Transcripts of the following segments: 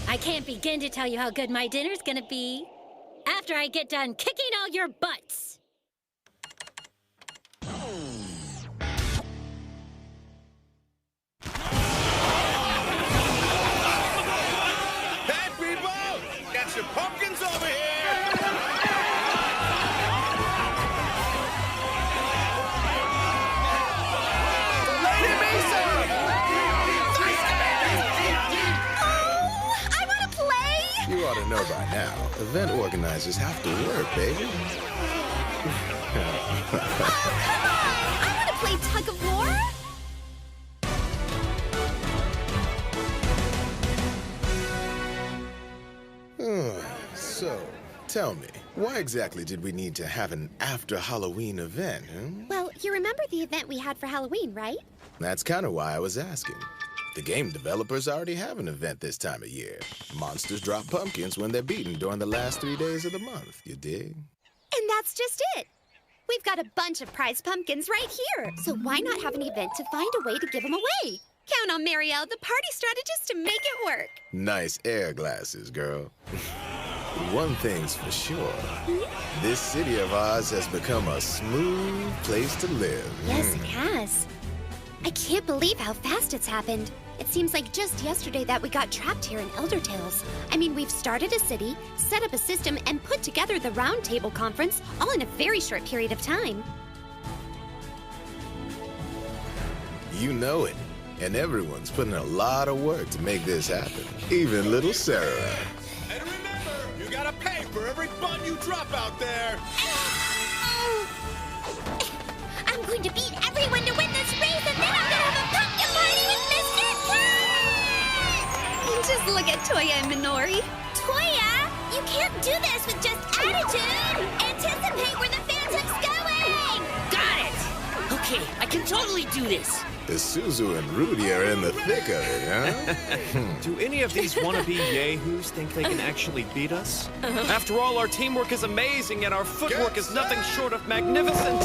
I can't begin to tell you how good my dinner's gonna be after I get done kicking all your butts. Hey, people! Got some pumpkins over here! You ought to know by now, event organizers have to work, baby. I want to play tug of war. So, tell me, why exactly did we need to have an after-Halloween event, huh? Well, you remember the event we had for Halloween, right? That's kind of why I was asking. The game developers already have an event this time of year. Monsters drop pumpkins when they're beaten during the last 3 days of the month, you dig? And that's just it. We've got a bunch of prize pumpkins right here. So why not have an event to find a way to give them away? Count on Marielle, the party strategist, to make it work. Nice air glasses, girl. One thing's for sure. This city of ours has become a smooth place to live. Yes, it has. I can't believe how fast it's happened. It seems like just yesterday that we got trapped here in Elder Tales. I mean, we've started a city, set up a system, and put together the Round Table Conference all in a very short period of time. You know it. And everyone's putting a lot of work to make this happen. Even little Sarah. And remember, you gotta pay for every bun you drop out there! I'm going to beat everyone to win this race, and then I'm gonna have a pumpkin party with Mr. Cat! Just look at Toya and Minori. Toya, you can't do this with just attitude! Anticipate where the phantom's going! Got it! Okay, I can totally do this. Isuzu and Rudy are in the thick of it, huh? Do any of these wannabe yahoos think they can actually beat us? After all, our teamwork is amazing and our footwork is nothing short of magnificent.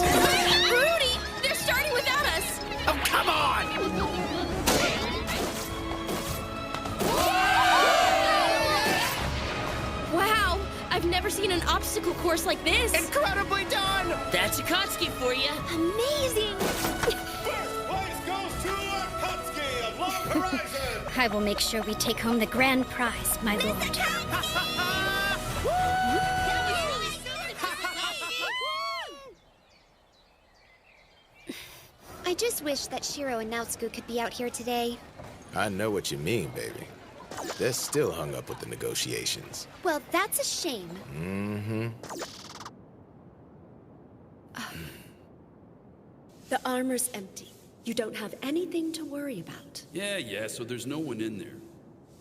Rudy, they're starting without us! Oh, come on! Wow, I've never seen an obstacle course like this. Incredibly done! That's Akatsuki for you. Amazing! Place goes to Akatsuki of Long Horizon! I will make sure we take home the grand prize, my lord. I just wish that Shiro and Naotsuku could be out here today. I know what you mean, baby. They're still hung up with the negotiations. Well, that's a shame. Mm-hmm. The armor's empty. You don't have anything to worry about. Yeah, so there's no one in there.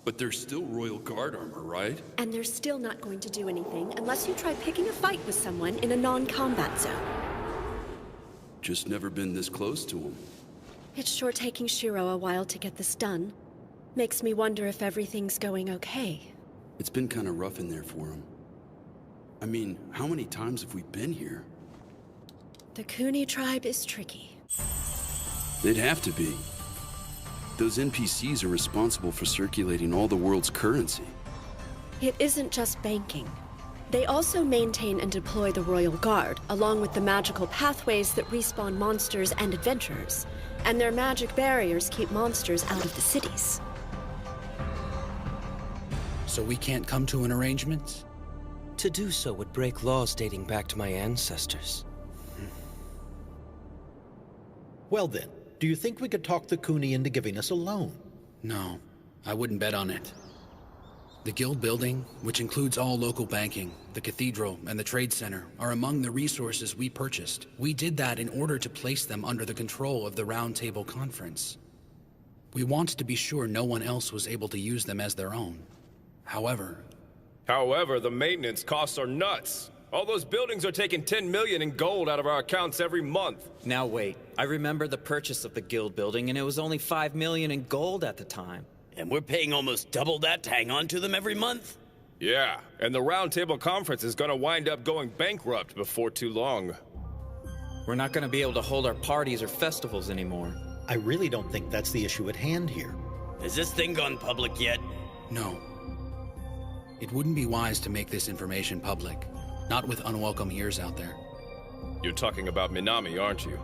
But there's still Royal Guard armor, right? And they're still not going to do anything unless you try picking a fight with someone in a non-combat zone. Just never been this close to him. It's sure taking Shiro a while to get this done. Makes me wonder if everything's going okay. It's been kind of rough in there for him. I mean, how many times have we been here? The Kuni tribe is tricky. They'd have to be. Those NPCs are responsible for circulating all the world's currency. It isn't just banking. They also maintain and deploy the Royal Guard, along with the magical pathways that respawn monsters and adventurers. And their magic barriers keep monsters out of the cities. So we can't come to an arrangement? To do so would break laws dating back to my ancestors. Well then, do you think we could talk the Kuni into giving us a loan? No, I wouldn't bet on it. The guild building, which includes all local banking, the cathedral, and the trade center, are among the resources we purchased. We did that in order to place them under the control of the Round Table Conference. We wanted to be sure no one else was able to use them as their own. However, the maintenance costs are nuts. All those buildings are taking 10 million in gold out of our accounts every month. Now wait, I remember the purchase of the guild building and it was only 5 million in gold at the time. And we're paying almost double that to hang on to them every month? Yeah, and the Round Table Conference is gonna wind up going bankrupt before too long. We're not gonna be able to hold our parties or festivals anymore. I really don't think that's the issue at hand here. Has this thing gone public yet? no. It wouldn't be wise to make this information public, not with unwelcome ears out there. You're talking about Minami, aren't you?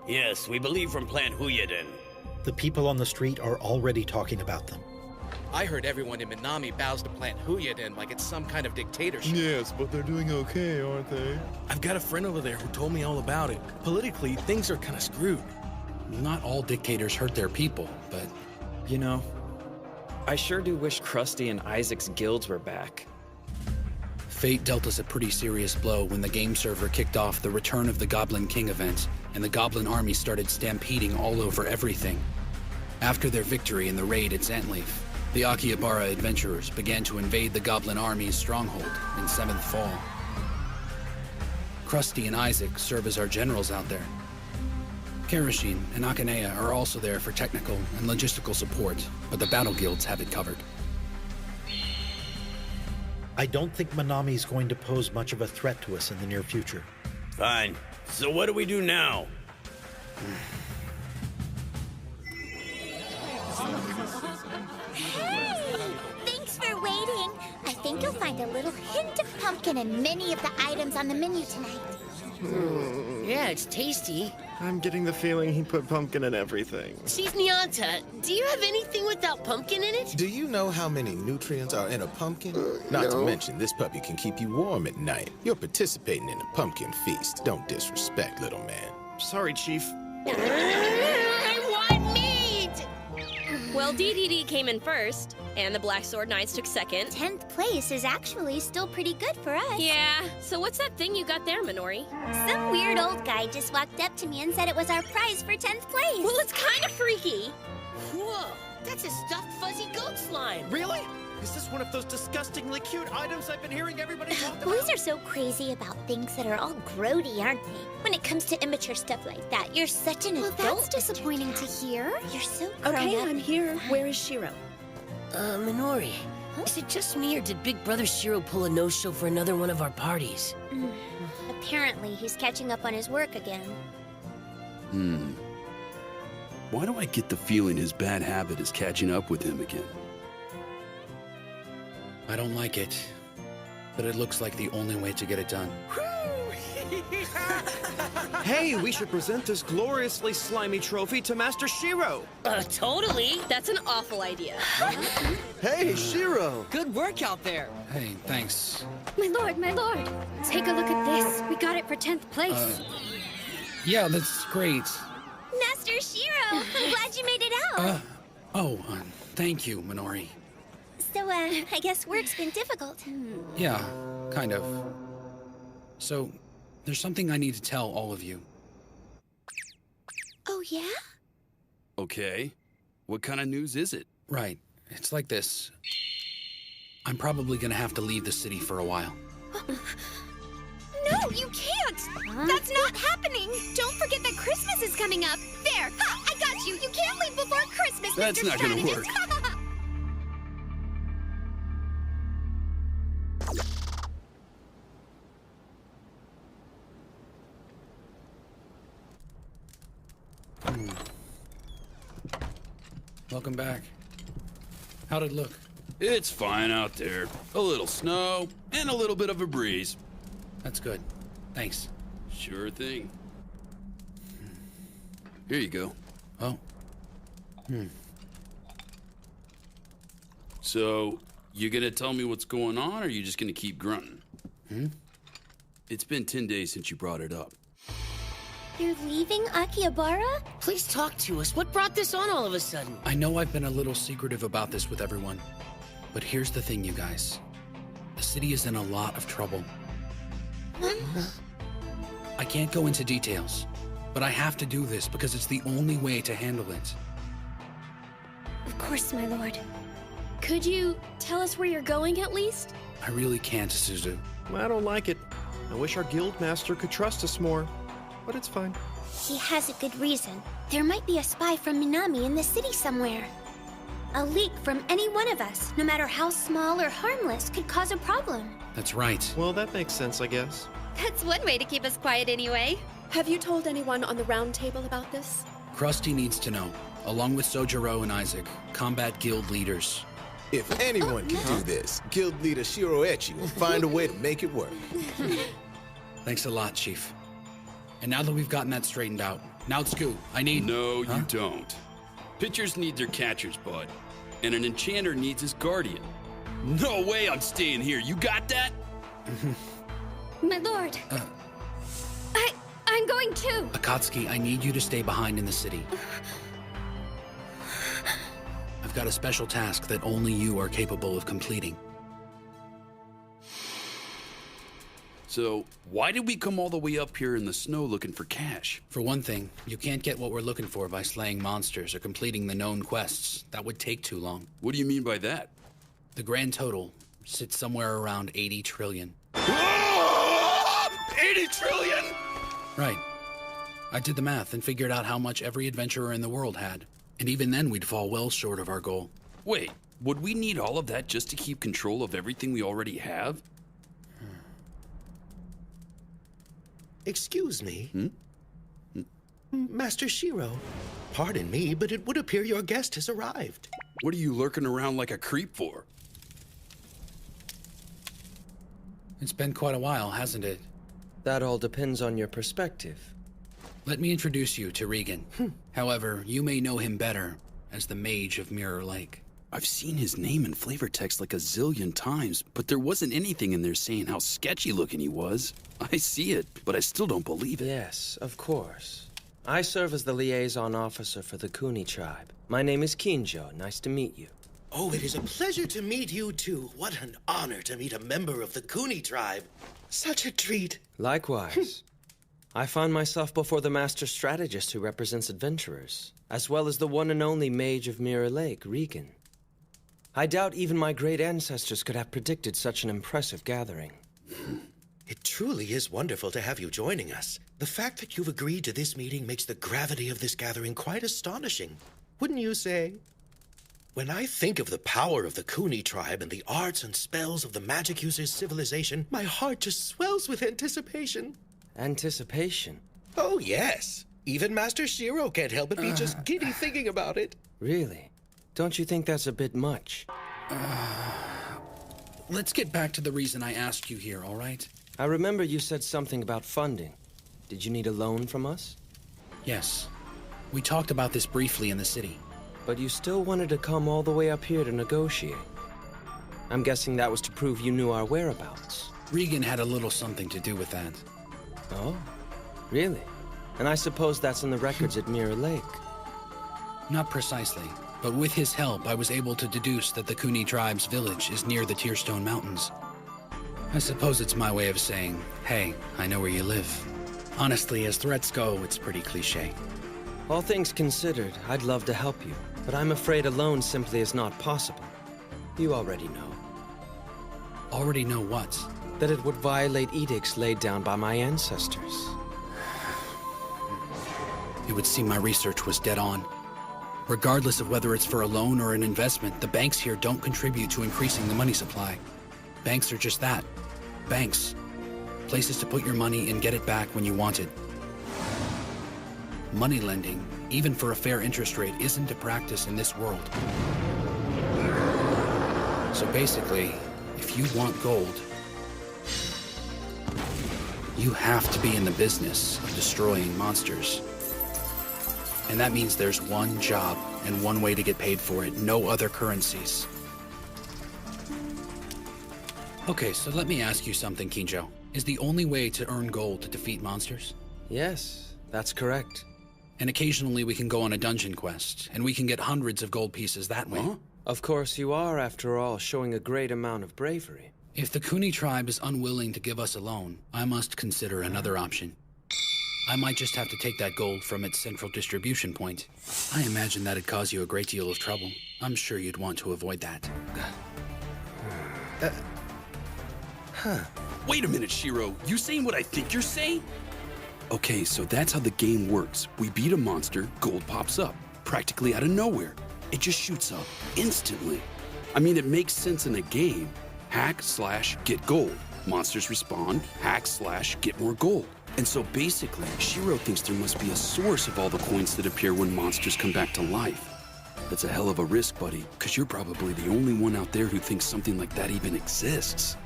Yes, we believe from Plant Huyeden. The people on the street are already talking about them. I heard everyone in Minami bows to Plant Huyeden like it's some kind of dictatorship. Yes, but they're doing okay, aren't they? I've got a friend over there who told me all about it. Politically, things are kind of screwed. Not all dictators hurt their people, but... You know, I sure do wish Krusty and Isaac's guilds were back. Fate dealt us a pretty serious blow when the game server kicked off the Return of the Goblin King event, and the Goblin army started stampeding all over everything. After their victory in the raid at Zantleaf, the Akihabara adventurers began to invade the Goblin army's stronghold in 7th Fall. Krusty and Isaac serve as our generals out there. Karashin and Akanea are also there for technical and logistical support, but the battle guilds have it covered. I don't think Minami's going to pose much of a threat to us in the near future. Fine. So what do we do now? Thanks for waiting. I think you'll find a little hint of pumpkin in many of the items on the menu tonight. Yeah, it's tasty. I'm getting the feeling he put pumpkin in everything. Chief Nyanta, do you have anything without pumpkin in it? Do you know how many nutrients are in a pumpkin? Not to mention, this puppy can keep you warm at night. You're participating in a pumpkin feast. Don't disrespect, little man. Sorry, Chief. I want meat! Well, DDD came in first, and the Black Sword Knights took second. 10th place is actually still pretty good for us. Yeah, so what's that thing you got there, Minori? Some weird old guy just walked up to me and said it was our prize for 10th place. Well, it's kind of freaky. Whoa, that's a stuffed fuzzy goat slime. Really? Is this one of those disgustingly cute items I've been hearing everybody talk about? Boys are so crazy about things that are all grody, aren't they? When it comes to immature stuff like that, you're such an adult. Well, that's disappointing to hear. You're so grown Okay, up. I'm here. Where is Shiro? Minori, is it just me or did Big Brother Shiro pull a no-show for another one of our parties? Apparently, he's catching up on his work again. Why do I get the feeling his bad habit is catching up with him again? I don't like it, but it looks like the only way to get it done. Hey, we should present this gloriously slimy trophy to Master Shiro. Totally. That's an awful idea. Hey, Shiro. Good work out there. Hey, thanks. My lord, take a look at this. We got it for 10th place. Yeah, that's great. Master Shiro, I'm glad you made it out. Thank you, Minori. So, I guess work's been difficult. Yeah, kind of. So, there's something I need to tell all of you. Oh, yeah? Okay. What kind of news is it? Right. It's like this. I'm probably gonna have to leave the city for a while. No, you can't! That's not happening! Don't forget that Christmas is coming up! There! Ha! I got you! You can't leave before Christmas, That's Mr. not gonna Strategist. work. Welcome back. How'd it look? It's fine out there. A little snow and a little bit of a breeze. That's good. Thanks. Sure thing. Here you go. Oh. So, you gonna tell me what's going on, or are you just gonna keep grunting? It's been 10 days since you brought it up. You're leaving Akihabara? Please talk to us. What brought this on all of a sudden? I know I've been a little secretive about this with everyone, but here's the thing, you guys. The city is in a lot of trouble. I can't go into details, but I have to do this because it's the only way to handle it. Of course, my lord. Could you tell us where you're going at least? I really can't, Suzu. I don't like it. I wish our guild master could trust us more, but it's fine. He has a good reason. There might be a spy from Minami in the city somewhere. A leak from any one of us, no matter how small or harmless, could cause a problem. That's right. Well, that makes sense, I guess. That's one way to keep us quiet anyway. Have you told anyone on the round table about this? Krusty needs to know, along with Sojiro and Isaac, combat guild leaders. If anyone can do this, Guild Leader Shiroechi will find a way to make it work. Thanks a lot, Chief. And now that we've gotten that straightened out, now it's Scoot. I need... No, you don't. Pitchers need their catchers, bud. And an enchanter needs his guardian. No way I'm staying here. You got that? My lord. I'm going too. Akatsuki, I need you to stay behind in the city. I've got a special task that only you are capable of completing. So, why did we come all the way up here in the snow looking for cash? For one thing, you can't get what we're looking for by slaying monsters or completing the known quests. That would take too long. What do you mean by that? The grand total sits somewhere around 80 trillion. 80 trillion?! Right. I did the math and figured out how much every adventurer in the world had. And even then, we'd fall well short of our goal. Wait, would we need all of that just to keep control of everything we already have? Excuse me? Master Shiro, pardon me, but it would appear your guest has arrived. What are you lurking around like a creep for? It's been quite a while, hasn't it? That all depends on your perspective. Let me introduce you to Regan. However, you may know him better as the Mage of Mirror Lake. I've seen his name in flavor text like a zillion times, but there wasn't anything in there saying how sketchy looking he was. I see it, but I still don't believe it. Yes, of course. I serve as the liaison officer for the Kuni tribe. My name is Kinjo. Nice to meet you. Oh, it is a pleasure to meet you too. What an honor to meet a member of the Kuni tribe. Such a treat. Likewise. I find myself before the master strategist who represents adventurers, as well as the one and only Mage of Mirror Lake, Regan. I doubt even my great ancestors could have predicted such an impressive gathering. It truly is wonderful to have you joining us. The fact that you've agreed to this meeting makes the gravity of this gathering quite astonishing. Wouldn't you say? When I think of the power of the Kuni tribe and the arts and spells of the magic user's civilization, my heart just swells with anticipation. Anticipation? Oh, yes. Even Master Shiro can't help but be just giddy thinking about it. Really? Don't you think that's a bit much? Let's get back to the reason I asked you here, all right? I remember you said something about funding. Did you need a loan from us? Yes. We talked about this briefly in the city. But you still wanted to come all the way up here to negotiate. I'm guessing that was to prove you knew our whereabouts. Regan had a little something to do with that. Oh, really? And I suppose that's in the records at Mirror Lake. Not precisely, but with his help, I was able to deduce that the Kuni tribe's village is near the Tearstone Mountains. I suppose it's my way of saying, hey, I know where you live. Honestly, as threats go, it's pretty cliché. All things considered, I'd love to help you, but I'm afraid alone simply is not possible. You already know. Already know what? That it would violate edicts laid down by my ancestors. It would seem my research was dead on. Regardless of whether it's for a loan or an investment, the banks here don't contribute to increasing the money supply. Banks are just that. Banks. Places to put your money and get it back when you want it. Money lending, even for a fair interest rate, isn't a practice in this world. So basically, if you want gold, you have to be in the business of destroying monsters. And that means there's one job and one way to get paid for it, no other currencies. Okay, so let me ask you something, Kinjo. Is the only way to earn gold to defeat monsters? Yes, that's correct. And occasionally we can go on a dungeon quest, and we can get hundreds of gold pieces that way. Huh? Of course you are, after all, showing a great amount of bravery. If the Kuni tribe is unwilling to give us a loan, I must consider another option. I might just have to take that gold from its central distribution point. I imagine that'd cause you a great deal of trouble. I'm sure you'd want to avoid that. Wait a minute, Shiro. You saying what I think you're saying? Okay, so that's how the game works. We beat a monster, gold pops up, practically out of nowhere. It just shoots up, instantly. I mean, it makes sense in a game. Hack/get gold. Monsters respawn, hack/get more gold. And so basically, Shiro thinks there must be a source of all the coins that appear when monsters come back to life. That's a hell of a risk, buddy, because you're probably the only one out there who thinks something like that even exists.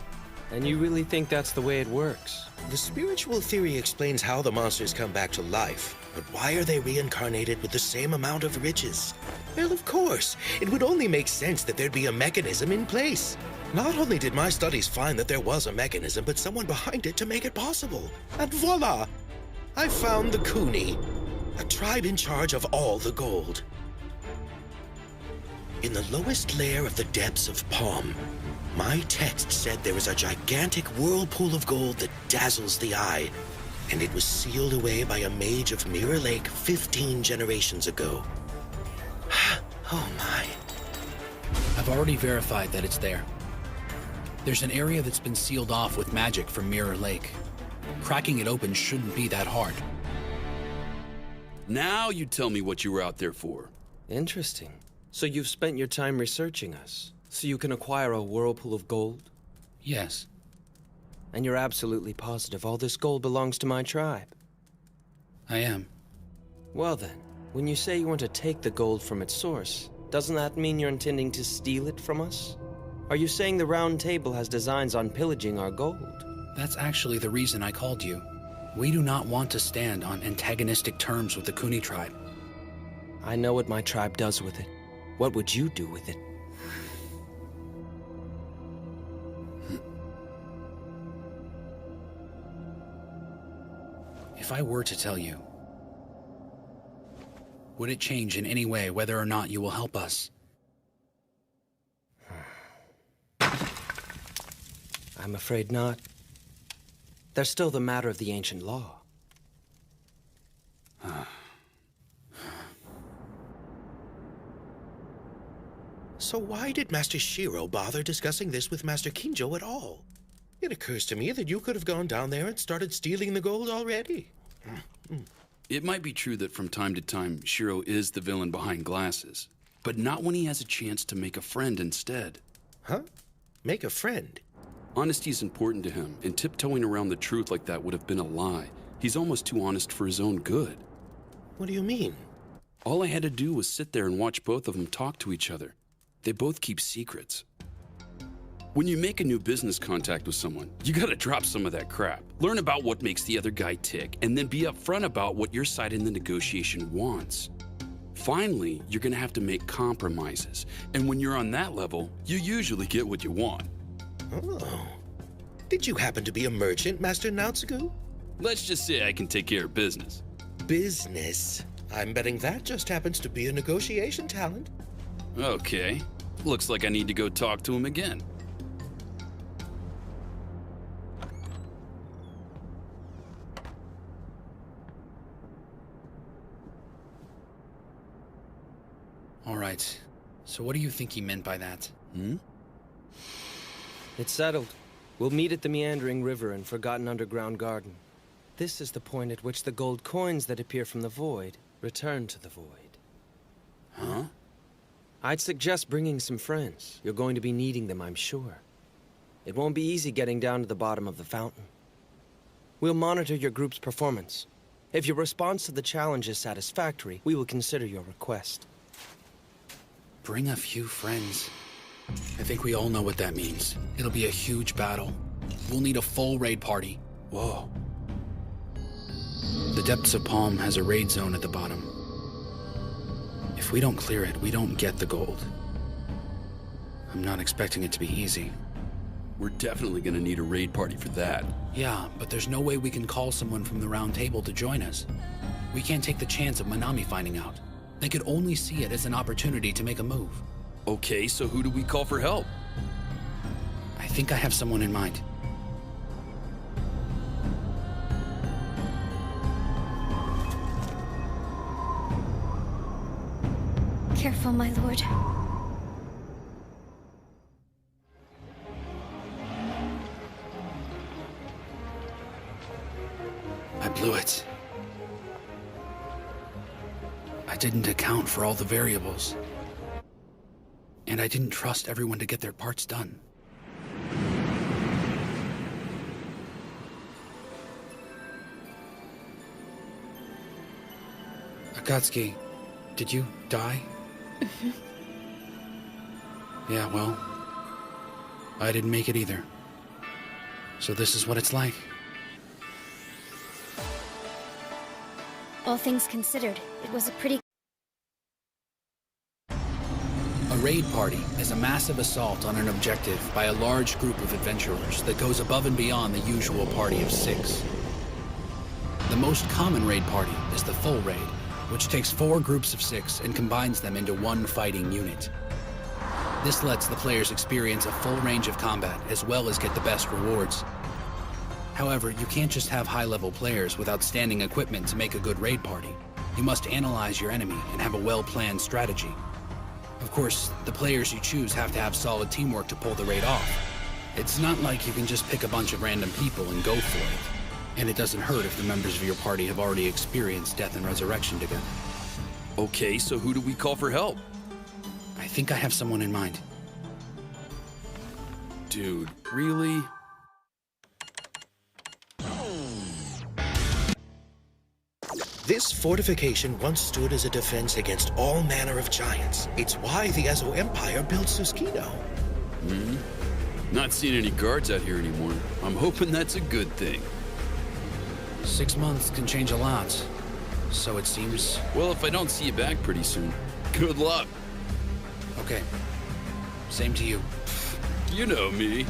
And you really think that's the way it works? The spiritual theory explains how the monsters come back to life, but why are they reincarnated with the same amount of riches? Well, of course. It would only make sense that there'd be a mechanism in place. Not only did my studies find that there was a mechanism, but someone behind it to make it possible. And voila! I found the Kuni, a tribe in charge of all the gold. In the lowest layer of the depths of Palm, my text said there is a gigantic whirlpool of gold that dazzles the eye, and it was sealed away by a mage of Mirror Lake 15 generations ago. Oh my. I've already verified that it's there. There's an area that's been sealed off with magic from Mirror Lake. Cracking it open shouldn't be that hard. Now you tell me what you were out there for. Interesting. So you've spent your time researching us, so you can acquire a whirlpool of gold? Yes. And you're absolutely positive all this gold belongs to my tribe? I am. Well then, when you say you want to take the gold from its source, doesn't that mean you're intending to steal it from us? Are you saying the Round Table has designs on pillaging our gold? That's actually the reason I called you. We do not want to stand on antagonistic terms with the Kuni tribe. I know what my tribe does with it. What would you do with it? If I were to tell you, would it change in any way whether or not you will help us? I'm afraid not. There's still the matter of the ancient law. So why did Master Shiro bother discussing this with Master Kinjo at all? It occurs to me that you could have gone down there and started stealing the gold already. It might be true that from time to time, Shiro is the villain behind glasses, but not when he has a chance to make a friend instead. Huh? Make a friend? Honesty is important to him, and tiptoeing around the truth like that would have been a lie. He's almost too honest for his own good. What do you mean? All I had to do was sit there and watch both of them talk to each other. They both keep secrets. When you make a new business contact with someone, you gotta drop some of that crap. Learn about what makes the other guy tick, and then be upfront about what your side in the negotiation wants. Finally, you're gonna have to make compromises, and when you're on that level, you usually get what you want. Oh. Did you happen to be a merchant, Master Naotsugu? Let's just say I can take care of business. Business? I'm betting that just happens to be a negotiation talent. Okay. Looks like I need to go talk to him again. All right. So what do you think he meant by that? It's settled. We'll meet at the meandering river and Forgotten Underground Garden. This is the point at which the gold coins that appear from the void return to the void. Huh? I'd suggest bringing some friends. You're going to be needing them, I'm sure. It won't be easy getting down to the bottom of the fountain. We'll monitor your group's performance. If your response to the challenge is satisfactory, we will consider your request. Bring a few friends. I think we all know what that means. It'll be a huge battle. We'll need a full raid party. Whoa. The depths of Palm has a raid zone at the bottom. If we don't clear it, we don't get the gold. I'm not expecting it to be easy. We're definitely gonna need a raid party for that. Yeah, but there's no way we can call someone from the Round Table to join us. We can't take the chance of Minami finding out. They could only see it as an opportunity to make a move. Okay, so who do we call for help? I think I have someone in mind. Careful, my lord. I blew it. I didn't account for all the variables. And I didn't trust everyone to get their parts done. Akatsuki, did you die? Yeah, well, I didn't make it either. So this is what it's like. All things considered, it was a pretty... A raid party is a massive assault on an objective by a large group of adventurers that goes above and beyond the usual party of 6. The most common raid party is the full raid, which takes 4 groups of 6 and combines them into one fighting unit. This lets the players experience a full range of combat as well as get the best rewards. However, you can't just have high-level players with outstanding equipment to make a good raid party. You must analyze your enemy and have a well-planned strategy. Of course, the players you choose have to have solid teamwork to pull the raid off. It's not like you can just pick a bunch of random people and go for it. And it doesn't hurt if the members of your party have already experienced death and resurrection together. Okay, so who do we call for help? I think I have someone in mind. Dude, really? This fortification once stood as a defense against all manner of giants. It's why the Ezo Empire built Suskino. Not seeing any guards out here anymore. I'm hoping that's a good thing. 6 months can change a lot, so it seems. Well, if I don't see you back pretty soon, good luck. Okay. Same to you. You know me.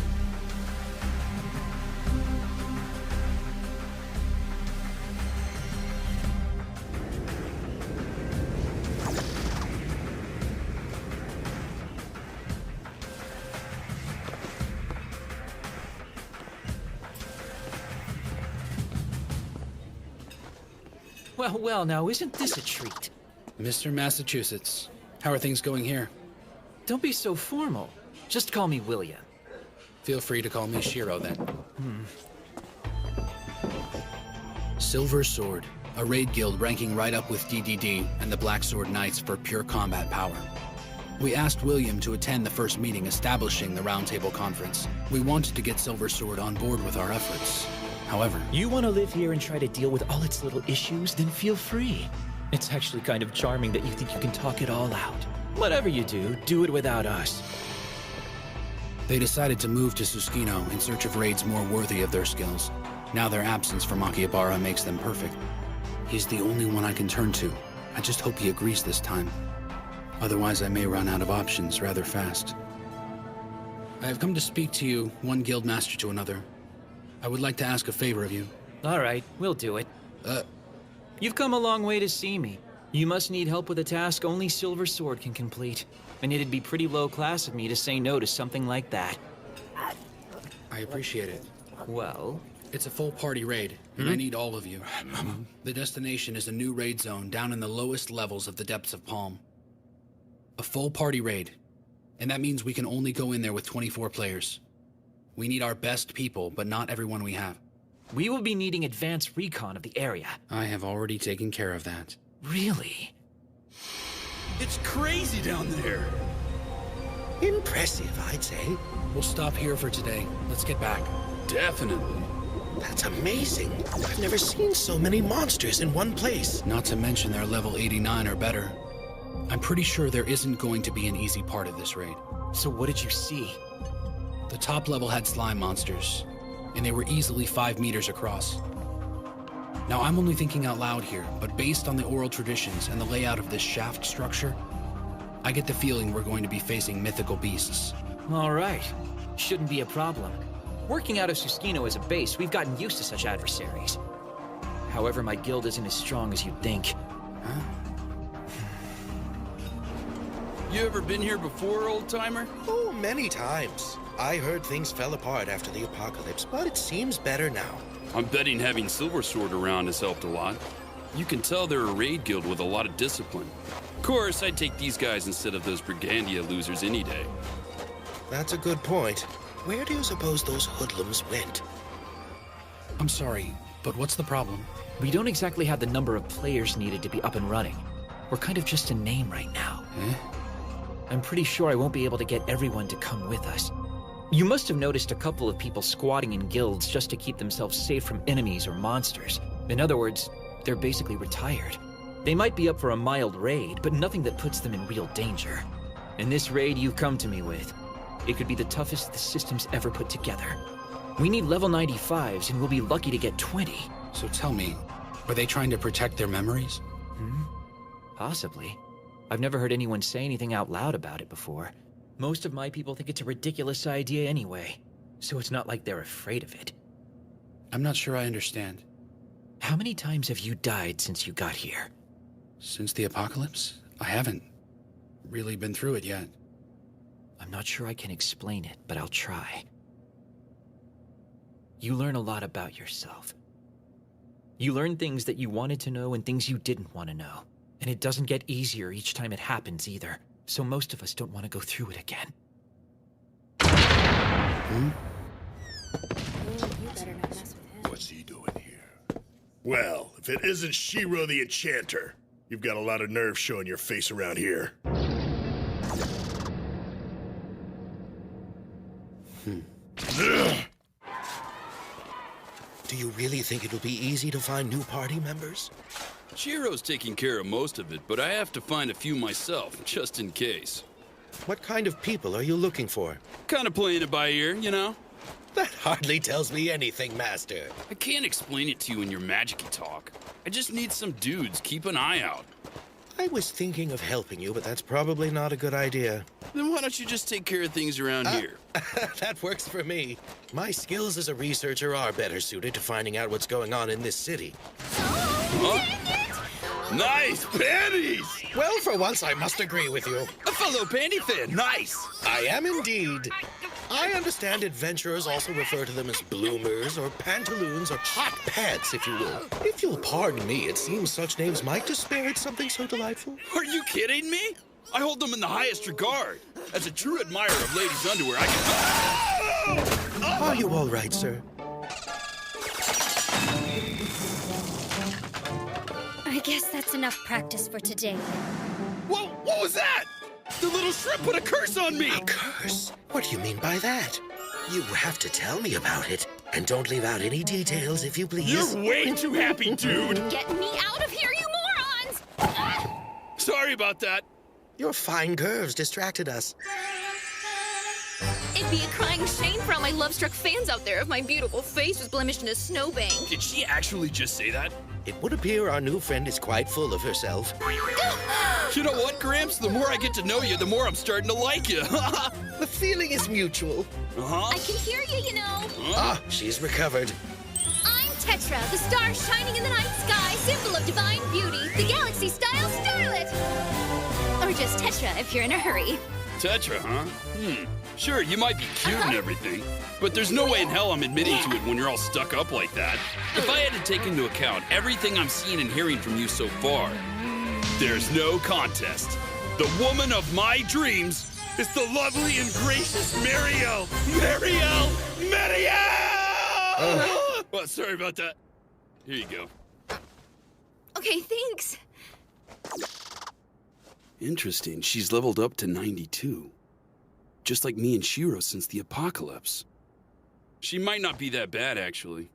Well, now isn't this a treat? Mr. Massachusetts, how are things going here? Don't be so formal. Just call me William. Feel free to call me Shiro then. Silver Sword, a raid guild ranking right up with DDD and the Black Sword Knights for pure combat power. We asked William to attend the first meeting establishing the Roundtable Conference. We wanted to get Silver Sword on board with our efforts. However, you want to live here and try to deal with all its little issues, then feel free. It's actually kind of charming that you think you can talk it all out. Whatever you do it without us. They decided to move to Suskino in search of raids more worthy of their skills. Now their absence from Akihabara makes them perfect. He's the only one I can turn to. I just hope he agrees this time. Otherwise, I may run out of options rather fast. I have come to speak to you, one guild master to another. I would like to ask a favor of you. All right, we'll do it. You've come a long way to see me. You must need help with a task only Silver Sword can complete. And it'd be pretty low class of me to say no to something like that. I appreciate it. Well? It's a full party raid, and I need all of you. The destination is a new raid zone down in the lowest levels of the depths of Palm. A full party raid, and that means we can only go in there with 24 players. We need our best people, but not everyone we have. We will be needing advanced recon of the area. I have already taken care of that. Really? It's crazy down there. Impressive, I'd say. We'll stop here for today. Let's get back. Definitely. That's amazing. I've never seen so many monsters in one place. Not to mention they're level 89 or better. I'm pretty sure there isn't going to be an easy part of this raid. So what did you see? The top level had slime monsters, and they were easily 5 meters across. Now, I'm only thinking out loud here, but based on the oral traditions and the layout of this shaft structure, I get the feeling we're going to be facing mythical beasts. All right. Shouldn't be a problem. Working out of Suskino as a base, we've gotten used to such adversaries. However, my guild isn't as strong as you'd think. Huh? You ever been here before, old-timer? Oh, many times. I heard things fell apart after the apocalypse, but it seems better now. I'm betting having Silver Sword around has helped a lot. You can tell they're a raid guild with a lot of discipline. Of course, I'd take these guys instead of those Brigandia losers any day. That's a good point. Where do you suppose those hoodlums went? I'm sorry, but what's the problem? We don't exactly have the number of players needed to be up and running. We're kind of just a name right now. I'm pretty sure I won't be able to get everyone to come with us. You must have noticed a couple of people squatting in guilds just to keep themselves safe from enemies or monsters. In other words, they're basically retired. They might be up for a mild raid, but nothing that puts them in real danger. And this raid you've come to me with, it could be the toughest the system's ever put together. We need level 95s, and we'll be lucky to get 20. So tell me, were they trying to protect their memories? Possibly. I've never heard anyone say anything out loud about it before. Most of my people think it's a ridiculous idea anyway, so it's not like they're afraid of it. I'm not sure I understand. How many times have you died since you got here? Since the apocalypse? I haven't really been through it yet. I'm not sure I can explain it, but I'll try. You learn a lot about yourself. You learn things that you wanted to know and things you didn't want to know. And it doesn't get easier each time it happens either, so most of us don't want to go through it again. What's he doing here? Well, if it isn't Shiro the Enchanter, you've got a lot of nerve showing your face around here. Do you really think it'll be easy to find new party members? Shiro's taking care of most of it, but I have to find a few myself, just in case. What kind of people are you looking for? Kind of playing it by ear, you know? That hardly tells me anything, Master. I can't explain it to you in your magic-y talk. I just need some dudes. Keep an eye out. I was thinking of helping you, but that's probably not a good idea. Then why don't you just take care of things around here? That works for me. My skills as a researcher are better suited to finding out what's going on in this city. Nice panties! Well, for once, I must agree with you. A fellow panty fan, nice! I am indeed. I understand adventurers also refer to them as bloomers or pantaloons or hot pants, if you will. If you'll pardon me, it seems such names might disparage something so delightful. Are you kidding me? I hold them in the highest regard. As a true admirer of ladies' underwear, I can... Are you all right, sir? I guess that's enough practice for today. Whoa, what was that? The little shrimp put a curse on me! A curse? What do you mean by that? You have to tell me about it. And don't leave out any details, if you please. You're way too happy, dude! Get me out of here, you morons! Sorry about that. Your fine curves distracted us. It'd be a crying shame for all my love-struck fans out there if my beautiful face was blemished in a snowbank. Did she actually just say that? It would appear our new friend is quite full of herself. You know what, Gramps? The more I get to know you, the more I'm starting to like you. The feeling is mutual. I can hear you, you know. Ah, she's recovered. I'm Tetra, the star shining in the night sky, symbol of divine beauty, the galaxy-style starlet. Or just Tetra if you're in a hurry. Tetra, huh? Sure, you might be cute and everything, but there's no way in hell I'm admitting to it when you're all stuck up like that. If I had to take into account everything I'm seeing and hearing from you so far, there's no contest. The woman of my dreams is the lovely and gracious Mariel! Well, sorry about that. Here you go. Okay, thanks. Interesting. She's leveled up to 92. Just like me and Shiro since the apocalypse. She might not be that bad, actually.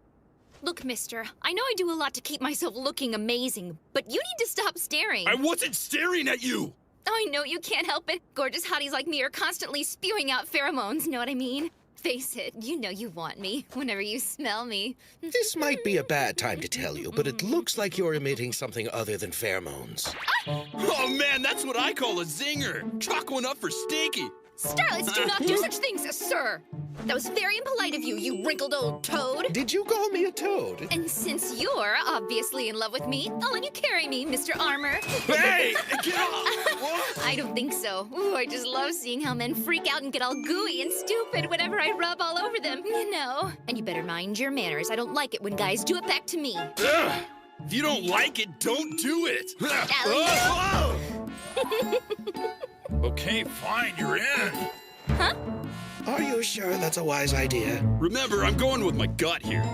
Look, mister, I know I do a lot to keep myself looking amazing, but you need to stop staring. I wasn't staring at you! I know you can't help it. Gorgeous hotties like me are constantly spewing out pheromones, know what I mean? Face it, you know you want me whenever you smell me. This might be a bad time to tell you, but it looks like you're emitting something other than pheromones. Oh man, that's what I call a zinger! Chalk one up for Stinky! Starlets do not do such things, sir! That was very impolite of you, you wrinkled old toad! Did you call me a toad? And since you're obviously in love with me, I'll let you carry me, Mr. Armor. Hey! Get off! What? I don't think so. Ooh, I just love seeing how men freak out and get all gooey and stupid whenever I rub all over them, you know. And you better mind your manners. I don't like it when guys do it back to me. Ugh. If you don't like it, don't do it! Okay, fine, you're in. Huh? Are you sure that's a wise idea? Remember, I'm going with my gut here.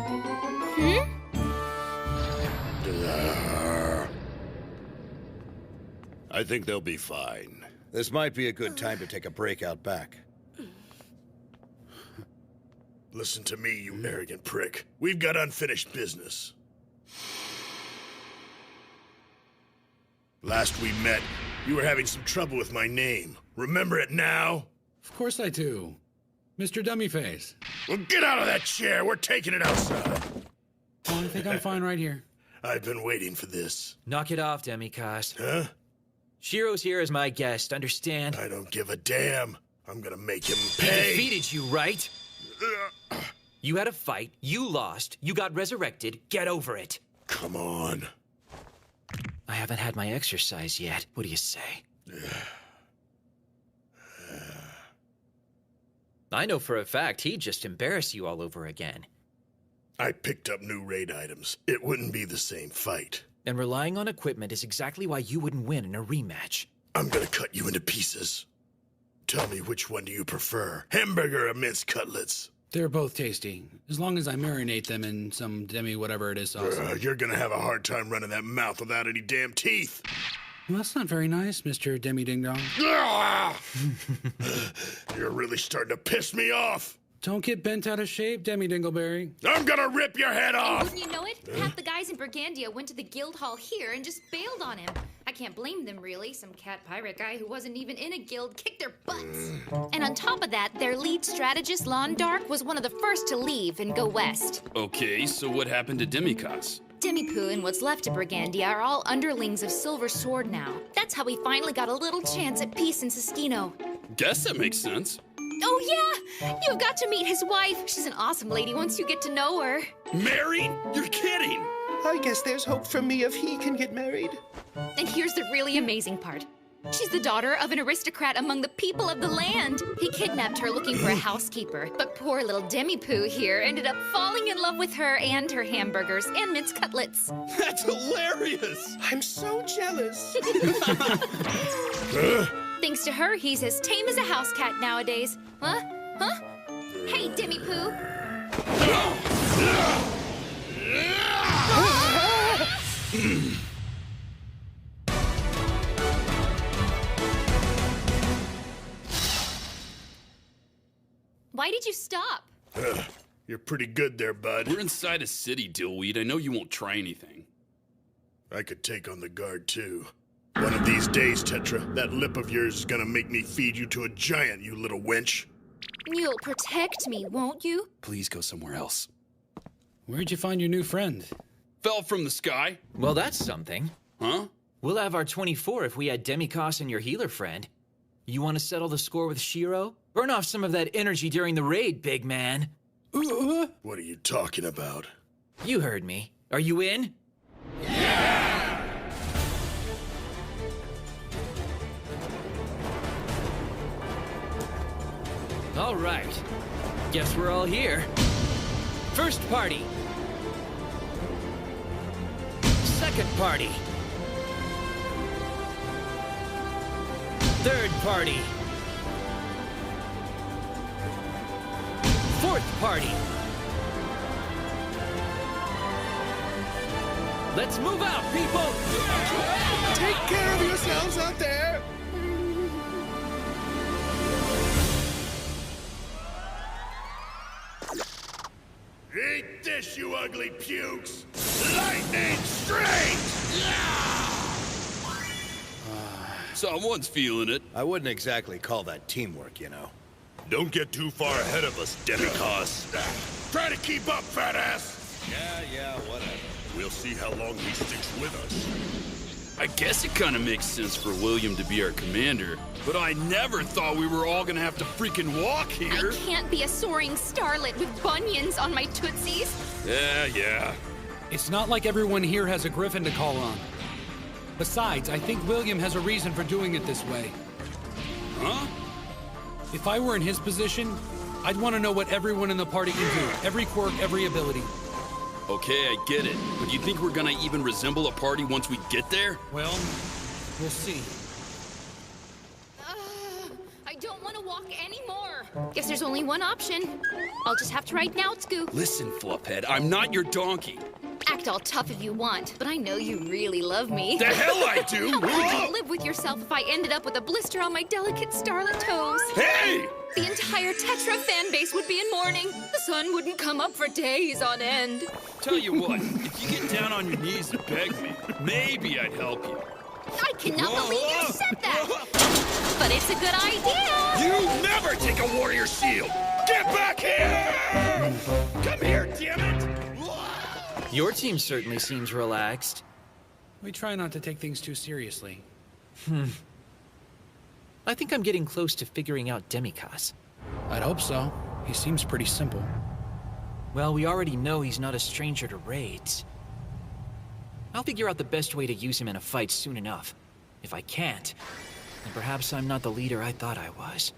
I think they'll be fine. This might be a good time to take a break out back. Listen to me, you arrogant prick. We've got unfinished business. Last we met, you were having some trouble with my name. Remember it now? Of course I do. Mr. Dummyface. Well, get out of that chair. We're taking it outside. Oh, I think I'm fine right here. I've been waiting for this. Knock it off, Demikos. Huh? Shiro's here as my guest, understand? I don't give a damn. I'm gonna make him He pay. defeated you, right? You had a fight, you lost, you got resurrected, get over it. Come on. I haven't had my exercise yet. What do you say? I know for a fact he'd just embarrass you all over again. I picked up new raid items. It wouldn't be the same fight. And relying on equipment is exactly why you wouldn't win in a rematch. I'm gonna cut you into pieces. Tell me, which one do you prefer? Hamburger or minced cutlets? They're both tasty, as long as I marinate them in some demi-whatever-it-is sauce. You're gonna have a hard time running that mouth without any damn teeth. Well, that's not very nice, Mr. Demi-Ding-Dong. You're really starting to piss me off. Don't get bent out of shape, Demi-Dingleberry. I'm gonna rip your head off! Wouldn't you know it? Half the guys in Brigandia went to the guild hall here and just bailed on him. I can't blame them, really. Some cat pirate guy who wasn't even in a guild kicked their butts. And on top of that, their lead strategist, Lon Dark, was one of the first to leave and go west. Okay, so what happened to Demikos? Demipoo and what's left of Brigandia are all underlings of Silver Sword now. That's how we finally got a little chance at peace in Sestino. Guess that makes sense. Oh yeah! You've got to meet his wife. She's an awesome lady once you get to know her. Married? You're kidding! I guess there's hope for me if he can get married. And here's the really amazing part. She's the daughter of an aristocrat among the people of the land. He kidnapped her looking for a housekeeper, but poor little Demipoo here ended up falling in love with her and her hamburgers and minced cutlets. That's hilarious! I'm so jealous. Thanks to her, he's as tame as a house cat nowadays. Huh? Huh? Hey, Demipoo. Why did you stop? You're pretty good there, bud. We're inside a city, Dillweed. I know you won't try anything. I could take on the guard, too. One of these days, Tetra, that lip of yours is gonna make me feed you to a giant, you little wench. You'll protect me, won't you? Please go somewhere else. Where'd you find your new friend? Fell from the sky. Well, that's something. Huh? We'll have our 24 if we had Demikos and your healer friend. You want to settle the score with Shiro? Burn off some of that energy during the raid, big man. What are you talking about? You heard me. Are you in? All right. Guess we're all here. First party. Second party. Third party. Fourth party. Let's move out, people! Take care of yourselves out there! Eat this, you ugly pukes! Lightning straight! Someone's feeling it. I wouldn't exactly call that teamwork, you know. Don't get too far ahead of us, Demikos. Try to keep up, fat ass! Yeah, whatever. We'll see how long he sticks with us. I guess it kind of makes sense for William to be our commander, but I never thought we were all gonna have to freaking walk here. I can't be a soaring starlet with bunions on my tootsies. Yeah. It's not like everyone here has a griffin to call on. Besides, I think William has a reason for doing it this way. Huh? If I were in his position, I'd want to know what everyone in the party can do. Every quirk, every ability. Okay, I get it. But do you think we're gonna even resemble a party once we get there? Well, we'll see. I don't want to walk anymore. Guess there's only one option. I'll just have to ride Nautsku. Listen, Fluffhead, I'm not your donkey. Act all tough if you want, but I know you really love me. The hell I do! How could you live with yourself if I ended up with a blister on my delicate starlet toes? Hey! The entire Tetra fan base would be in mourning. The sun wouldn't come up for days on end. Tell you what, if you get down on your knees and beg me, maybe I'd help you. I cannot believe you said that! But it's a good idea! You never take a warrior shield! Get back here! Come here, damn it! Your team certainly seems relaxed. We try not to take things too seriously. I think I'm getting close to figuring out Demikos. I'd hope so. He seems pretty simple. Well, we already know he's not a stranger to raids. I'll figure out the best way to use him in a fight soon enough. If I can't, then perhaps I'm not the leader I thought I was.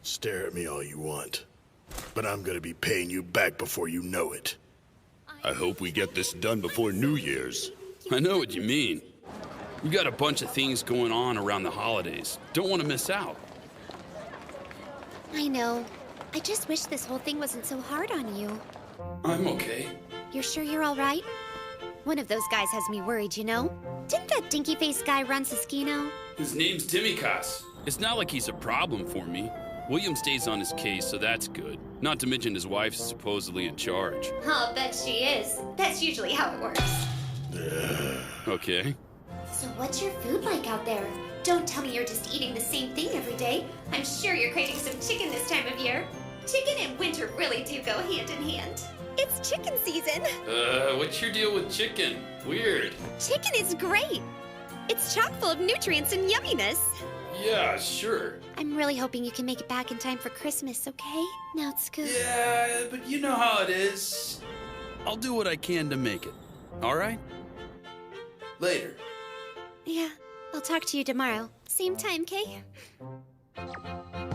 Stare at me all you want, but I'm gonna be paying you back before you know it. I hope we get this done before New Year's. I know what you mean. We got a bunch of things going on around the holidays. Don't want to miss out. I know. I just wish this whole thing wasn't so hard on you. I'm okay. You're sure you're all right? One of those guys has me worried, you know? Didn't that dinky-faced guy run Siskino? His name's Demikos. It's not like he's a problem for me. William stays on his case, so that's good. Not to mention his wife's supposedly in charge. I'll bet she is. That's usually how it works. Okay. So what's your food like out there? Don't tell me you're just eating the same thing every day. I'm sure you're craving some chicken this time of year. Chicken and winter really do go hand in hand. It's chicken season. What's your deal with chicken? Weird. Chicken is great. It's chock full of nutrients and yumminess. Yeah, sure. I'm really hoping you can make it back in time for Christmas, okay? Now it's good. Yeah, but you know how it is. I'll do what I can to make it. All right? Later. Yeah, I'll talk to you tomorrow. Same time, Kay?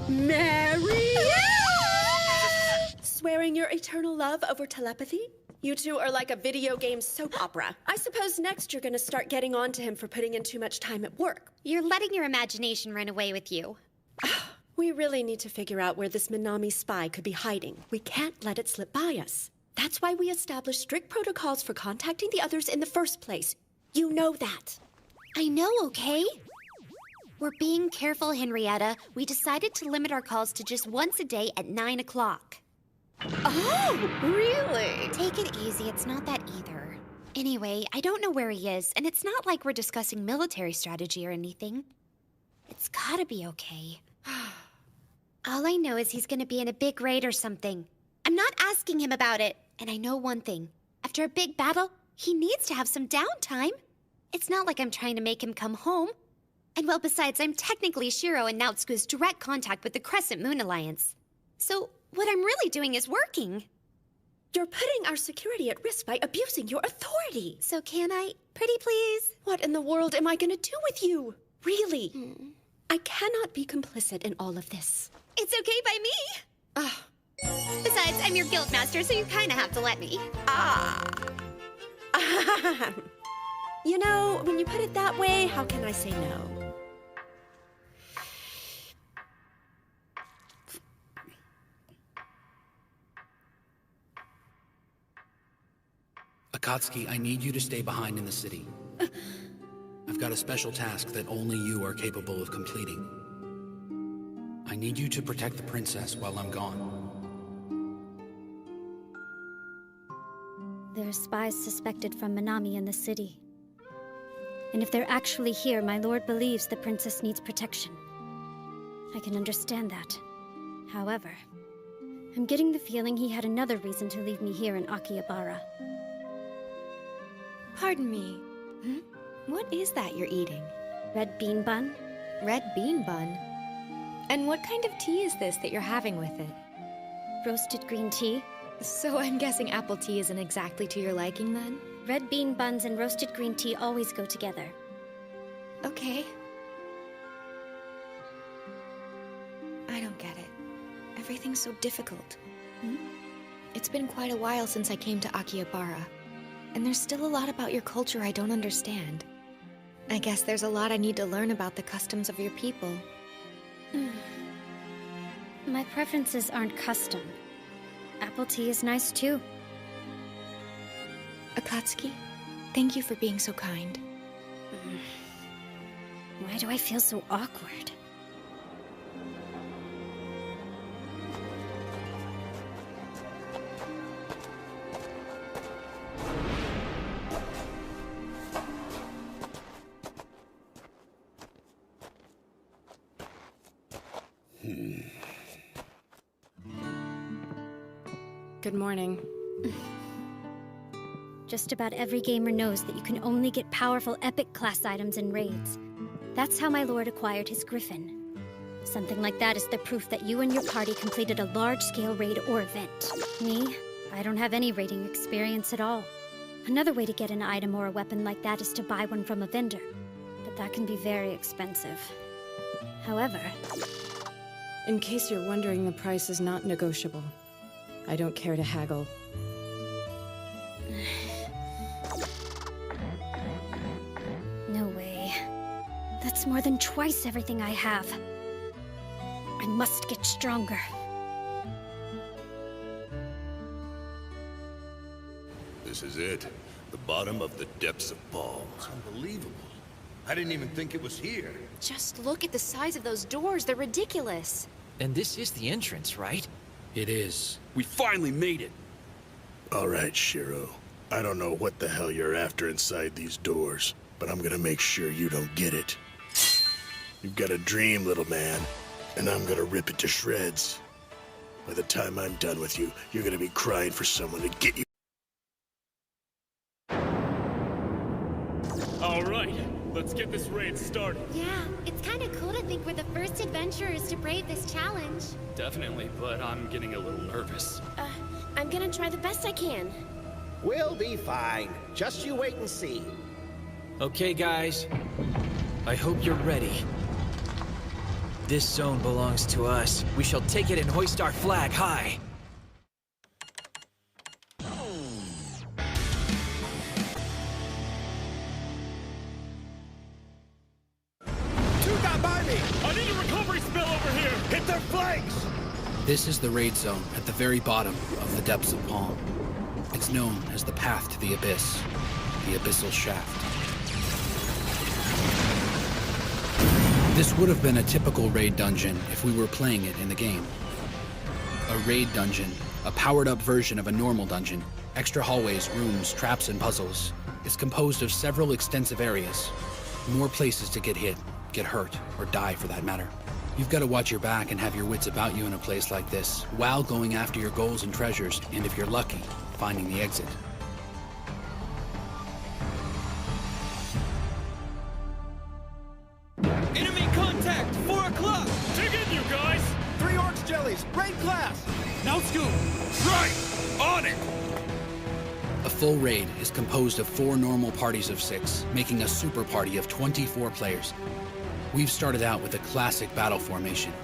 Mary! Swearing your eternal love over telepathy? You two are like a video game soap opera. I suppose next you're gonna start getting on to him for putting in too much time at work. You're letting your imagination run away with you. We really need to figure out where this Minami spy could be hiding. We can't let it slip by us. That's why we established strict protocols for contacting the others in the first place. You know that. I know, okay? We're being careful, Henrietta. We decided to limit our calls to just once a day at 9 o'clock. Oh, really? Take it easy, it's not that either. Anyway, I don't know where he is, and it's not like we're discussing military strategy or anything. It's gotta be okay. All I know is he's gonna be in a big raid or something. I'm not asking him about it, and I know one thing. After a big battle, he needs to have some downtime. It's not like I'm trying to make him come home. And well, besides, I'm technically Shiro and Naotsuku's direct contact with the Crescent Moon Alliance. So, what I'm really doing is working. You're putting our security at risk by abusing your authority. So can I, pretty please? What in the world am I gonna do with you? Really? I cannot be complicit in all of this. It's okay by me. Besides, I'm your guild master, so you kinda have to let me. You know, when you put it that way, how can I say no? Akatsuki, I need you to stay behind in the city. I've got a special task that only you are capable of completing. I need you to protect the princess while I'm gone. There are spies suspected from Minami in the city. And if they're actually here, my lord believes the princess needs protection. I can understand that. However, I'm getting the feeling he had another reason to leave me here in Akihabara. Pardon me. What is that you're eating? Red bean bun. Red bean bun? And what kind of tea is this that you're having with it? Roasted green tea. So I'm guessing apple tea isn't exactly to your liking then? Red bean buns and roasted green tea always go together. Okay. I don't get it. Everything's so difficult. It's been quite a while since I came to Akihabara, and there's still a lot about your culture I don't understand. I guess there's a lot I need to learn about the customs of your people. My preferences aren't custom. Apple tea is nice too. Akatsuki, thank you for being so kind. Why do I feel so awkward? Good morning. Just about every gamer knows that you can only get powerful epic class items in raids. That's how my lord acquired his griffin. Something like that is the proof that you and your party completed a large-scale raid or event. Me? I don't have any raiding experience at all. Another way to get an item or a weapon like that is to buy one from a vendor. But that can be very expensive. However... In case you're wondering, the price is not negotiable. I don't care to haggle. No way. That's more than twice everything I have. I must get stronger. This is it. The bottom of the depths of balls. Unbelievable. I didn't even think it was here. Just look at the size of those doors. They're ridiculous. And this is the entrance, right? It is. We finally made it. All right, Shiro. I don't know what the hell you're after inside these doors, but I'm gonna make sure you don't get it. You've got a dream, little man, and I'm gonna rip it to shreds. By the time I'm done with you, you're gonna be crying for someone to get you. All right, let's get this raid started. Yeah, it's kind of cool to think we're the first adventurers to brave this challenge. Definitely, but I'm getting a little nervous. I'm gonna try the best I can. We'll be fine. Just you wait and see. Okay, guys. I hope you're ready. This zone belongs to us. We shall take it and hoist our flag high. I need a recovery spell over here! Hit their flanks! This is the raid zone at the very bottom of the depths of Palm. It's known as the path to the abyss, the abyssal shaft. This would have been a typical raid dungeon if we were playing it in the game. A raid dungeon, a powered-up version of a normal dungeon, extra hallways, rooms, traps, and puzzles. It's composed of several extensive areas, more places to get hit, get hurt, or die for that matter. You've got to watch your back and have your wits about you in a place like this, while going after your goals and treasures, and if you're lucky, finding the exit. Enemy contact! 4 o'clock! Dig in, you guys! 3 orange jellies, raid class! Now scoop! Right! On it! A full raid is composed of 4 normal parties of 6, making a super party of 24 players. We've started out with a classic battle formation.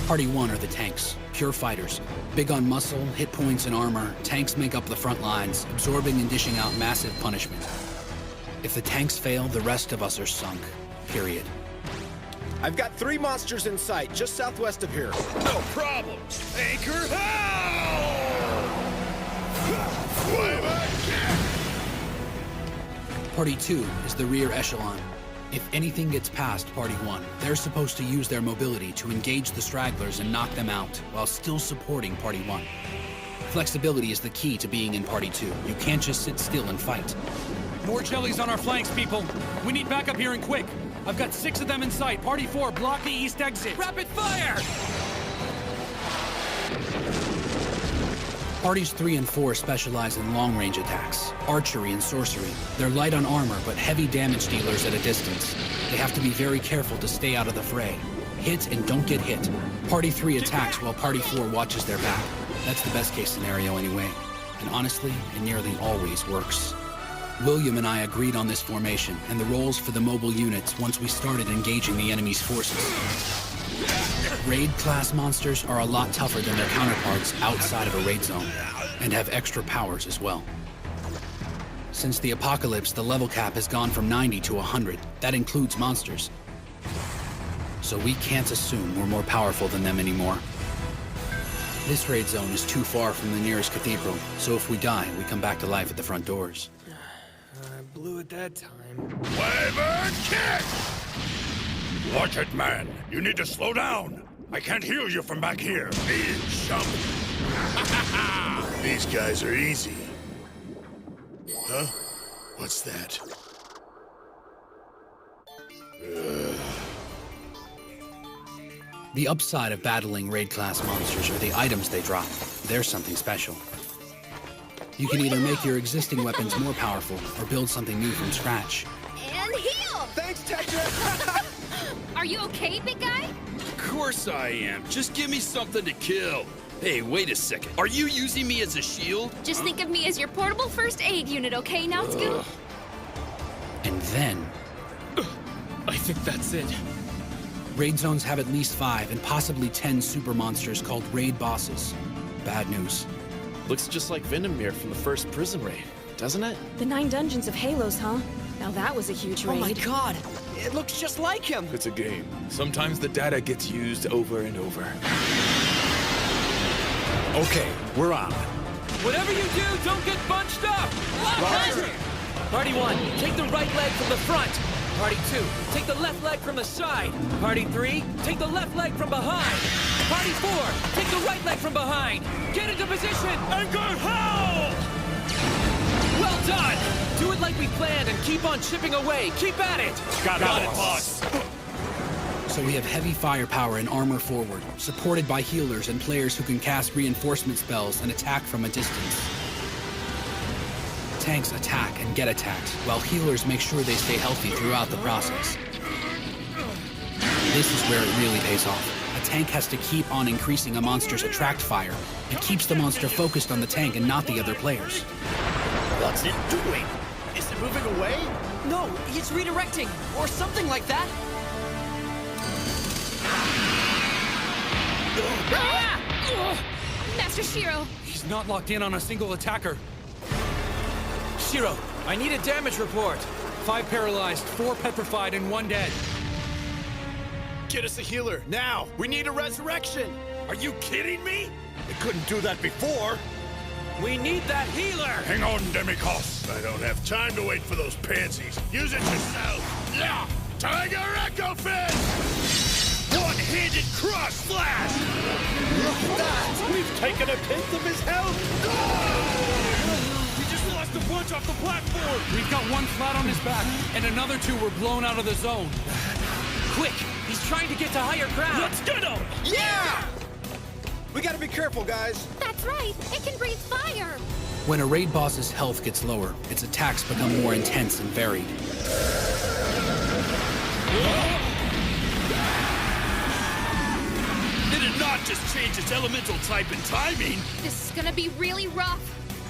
Party 1 are the tanks, pure fighters. Big on muscle, hit points, and armor, tanks make up the front lines, absorbing and dishing out massive punishment. If the tanks fail, the rest of us are sunk. Period. I've got 3 monsters in sight, just southwest of here. No problem. Anchor Party 2 is the rear echelon. If anything gets past Party 1, they're supposed to use their mobility to engage the stragglers and knock them out, while still supporting Party 1. Flexibility is the key to being in Party 2. You can't just sit still and fight. More jellies on our flanks, people. We need backup here and quick. I've got 6 of them in sight. Party 4, block the east exit. Rapid fire! Parties 3 and 4 specialize in long-range attacks, archery and sorcery. They're light on armor, but heavy damage dealers at a distance. They have to be very careful to stay out of the fray. Hit and don't get hit. Party 3 attacks while Party 4 watches their back. That's the best-case scenario anyway. And honestly, it nearly always works. William and I agreed on this formation and the roles for the mobile units once we started engaging the enemy's forces. Raid-class monsters are a lot tougher than their counterparts outside of a raid zone, and have extra powers as well. Since the apocalypse, the level cap has gone from 90 to 100. That includes monsters. So we can't assume we're more powerful than them anymore. This raid zone is too far from the nearest cathedral, so if we die, we come back to life at the front doors. I blew it that time. Wyvern kick! Watch it, man. You need to slow down. I can't heal you from back here. Jump. These guys are easy. Huh? What's that? The upside of battling raid-class monsters are the items they drop. They're something special. You can either make your existing weapons more powerful or build something new from scratch. And heal! Thanks, Tetra! Are you okay, big guy? Of course I am. Just give me something to kill. Hey, wait a second. Are you using me as a shield? Just think of me as your portable first aid unit, okay, now, Scoot? And then... I think that's it. Raid zones have at least 5 and possibly 10 super monsters called raid bosses. Bad news. Looks just like Venomir from the first prison raid, doesn't it? The 9 dungeons of Halos, huh? Now that was a huge raid. Oh my god! It looks just like him! It's a game. Sometimes the data gets used over and over. Okay, we're on. Whatever you do, don't get bunched up! Roger! Party 1, take the right leg from the front. Party 2, take the left leg from the side. Party 3, take the left leg from behind. Party 4, take the right leg from behind. Get into position and go howl! Well done! Do it like we planned and keep on chipping away. Keep at it! Got it, boss. So we have heavy firepower and armor forward, supported by healers and players who can cast reinforcement spells and attack from a distance. Tanks attack and get attacked, while healers make sure they stay healthy throughout the process. This is where it really pays off. A tank has to keep on increasing a monster's attract fire. It keeps the monster focused on the tank and not the other players. What's it doing? Is it moving away? No, it's redirecting, or something like that. Master Shiro! He's not locked in on a single attacker. Shiro, I need a damage report. 5 paralyzed, 4 petrified, and 1 dead. Get us a healer, now! We need a resurrection! Are you kidding me? They couldn't do that before. We need that healer! Hang on, Demikos. I don't have time to wait for those pansies. Use it yourself. Yeah! Tiger Echo Fist! One-handed cross slash! Look at that! We've taken a tenth of his health! We just lost a bunch off the platform! We've got 1 flat on his back, and another 2 were blown out of the zone. Quick! He's trying to get to higher ground! Let's get him! Yeah! We gotta be careful, guys. That's right. It can breathe fire. When a raid boss's health gets lower, its attacks become more intense and varied. Did it not just change its elemental type and timing? This is gonna be really rough.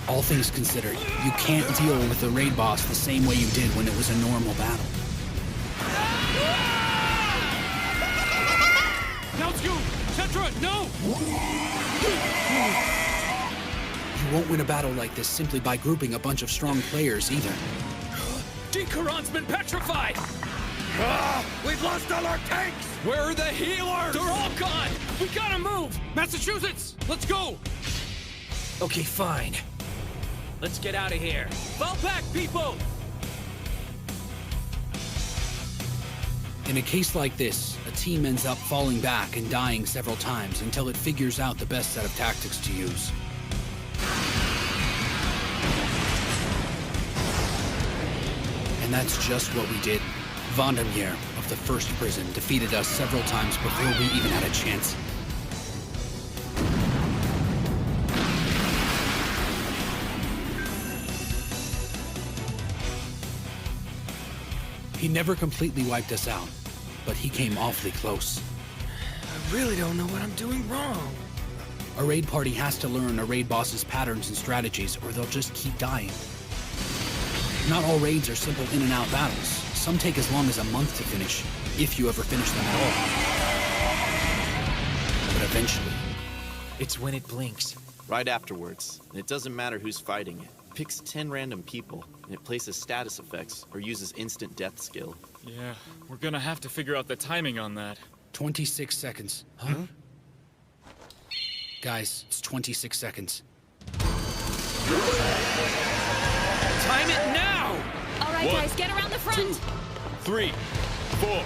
All things considered, you can't deal with the raid boss the same way you did when it was a normal battle. Now Scoot! Tetra, no! You won't win a battle like this simply by grouping a bunch of strong players either. Dikaron's been petrified! We've lost all our tanks! Where are the healers? They're all gone! We gotta move! Massachusetts, let's go! Okay, fine. Let's get out of here. Fall back, people! In a case like this, a team ends up falling back and dying several times until it figures out the best set of tactics to use. And that's just what we did. Vandermeer of the first prison defeated us several times before we even had a chance. He never completely wiped us out, but he came awfully close. I really don't know what I'm doing wrong. A raid party has to learn a raid boss's patterns and strategies, or they'll just keep dying. Not all raids are simple in-and-out battles. Some take as long as a month to finish, if you ever finish them at all. But eventually... It's when it blinks. Right afterwards. And it doesn't matter who's fighting it. It picks 10 random people, and it places status effects or uses instant death skill. Yeah, we're gonna have to figure out the timing on that. 26 seconds. Huh? Guys, it's 26 seconds. Time it now! All right, guys, get around the front. 2, 3, 4,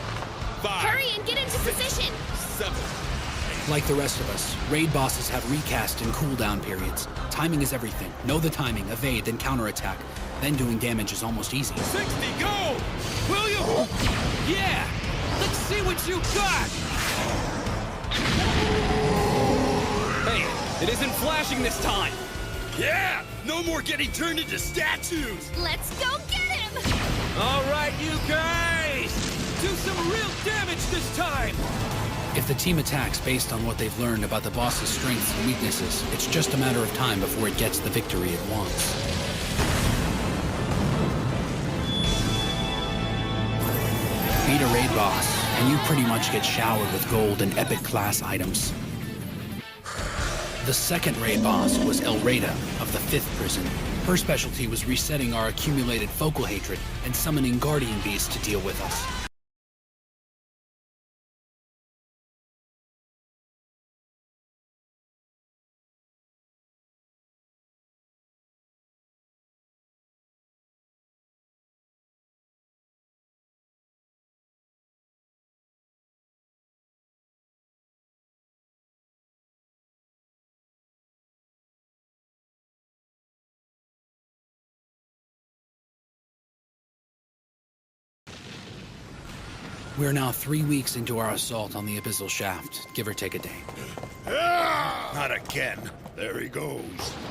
5. Hurry and get into position. 7. Like the rest of us, raid bosses have recast and cooldown periods. Timing is everything. Know the timing, evade, then counterattack. Then doing damage is almost easy. 60, go! Will you? Yeah! Let's see what you got! Hey, it isn't flashing this time! Yeah! No more getting turned into statues! Let's go get him! All right, you guys! Do some real damage this time! If the team attacks based on what they've learned about the boss's strengths and weaknesses, it's just a matter of time before it gets the victory it wants. Beat a raid boss, and you pretty much get showered with gold and epic class items. The second raid boss was El Rada of the 5th prison. Her specialty was resetting our accumulated focal hatred and summoning guardian beasts to deal with us. We're now 3 weeks into our assault on the Abyssal Shaft, give or take a day. Not again. There he goes.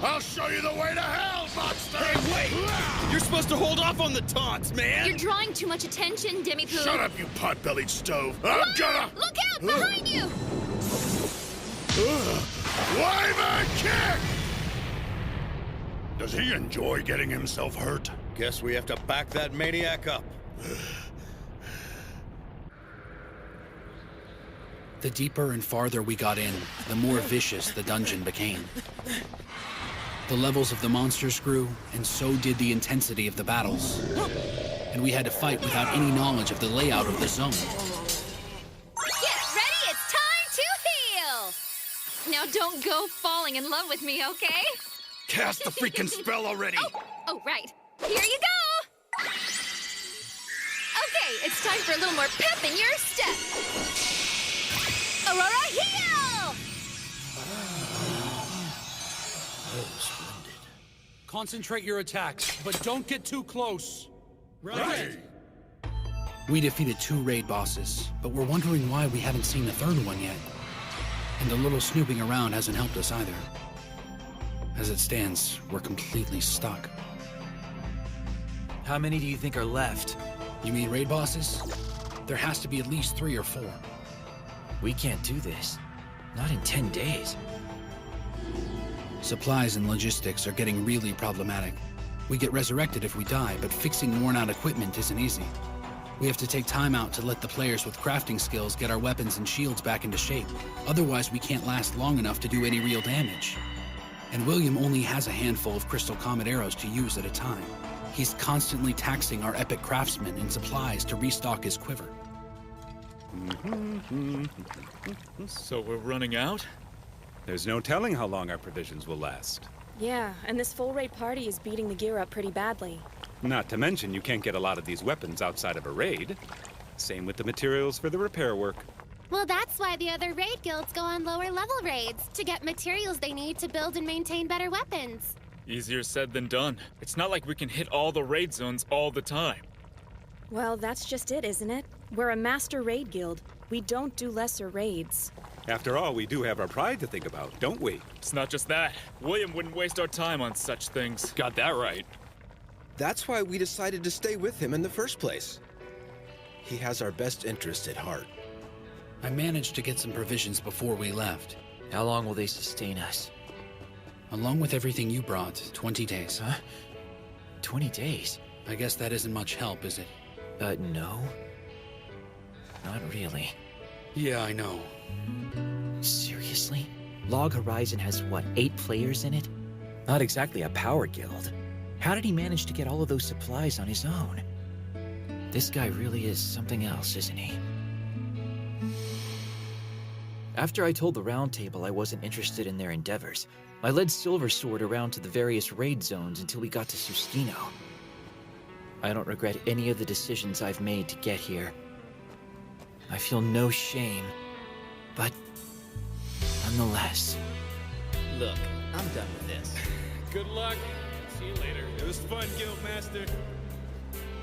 I'll show you the way to hell, monster! Hey, wait! You're supposed to hold off on the taunts, man! You're drawing too much attention, Demi-Poo. Shut up, you pot-bellied stove! I'm gonna... Look out! Behind you! Wyvern kick! Does he enjoy getting himself hurt? Guess we have to back that maniac up. The deeper and farther we got in, the more vicious the dungeon became. The levels of the monsters grew, and so did the intensity of the battles. And we had to fight without any knowledge of the layout of the zone. Get ready, it's time to heal! Now don't go falling in love with me, okay? Cast the freaking spell already! Oh, right. Here you go! Okay, it's time for a little more pep in your step. Aurora, heal! Concentrate your attacks, but don't get too close. Right! We defeated 2 raid bosses, but we're wondering why we haven't seen the 3rd one yet. And a little snooping around hasn't helped us either. As it stands, we're completely stuck. How many do you think are left? You mean raid bosses? There has to be at least 3 or 4. We can't do this. Not in 10 days. Supplies and logistics are getting really problematic. We get resurrected if we die, but fixing worn-out equipment isn't easy. We have to take time out to let the players with crafting skills get our weapons and shields back into shape. Otherwise, we can't last long enough to do any real damage. And William only has a handful of Crystal Comet arrows to use at a time. He's constantly taxing our epic craftsmen and supplies to restock his quiver. So we're running out? There's no telling how long our provisions will last. Yeah, and this full raid party is beating the gear up pretty badly. Not to mention you can't get a lot of these weapons outside of a raid. Same with the materials for the repair work. Well, that's why the other raid guilds go on lower level raids, to get materials they need to build and maintain better weapons. Easier said than done. It's not like we can hit all the raid zones all the time. Well, that's just it, isn't it? We're a master raid guild. We don't do lesser raids. After all, we do have our pride to think about, don't we? It's not just that. William wouldn't waste our time on such things. Got that right. That's why we decided to stay with him in the first place. He has our best interest at heart. I managed to get some provisions before we left. How long will they sustain us? Along with everything you brought, 20 days. Huh? 20 days? I guess that isn't much help, is it? No. Not really. Yeah, I know. Seriously? Log Horizon has, what, 8 players in it? Not exactly a power guild. How did he manage to get all of those supplies on his own? This guy really is something else, isn't he? After I told the Round Table I wasn't interested in their endeavors, I led Silver Sword around to the various raid zones until we got to Sustino. I don't regret any of the decisions I've made to get here. I feel no shame, but nonetheless. Look, I'm done with this. Good luck. See you later. It was fun, Guildmaster.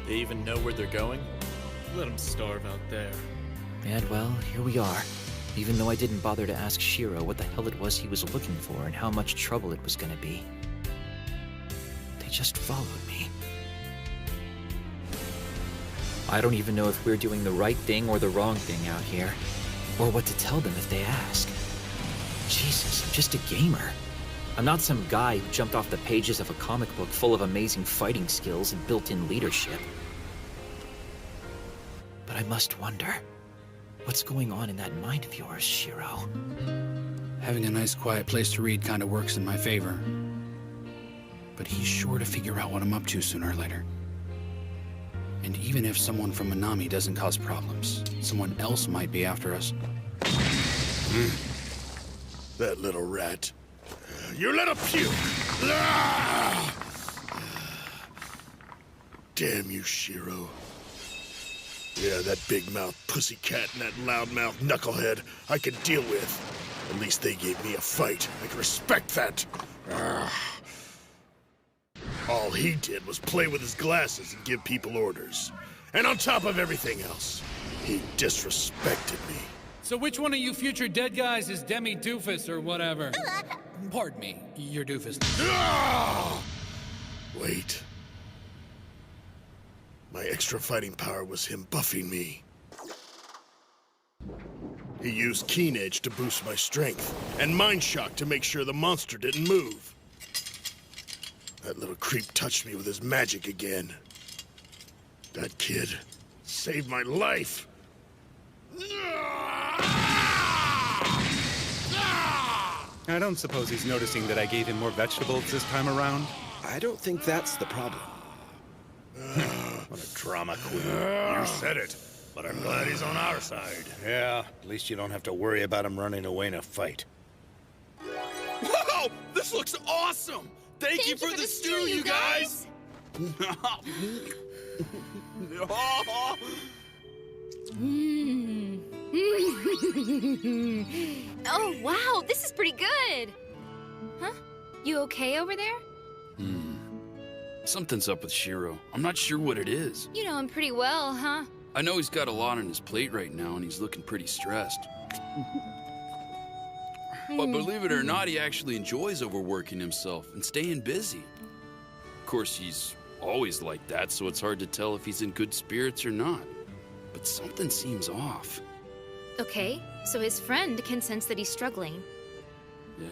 They even know where they're going? Let them starve out there. And well, here we are. Even though I didn't bother to ask Shiro what the hell it was he was looking for and how much trouble it was gonna be. just followed me. I don't even know if we're doing the right thing or the wrong thing out here, or what to tell them if they ask. Jesus, I'm just a gamer. I'm not some guy who jumped off the pages of a comic book full of amazing fighting skills and built-in leadership. But I must wonder, what's going on in that mind of yours, Shiro? Having a nice quiet place to read kind of works in my favor. But he's sure to figure out what I'm up to sooner or later. And even if someone from Minami doesn't cause problems, someone else might be after us. That little rat. You little puke! Ah! Damn you, Shiro. Yeah, that big-mouth pussycat and that loudmouth knucklehead I could deal with. At least they gave me a fight. I can respect that. Ah. All he did was play with his glasses and give people orders. And on top of everything else, he disrespected me. So which one of you future dead guys is Demi Doofus or whatever? Pardon me, you're Doofus. Ah! Wait. My extra fighting power was him buffing me. He used Keen Edge to boost my strength, and Mind Shock to make sure the monster didn't move. That little creep touched me with his magic again. That kid saved my life. I don't suppose he's noticing that I gave him more vegetables this time around? I don't think that's the problem. What a drama queen. You said it, but I'm glad he's on our side. Yeah, at least you don't have to worry about him running away in a fight. Whoa! This looks awesome! Thank you for the stew, you guys! Oh, wow, this is pretty good. Huh? You okay over there? Something's up with Shiro. I'm not sure what it is. You know him pretty well, huh? I know he's got a lot on his plate right now, and he's looking pretty stressed. But believe it or not, he actually enjoys overworking himself and staying busy. Of course, he's always like that, so it's hard to tell if he's in good spirits or not. But something seems off. Okay, so his friend can sense that he's struggling. Yeah.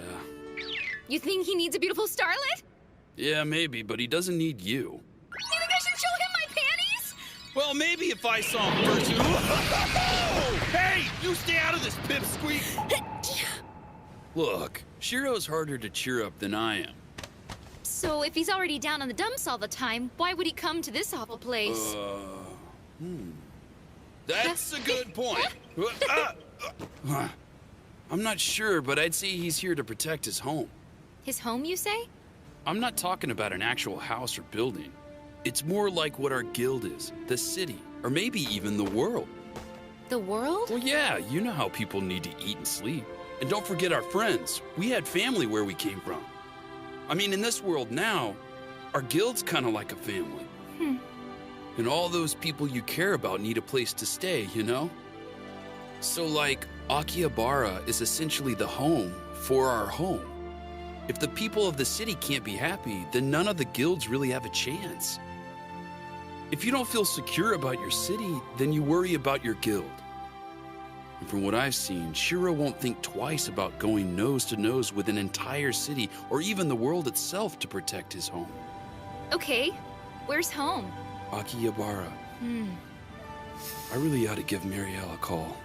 You think he needs a beautiful starlet? Yeah, maybe, but he doesn't need you. You think I should show him my panties? Well, maybe if I saw him first. Hey, you stay out of this, pipsqueak! Look, Shiro's harder to cheer up than I am. So if he's already down on the dumps all the time, why would he come to this awful place? That's a good point. I'm not sure, but I'd say he's here to protect his home. His home, you say? I'm not talking about an actual house or building. It's more like what our guild is, the city, or maybe even the world. The world? Well, yeah, you know how people need to eat and sleep. And don't forget our friends. We had family where we came from. I mean, in this world now, our guild's kind of like a family. And all those people you care about need a place to stay, you know? So, like, Akihabara is essentially the home for our home. If the people of the city can't be happy, then none of the guilds really have a chance. If you don't feel secure about your city, then you worry about your guild. And from what I've seen, Shiro won't think twice about going nose to nose with an entire city or even the world itself to protect his home. Okay, where's home? Akihabara. I really ought to give Marielle a call.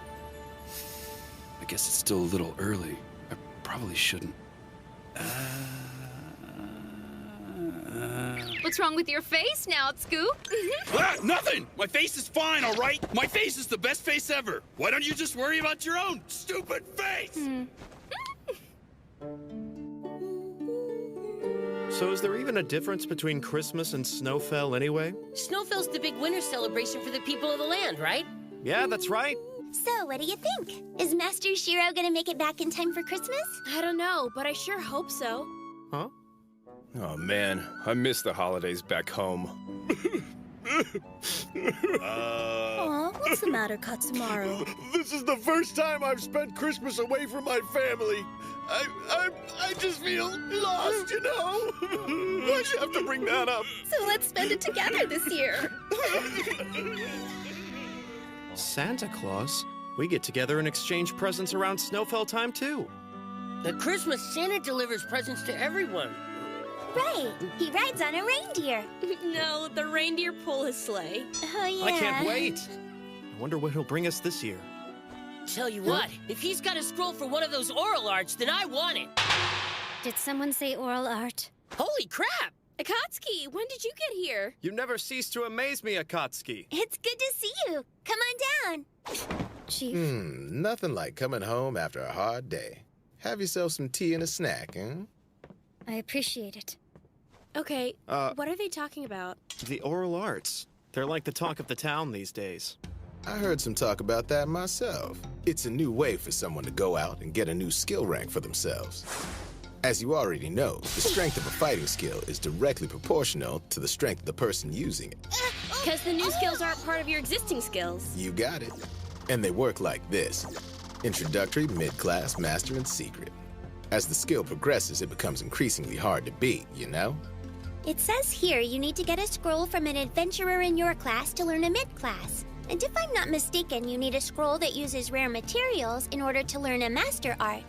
I guess it's still a little early. I probably shouldn't. What's wrong with your face now, Scoop? Nothing! My face is fine, all right? My face is the best face ever. Why don't you just worry about your own stupid face? So is there even a difference between Christmas and Snowfell anyway? Snowfell's the big winter celebration for the people of the land, right? Yeah, that's right. So, what do you think? Is Master Shiro gonna make it back in time for Christmas? I don't know, but I sure hope so. Huh? Oh man, I miss the holidays back home. Aw, what's the matter, Katsumaru? This is the first time I've spent Christmas away from my family. I just feel lost, you know? Why'd you have to bring that up? So let's spend it together this year. Santa Claus? We get together and exchange presents around Snowfell time, too. At Christmas, Santa delivers presents to everyone. Right. He rides on a reindeer. No, the reindeer pull his sleigh. Oh, yeah. I can't wait. I wonder what he'll bring us this year. Tell you what, if he's got a scroll for one of those oral arts, then I want it. Did someone say oral art? Holy crap! Akatsuki, when did you get here? You never cease to amaze me, Akatsuki. It's good to see you. Come on down. Chief. Nothing like coming home after a hard day. Have yourself some tea and a snack, huh? I appreciate it. Okay, what are they talking about? The oral arts. They're like the talk of the town these days. I heard some talk about that myself. It's a new way for someone to go out and get a new skill rank for themselves. As you already know, the strength of a fighting skill is directly proportional to the strength of the person using it. Because the new skills aren't part of your existing skills. You got it. And they work like this. Introductory, mid-class, master, and secret. As the skill progresses, it becomes increasingly hard to beat, you know? It says here you need to get a scroll from an adventurer in your class to learn a mid-class. And if I'm not mistaken, you need a scroll that uses rare materials in order to learn a master art.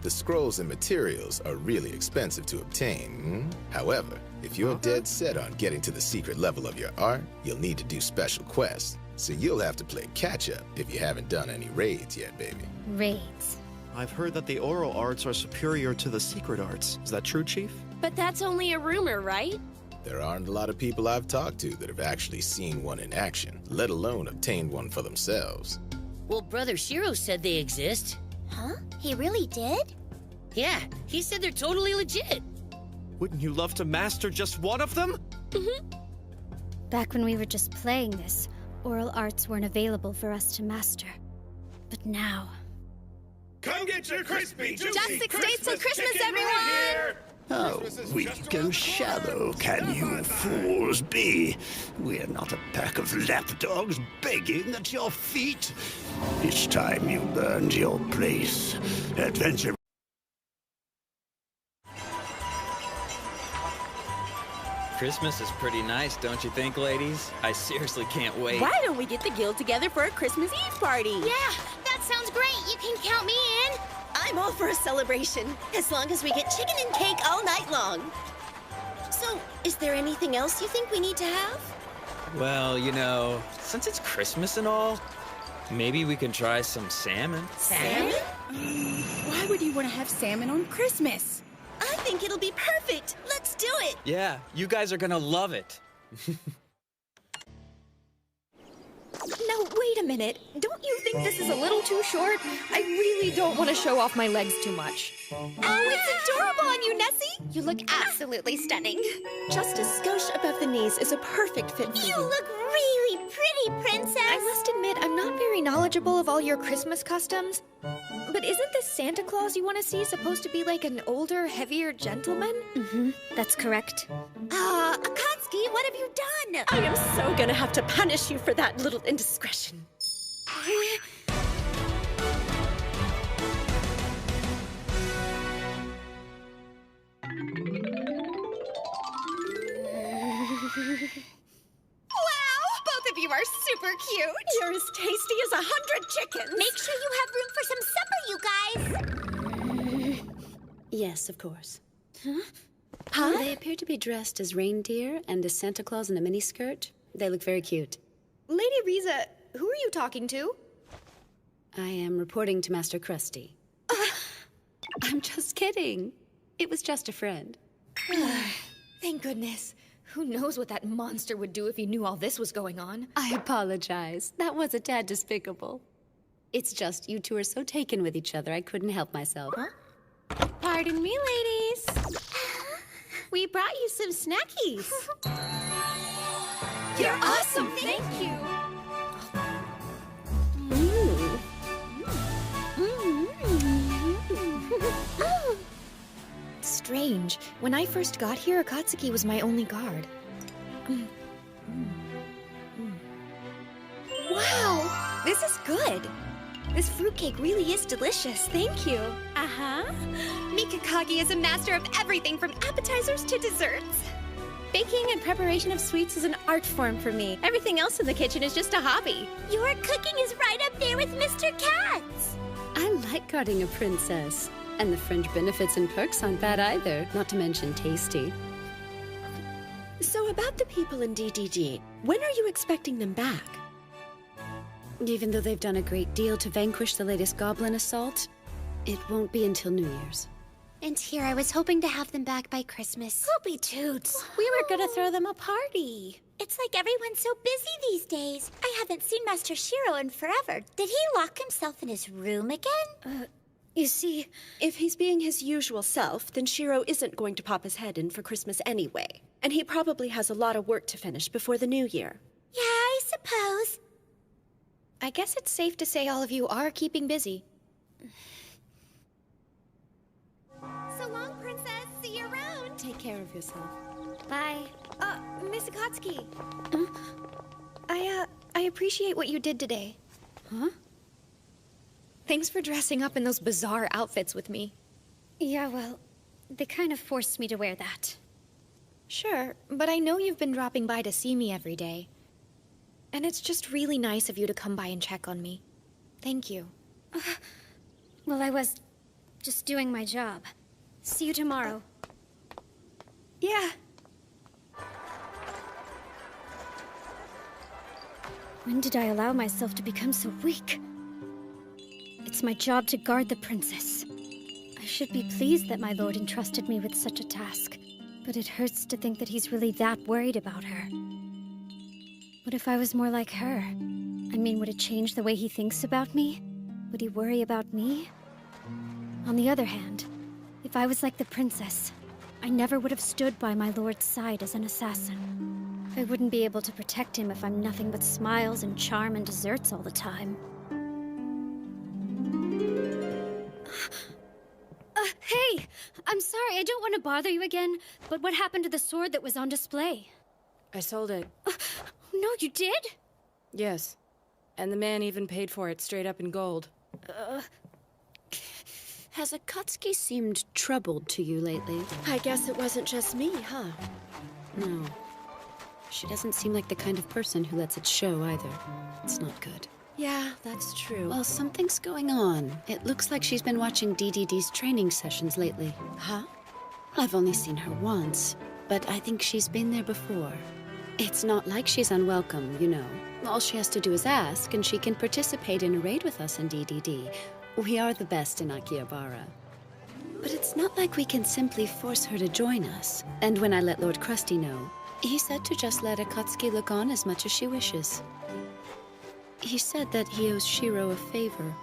The scrolls and materials are really expensive to obtain. However, if you're dead set on getting to the secret level of your art, you'll need to do special quests. So you'll have to play catch-up if you haven't done any raids yet, baby. Raids. I've heard that the oral arts are superior to the secret arts. Is that true, Chief? But that's only a rumor, right? There aren't a lot of people I've talked to that have actually seen one in action, let alone obtained one for themselves. Well, Brother Shiro said they exist. Huh? He really did? Yeah, he said they're totally legit. Wouldn't you love to master just one of them? Back when we were just playing this, oral arts weren't available for us to master. But now... Come get your crispy, juicy Just 6 days till Christmas, chicken everyone! right here. How weak and shallow can you fools be? We're not a pack of lapdogs begging at your feet. It's time you earned your place. Adventure. Christmas is pretty nice, don't you think, ladies? I seriously can't wait. Why don't we get the guild together for a Christmas Eve party? Yeah, that sounds great. You can count me in. I'm all for a celebration, as long as we get chicken and cake all night long. So, is there anything else you think we need to have? Well, you know, since it's Christmas and all, maybe we can try some salmon. Salmon? Why would you want to have salmon on Christmas? I think it'll be perfect. Let's do it. Yeah, you guys are gonna love it. Now, wait a minute. Don't you think this is a little too short? I really don't want to show off my legs too much. Oh, it's adorable on you, Nessie! You look absolutely stunning. Just a skosh above the knees is a perfect fit for you. You look really pretty, Princess! I must admit, I'm not very knowledgeable of all your Christmas customs. But isn't this Santa Claus you want to see supposed to be like an older, heavier gentleman? Mm-hmm, that's correct. Akatsuki, what have you done? I am so gonna have to punish you for that little indiscretion. Wow, both of you are super cute. You're as tasty as 100 chickens. Make sure you have room for some supper, you guys. Yes, of course. Huh? They appear to be dressed as reindeer and as Santa Claus in a miniskirt. They look very cute. Lady Riza, who are you talking to? I am reporting to Master Krusty. I'm just kidding. It was just a friend. Thank goodness. Who knows what that monster would do if he knew all this was going on? I apologize. That was a tad despicable. It's just you two are so taken with each other, I couldn't help myself. Huh? Pardon me, ladies. We brought you some snackies. You're awesome, thank you. Strange. When I first got here, Akatsuki was my only guard. Wow! This is good. This fruitcake really is delicious. Thank you. Uh-huh. Mikakagi is a master of everything from appetizers to desserts. Baking and preparation of sweets is an art form for me. Everything else in the kitchen is just a hobby. Your cooking is right up there with Mr. Cat's. I like guarding a princess. And the fringe benefits and perks aren't bad either, not to mention tasty. So about the people in DDD, when are you expecting them back? Even though they've done a great deal to vanquish the latest goblin assault, it won't be until New Year's. And here I was hoping to have them back by Christmas. Poopy toots. We were gonna throw them a party. It's like everyone's so busy these days. I haven't seen Master Shiro in forever. Did he lock himself in his room again? You see, if he's being his usual self, then Shiro isn't going to pop his head in for Christmas anyway. And he probably has a lot of work to finish before the new year. Yeah, I suppose. I guess it's safe to say all of you are keeping busy. So long, Princess. See you around. Take care of yourself. Bye. Miss Akatsuki. I appreciate what you did today. Huh? Thanks for dressing up in those bizarre outfits with me. Yeah, well, they kind of forced me to wear that. Sure, but I know you've been dropping by to see me every day. And it's just really nice of you to come by and check on me. Thank you. Well, I was just doing my job. See you tomorrow. Yeah. When did I allow myself to become so weak? It's my job to guard the princess. I should be pleased that my lord entrusted me with such a task, but it hurts to think that he's really that worried about her. What if I was more like her? I mean, would it change the way he thinks about me? Would he worry about me? On the other hand, if I was like the princess, I never would have stood by my lord's side as an assassin. I wouldn't be able to protect him if I'm nothing but smiles and charm and desserts all the time. Hey! I'm sorry, I don't want to bother you again, but what happened to the sword that was on display? I sold it. No, you did? Yes. And the man even paid for it straight up in gold. Has Akatsuki seemed troubled to you lately? I guess it wasn't just me, huh? No. She doesn't seem like the kind of person who lets it show either. It's not good. Yeah, that's true. Well, something's going on. It looks like she's been watching DDD's training sessions lately. Huh? I've only seen her once, but I think she's been there before. It's not like she's unwelcome, you know. All she has to do is ask, and she can participate in a raid with us in DDD. We are the best in Akihabara. But it's not like we can simply force her to join us. And when I let Lord Krusty know, he said to just let Akatsuki look on as much as she wishes. He said that he owes Shiro a favor,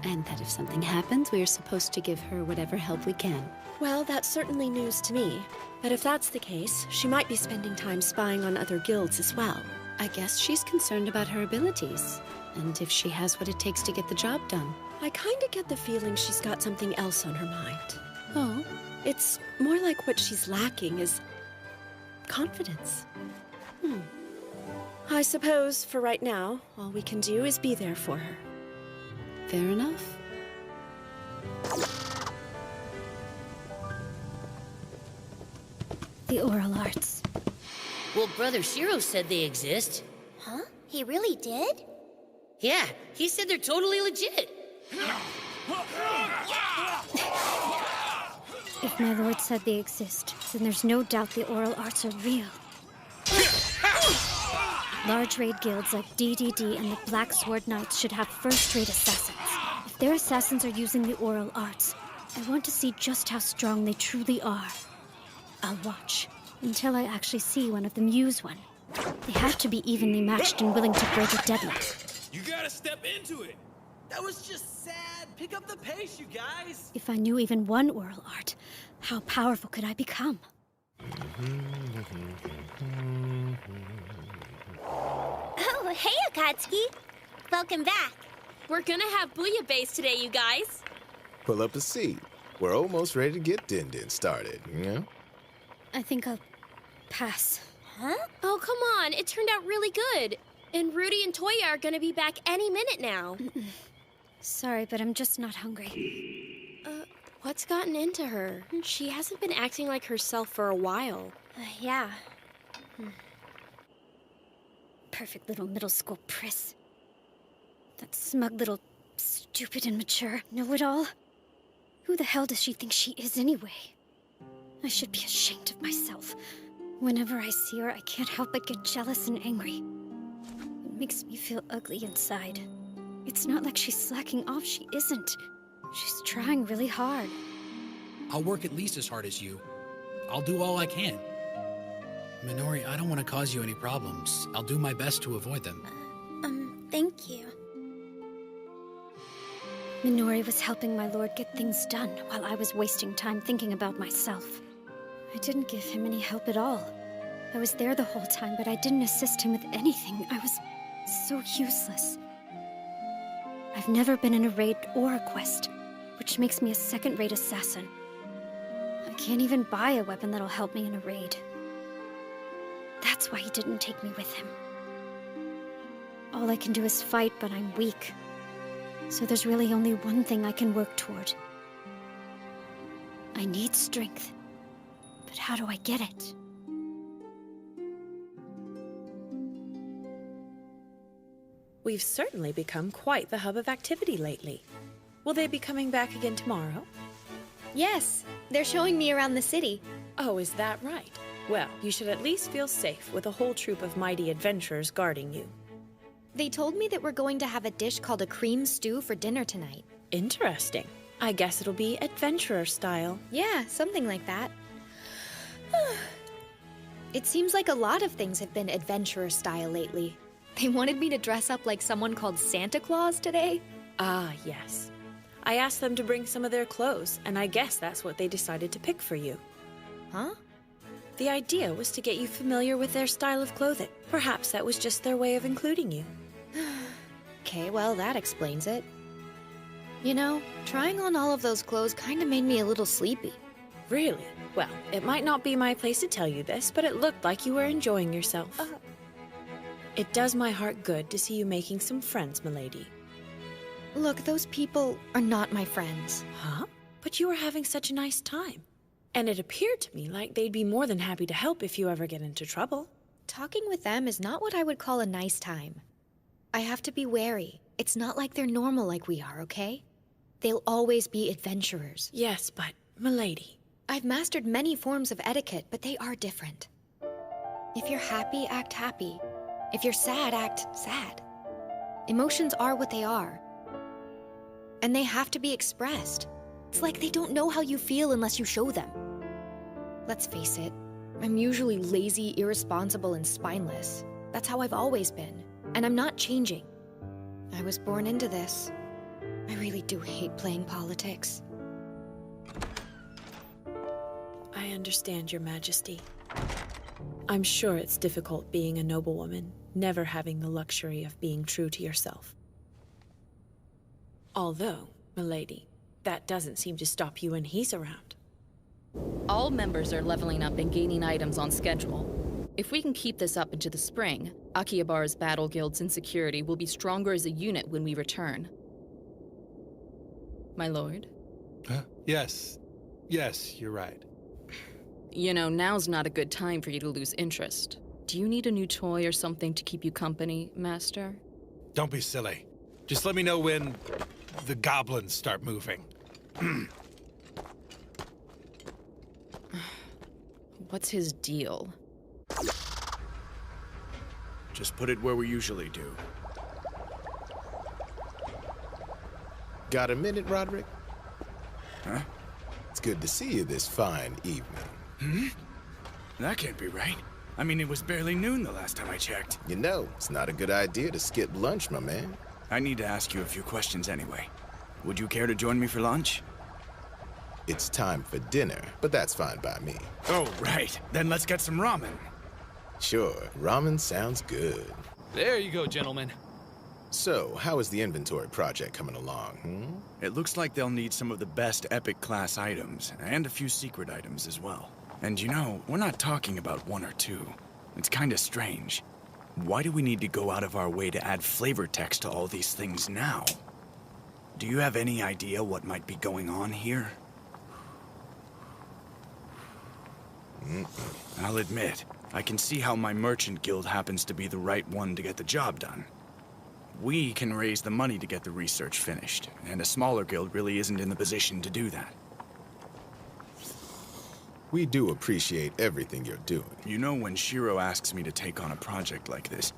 and that if something happens, we are supposed to give her whatever help we can. Well, that's certainly news to me. But if that's the case, she might be spending time spying on other guilds as well. I guess she's concerned about her abilities, and if she has what it takes to get the job done. I kinda get the feeling she's got something else on her mind. Oh? It's more like what she's lacking is confidence. I suppose, for right now, all we can do is be there for her. Fair enough. The oral arts. Well, Brother Shiro said they exist. Huh? He really did? Yeah, he said they're totally legit. If my lord said they exist, then there's no doubt the oral arts are real. Large raid guilds like DDD and the Black Sword Knights should have first-rate assassins. If their assassins are using the oral arts, I want to see just how strong they truly are. I'll watch until I actually see one of them use one. They have to be evenly matched and willing to break a deadlock. You gotta step into it. That was just sad. Pick up the pace, you guys. If I knew even one oral art, how powerful could I become? Oh, hey, Akatsuki. Welcome back. We're gonna have bouillabaisse today, you guys. Pull up a seat. We're almost ready to get Din started, you know? I think I'll pass. Huh? Oh, come on. It turned out really good. And Rudy and Toya are gonna be back any minute now. Sorry, but I'm just not hungry. What's gotten into her? She hasn't been acting like herself for a while. Yeah. Perfect little middle school priss. That smug little stupid and mature know-it-all. Who the hell does she think she is anyway? I should be ashamed of myself. Whenever I see her, I can't help but get jealous and angry. It makes me feel ugly inside. It's not like she's slacking off, she isn't. She's trying really hard. I'll work at least as hard as you. I'll do all I can. Minori, I don't want to cause you any problems. I'll do my best to avoid them. Thank you. Minori was helping my lord get things done while I was wasting time thinking about myself. I didn't give him any help at all. I was there the whole time, but I didn't assist him with anything. I was so useless. I've never been in a raid or a quest, which makes me a second-rate assassin. I can't even buy a weapon that'll help me in a raid. That's why he didn't take me with him. All I can do is fight, but I'm weak. So there's really only one thing I can work toward. I need strength. But how do I get it? We've certainly become quite the hub of activity lately. Will they be coming back again tomorrow? Yes, they're showing me around the city. Oh, is that right? Well, you should at least feel safe with a whole troop of mighty adventurers guarding you. They told me that we're going to have a dish called a cream stew for dinner tonight. Interesting. I guess it'll be adventurer style. Yeah, something like that. It seems like a lot of things have been adventurer style lately. They wanted me to dress up like someone called Santa Claus today. Ah, yes. I asked them to bring some of their clothes, and I guess that's what they decided to pick for you. Huh? The idea was to get you familiar with their style of clothing. Perhaps that was just their way of including you. Okay, well, that explains it. You know, trying on all of those clothes kind of made me a little sleepy. Really? Well, it might not be my place to tell you this, but it looked like you were enjoying yourself. It does my heart good to see you making some friends, milady. Look, those people are not my friends. Huh? But you were having such a nice time. And it appeared to me like they'd be more than happy to help if you ever get into trouble. Talking with them is not what I would call a nice time. I have to be wary. It's not like they're normal like we are, okay? They'll always be adventurers. Yes, but, milady... I've mastered many forms of etiquette, but they are different. If you're happy, act happy. If you're sad, act sad. Emotions are what they are. And they have to be expressed. It's like they don't know how you feel unless you show them. Let's face it, I'm usually lazy, irresponsible, and spineless. That's how I've always been, and I'm not changing. I was born into this. I really do hate playing politics. I understand, Your Majesty. I'm sure it's difficult being a noblewoman, never having the luxury of being true to yourself. Although, milady, that doesn't seem to stop you when he's around. All members are leveling up and gaining items on schedule. If we can keep this up into the spring, Akihabar's Battle Guild's insecurity will be stronger as a unit when we return. My lord? Yes. Yes, you're right. You know, now's not a good time for you to lose interest. Do you need a new toy or something to keep you company, Master? Don't be silly. Just let me know when the goblins start moving. What's his deal? Just put it where we usually do. Got a minute, Roderick? Huh? It's good to see you this fine evening. Hmm? That can't be right. I mean, it was barely noon the last time I checked. You know, it's not a good idea to skip lunch, my man. I need to ask you a few questions anyway. Would you care to join me for lunch? It's time for dinner, but that's fine by me. Oh, right. Then let's get some ramen. Sure, ramen sounds good. There you go, gentlemen. So, how is the inventory project coming along, It looks like they'll need some of the best epic class items, and a few secret items as well. And you know, we're not talking about one or two. It's kinda strange. Why do we need to go out of our way to add flavor text to all these things now? Do you have any idea what might be going on here? I'll admit, I can see how my merchant guild happens to be the right one to get the job done. We can raise the money to get the research finished, and a smaller guild really isn't in the position to do that. We do appreciate everything you're doing. You know, when Shiro asks me to take on a project like this,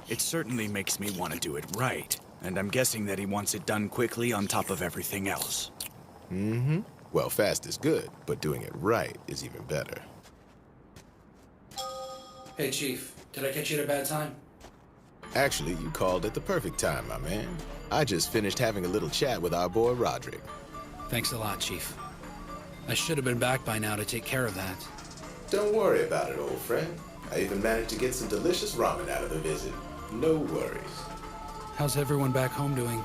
it certainly makes me want to do it right. And I'm guessing that he wants it done quickly on top of everything else. Mm-hmm. Well, fast is good, but doing it right is even better. Hey, Chief. Did I catch you at a bad time? Actually, you called at the perfect time, my man. I just finished having a little chat with our boy Roderick. Thanks a lot, Chief. I should have been back by now to take care of that. Don't worry about it, old friend. I even managed to get some delicious ramen out of the visit. No worries. How's everyone back home doing?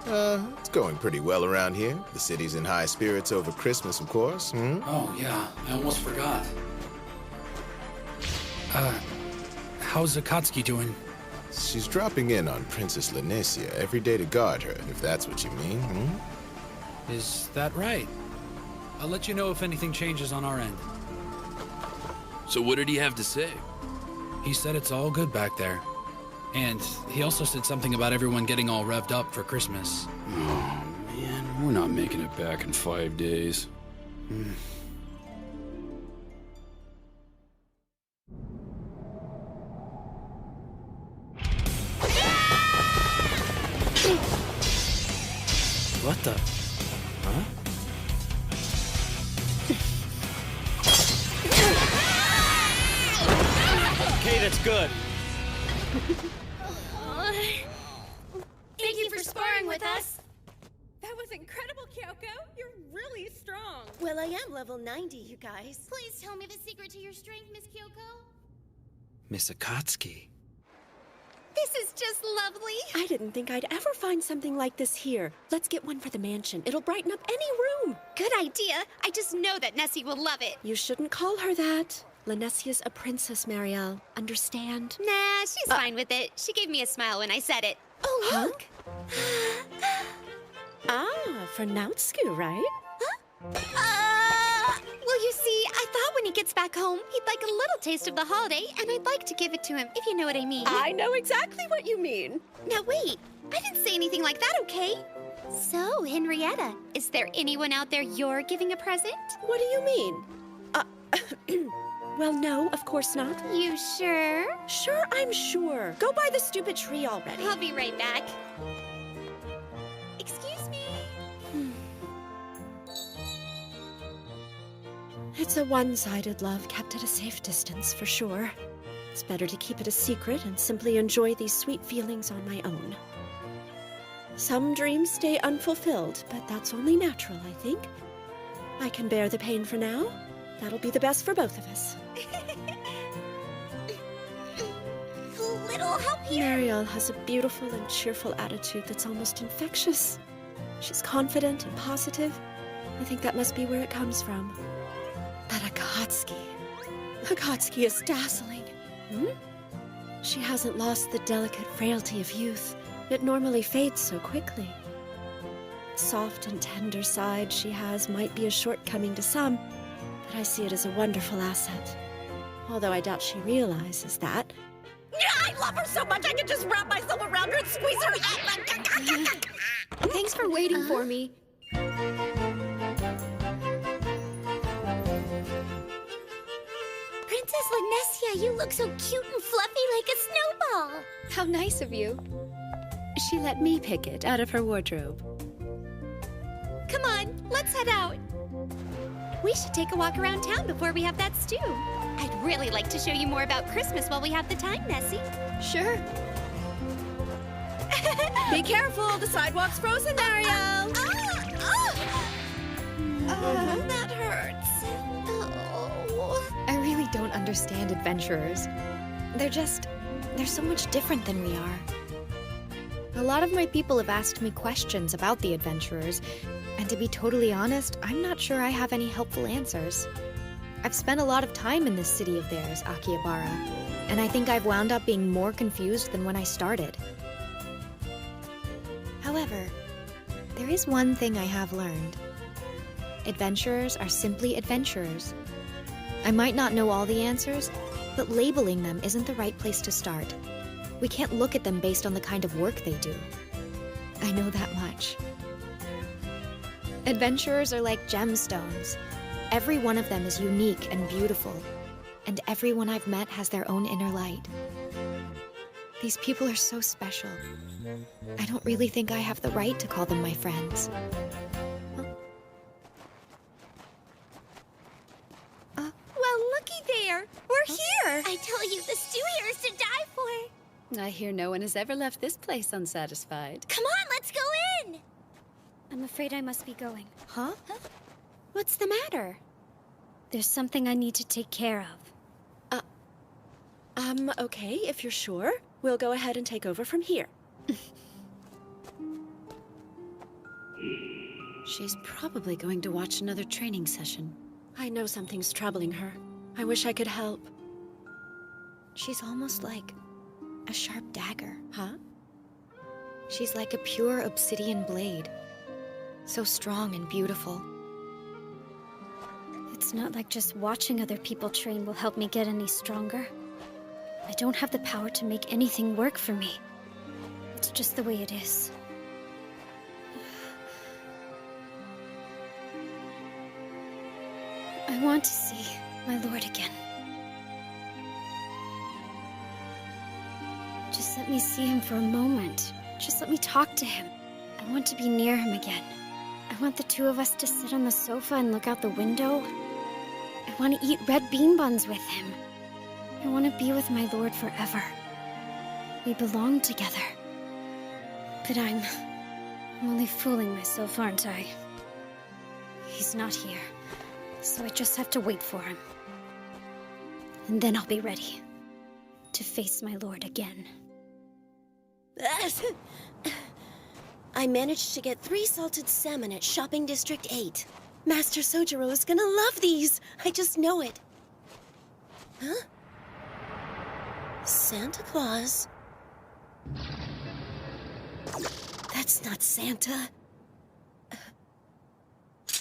It's going pretty well around here. The city's in high spirits over Christmas, of course. Oh, yeah. I almost forgot. How's Akatsuki doing? She's dropping in on Princess Lanesia every day to guard her, if that's what you mean, Is that right? I'll let you know if anything changes on our end. So what did he have to say? He said it's all good back there. And he also said something about everyone getting all revved up for Christmas. Oh, man, we're not making it back in 5 days. What the? Huh? Okay, that's good. Thank you for sparring with us. That was incredible, Kyoko. You're really strong. Well, I am level 90, you guys. Please tell me the secret to your strength, Miss Kyoko. Miss Akatsuki. This is just lovely. I didn't think I'd ever find something like this here. Let's get one for the mansion. It'll brighten up any room. Good idea. I just know that Nessie will love it. You shouldn't call her that. Lanesia's a princess, Marielle. Understand? Nah, she's fine with it. She gave me a smile when I said it. Oh, look. For Nautsuku, right? Well, you see, I thought when he gets back home, he'd like a little taste of the holiday, and I'd like to give it to him, if you know what I mean. I know exactly what you mean. Now wait, I didn't say anything like that, okay? So, Henrietta, is there anyone out there you're giving a present? What do you mean? Well, no, of course not. You sure? Sure, I'm sure. Go buy the stupid tree already. I'll be right back. Excuse me. It's a one-sided love kept at a safe distance, for sure. It's better to keep it a secret and simply enjoy these sweet feelings on my own. Some dreams stay unfulfilled, but that's only natural, I think. I can bear the pain for now. That'll be the best for both of us. Little help here. Marielle has a beautiful and cheerful attitude that's almost infectious. She's confident and positive. I think that must be where it comes from. But Akatsuki is dazzling. She hasn't lost the delicate frailty of youth. It normally fades so quickly. Soft and tender side she has might be a shortcoming to some, but I see it as a wonderful asset. Although I doubt she realizes that. I love her so much I could just wrap myself around her and squeeze her head. Thanks for waiting for me. Princess Lanesia, you look so cute and fluffy like a snowball. How nice of you. She let me pick it out of her wardrobe. Come on, let's head out. We should take a walk around town before we have that stew. I'd really like to show you more about Christmas while we have the time, Nessie. Sure. Be careful, the sidewalk's frozen, Marielle. That hurts. Oh. I really don't understand adventurers. They're so much different than we are. A lot of my people have asked me questions about the adventurers, and to be totally honest, I'm not sure I have any helpful answers. I've spent a lot of time in this city of theirs, Akihabara, and I think I've wound up being more confused than when I started. However, There is one thing I have learned. Adventurers are simply adventurers. I might not know all the answers, but labeling them isn't the right place to start. We can't look at them based on the kind of work they do. I know that much. Adventurers are like gemstones. Every one of them is unique and beautiful, and everyone I've met has their own inner light. These people are so special. I don't really think I have the right to call them my friends. Well, looky there. We're here. I tell you, the stew here is to die for. I hear no one has ever left this place unsatisfied. Come on, let's go in. I'm afraid I must be going. Huh? What's the matter? There's something I need to take care of. Okay, if you're sure. We'll go ahead and take over from here. She's probably going to watch another training session. I know something's troubling her. I wish I could help. She's almost like a sharp dagger. Huh? She's like a pure obsidian blade. So strong and beautiful. It's not like just watching other people train will help me get any stronger. I don't have the power to make anything work for me. It's just the way it is. I want to see my lord again. Just let me see him for a moment. Just let me talk to him. I want to be near him again. I want the two of us to sit on the sofa and look out the window. I want to eat red bean buns with him. I want to be with my lord forever. We belong together. But I'm only fooling myself, aren't I? He's not here, so I just have to wait for him. And then I'll be ready to face my lord again. I managed to get 3 salted salmon at Shopping District 8. Master Sojiro is gonna love these. I just know it. Huh? Santa Claus? That's not Santa.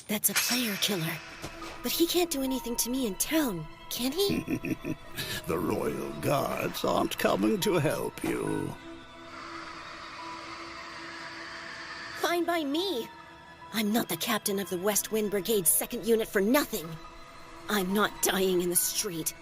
That's a player killer. But he can't do anything to me in town, can he? The Royal Guards aren't coming to help you. Fine by me. I'm not the captain of the West Wind Brigade's 2nd Unit for nothing. I'm not dying in the street.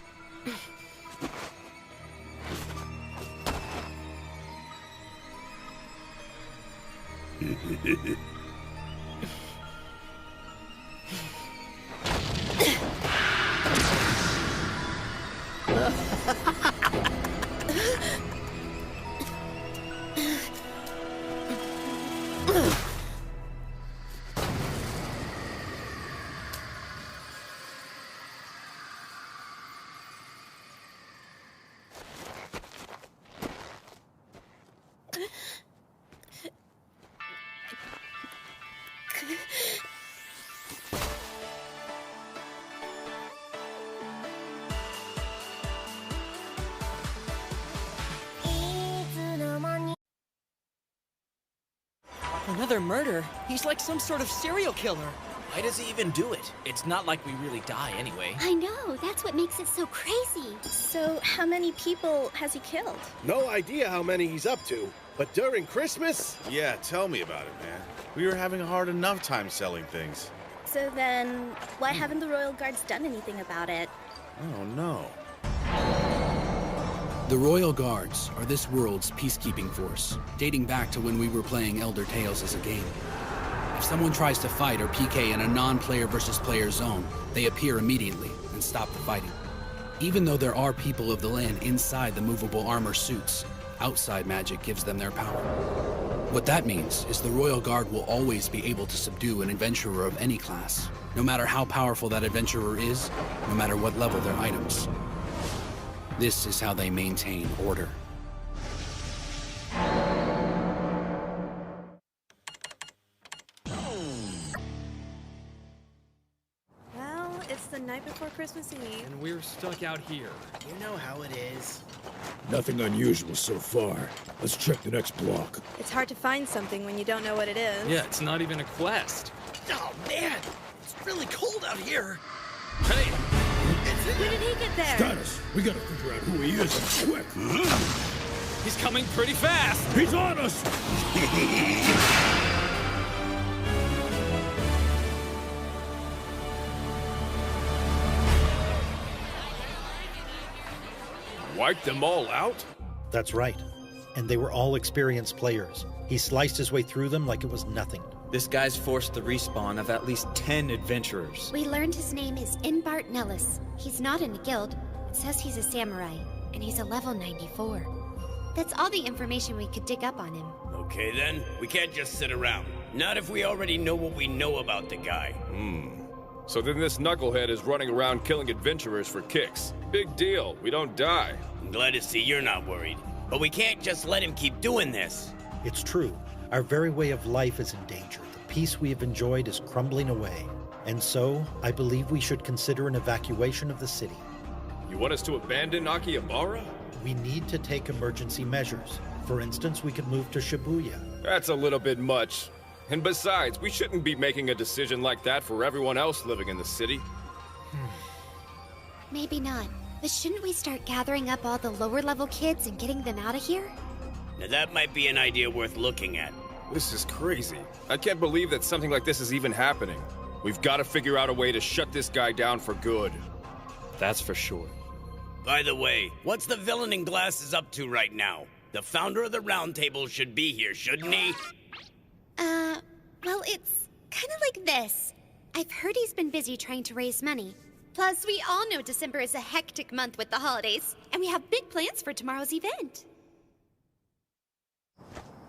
Another murder? He's like some sort of serial killer. Why does he even do it? It's not like we really die anyway. I know, that's what makes it so crazy. So, how many people has he killed? No idea how many he's up to, but during Christmas? Yeah, tell me about it, man. We were having a hard enough time selling things. So then, why haven't the Royal Guards done anything about it? Oh, no. The Royal Guards are this world's peacekeeping force, dating back to when we were playing Elder Tales as a game. If someone tries to fight or PK in a non-player versus player zone, they appear immediately and stop the fighting. Even though there are people of the land inside the movable armor suits, outside magic gives them their power. What that means is the Royal Guard will always be able to subdue an adventurer of any class, no matter how powerful that adventurer is, no matter what level their items. This is how they maintain order. Well, it's the night before Christmas Eve. And we're stuck out here. You know how it is. Nothing unusual so far. Let's check the next block. It's hard to find something when you don't know what it is. Yeah, it's not even a quest. Oh, man! It's really cold out here. Hey! When did he get there? Status! We gotta figure out who he is and quick. He's coming pretty fast! He's on us! Wiped them all out? That's right. And they were all experienced players. He sliced his way through them like it was nothing. This guy's forced the respawn of at least 10 adventurers. We learned his name is Inbart Nellis. He's not in a guild. It says he's a samurai, and he's a level 94. That's all the information we could dig up on him. Okay then, we can't just sit around. Not if we already know what we know about the guy. So then this knucklehead is running around killing adventurers for kicks. Big deal, we don't die. I'm glad to see you're not worried. But we can't just let him keep doing this. It's true. Our very way of life is in danger. The peace we have enjoyed is crumbling away. And so, I believe we should consider an evacuation of the city. You want us to abandon Akihabara? We need to take emergency measures. For instance, we could move to Shibuya. That's a little bit much. And besides, we shouldn't be making a decision like that for everyone else living in the city. Maybe not. But shouldn't we start gathering up all the lower-level kids and getting them out of here? Now that might be an idea worth looking at. This is crazy. I can't believe that something like this is even happening. We've got to figure out a way to shut this guy down for good. That's for sure. By the way, what's the villain in glasses up to right now? The founder of the Round Table should be here, shouldn't he? Well, it's kind of like this. I've heard he's been busy trying to raise money. Plus, we all know December is a hectic month with the holidays, and we have big plans for tomorrow's event.